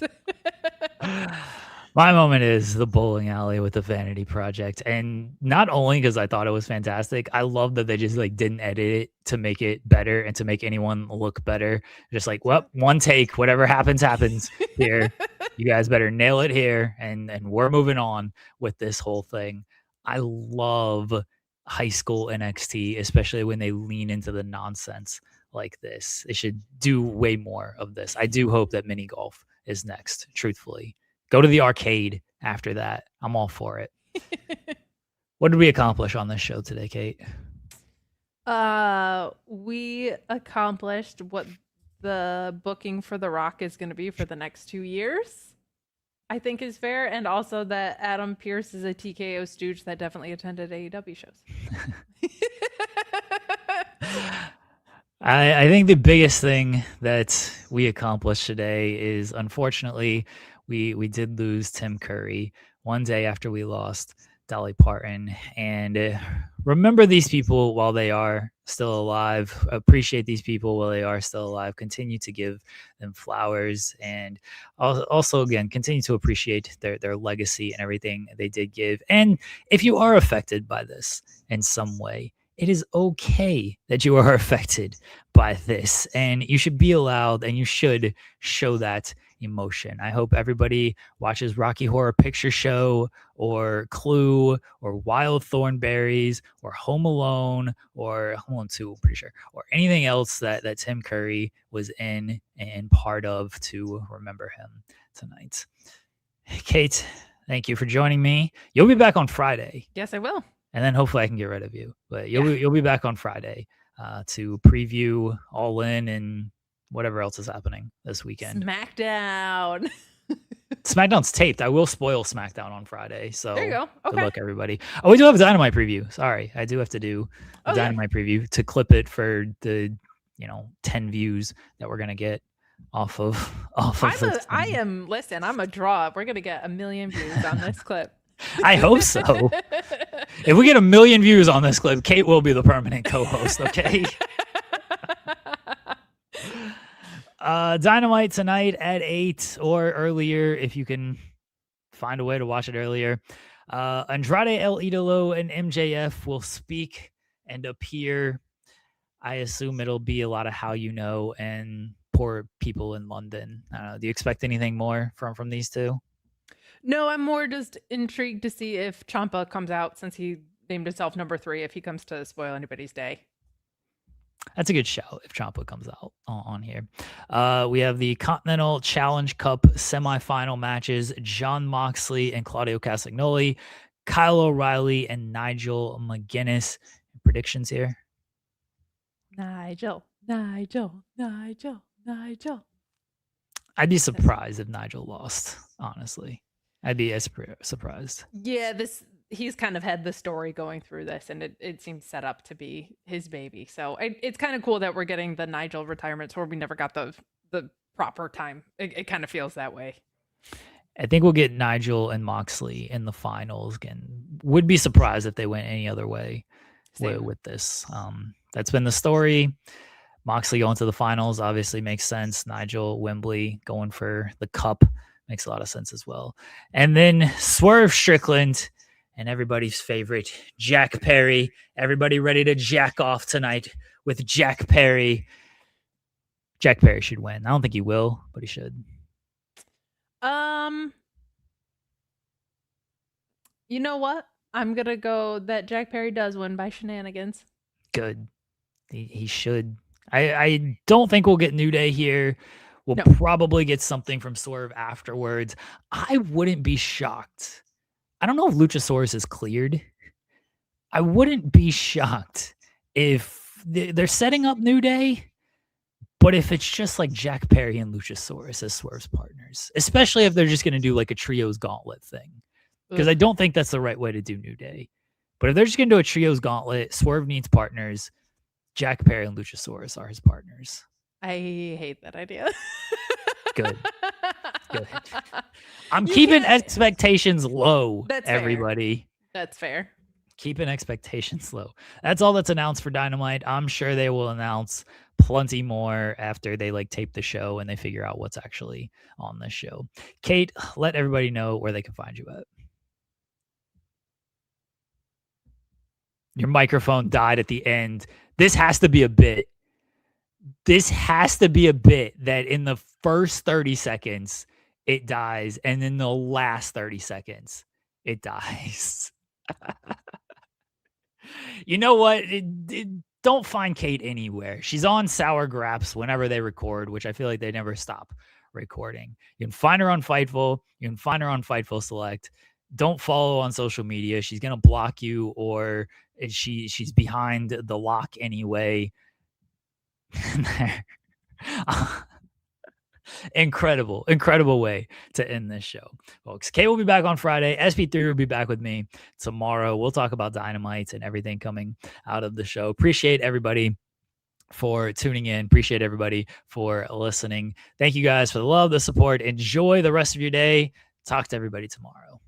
My moment is the bowling alley with the Vanity Project, and not only because I thought it was fantastic, I love that they just like didn't edit it to make it better and to make anyone look better. Just like, well, one take, whatever happens, happens here. You guys better nail it here, and we're moving on with this whole thing. I love high school NXT, especially when they lean into the nonsense like this. They should do way more of this. I do hope that mini golf is next, truthfully. Go to the arcade after that. I'm all for it. What did we accomplish on this show today, Kate? We accomplished what the booking for The Rock is going to be for the next 2 years. I think is fair, and also that Adam Pearce is a TKO stooge that definitely attended AEW shows. I think the biggest thing that we accomplished today is, unfortunately, we did lose Tim Curry one day after we lost Dolly Parton. And remember these people while they are still alive. Appreciate these people while they are still alive. Continue to give them flowers, and also again continue to appreciate their legacy and everything they did give. And if you are affected by this in some way, it is okay that you are affected by this, and you should be allowed and you should show that emotion. I hope everybody watches Rocky Horror Picture Show or Clue or Wild Thornberries or Home Alone or Home Alone 2, I'm pretty sure, or anything else that Tim Curry was in and part of to remember him tonight. Kate, thank you for joining me. You'll be back on Friday. Yes, I will. And then hopefully I can get rid of you. But Yeah. you'll be back on Friday to preview All In and whatever else is happening this weekend. SmackDown. SmackDown's taped. I will spoil SmackDown on Friday. So There you go. good Okay. luck, everybody. Oh, we do have a Dynamite preview. Sorry, I do have to do a Dynamite preview to clip it for the 10 views that we're gonna get off of this. Listen, I'm a draw. We're gonna get 1 million views on this clip. I hope so. If we get 1 million views on this clip, Kate will be the permanent co-host, okay? Dynamite tonight at 8 or earlier if you can find a way to watch it earlier. Andrade El Idolo and MJF will speak and appear. I assume it'll be a lot of how you know and poor people in London. I don't know. Do you expect anything more from these two? No, I'm more just intrigued to see if Ciampa comes out since he named himself number 3, if he comes to spoil anybody's day. That's a good shout if Ciampa comes out on here. We have the Continental Challenge Cup semifinal matches: Jon Moxley and Claudio Castagnoli, Kyle O'Reilly and Nigel McGuinness. Predictions here? Nigel. I'd be surprised if Nigel lost, honestly. I'd be surprised. Yeah, he's kind of had the story going through this, and it seems set up to be his baby. So it's kind of cool that we're getting the Nigel retirement tour. We never got the proper time. It kind of feels that way. I think we'll get Nigel and Moxley in the finals again. Would be surprised if they went any other way with this. That's been the story. Moxley going to the finals obviously makes sense. Nigel, Wembley going for the cup makes a lot of sense as well. And then Swerve Strickland and everybody's favorite, Jack Perry. Everybody ready to jack off tonight with Jack Perry. Jack Perry should win. I don't think he will, but he should. You know what? I'm gonna go that Jack Perry does win by shenanigans. Good. He should. I don't think we'll get New Day here. We'll No. probably get something from Swerve afterwards. I wouldn't be shocked. I don't know if Luchasaurus is cleared. I wouldn't be shocked if they're setting up New Day, but if it's just like Jack Perry and Luchasaurus as Swerve's partners, especially if they're just going to do like a trios gauntlet thing, because I don't think that's the right way to do New Day. But if they're just going to do a trios gauntlet, Swerve needs partners. Jack Perry and Luchasaurus are his partners. I hate that idea. Good. Good. I'm keeping expectations low, That's everybody. Fair. That's fair. Keeping expectations low. That's all that's announced for Dynamite. I'm sure they will announce plenty more after they like tape the show and they figure out what's actually on this show. Kate, let everybody know where they can find you at. Your microphone died at the end. This has to be a bit. This has to be a bit that in the first 30 seconds it dies, and in the last 30 seconds it dies. You know what? Don't find Kate anywhere. She's on Sour Graps whenever they record, which I feel like they never stop recording. You can find her on Fightful. You can find her on Fightful Select. Don't follow on social media. She's gonna block you, or she's behind the lock anyway. Incredible way to end this show, folks. Kate will be back on Friday. SP3 will be back with me tomorrow. We'll talk about Dynamite and everything coming out of the show. Appreciate everybody for tuning in. Appreciate everybody for listening. Thank you guys for the love, the support. Enjoy the rest of your day. Talk to everybody tomorrow.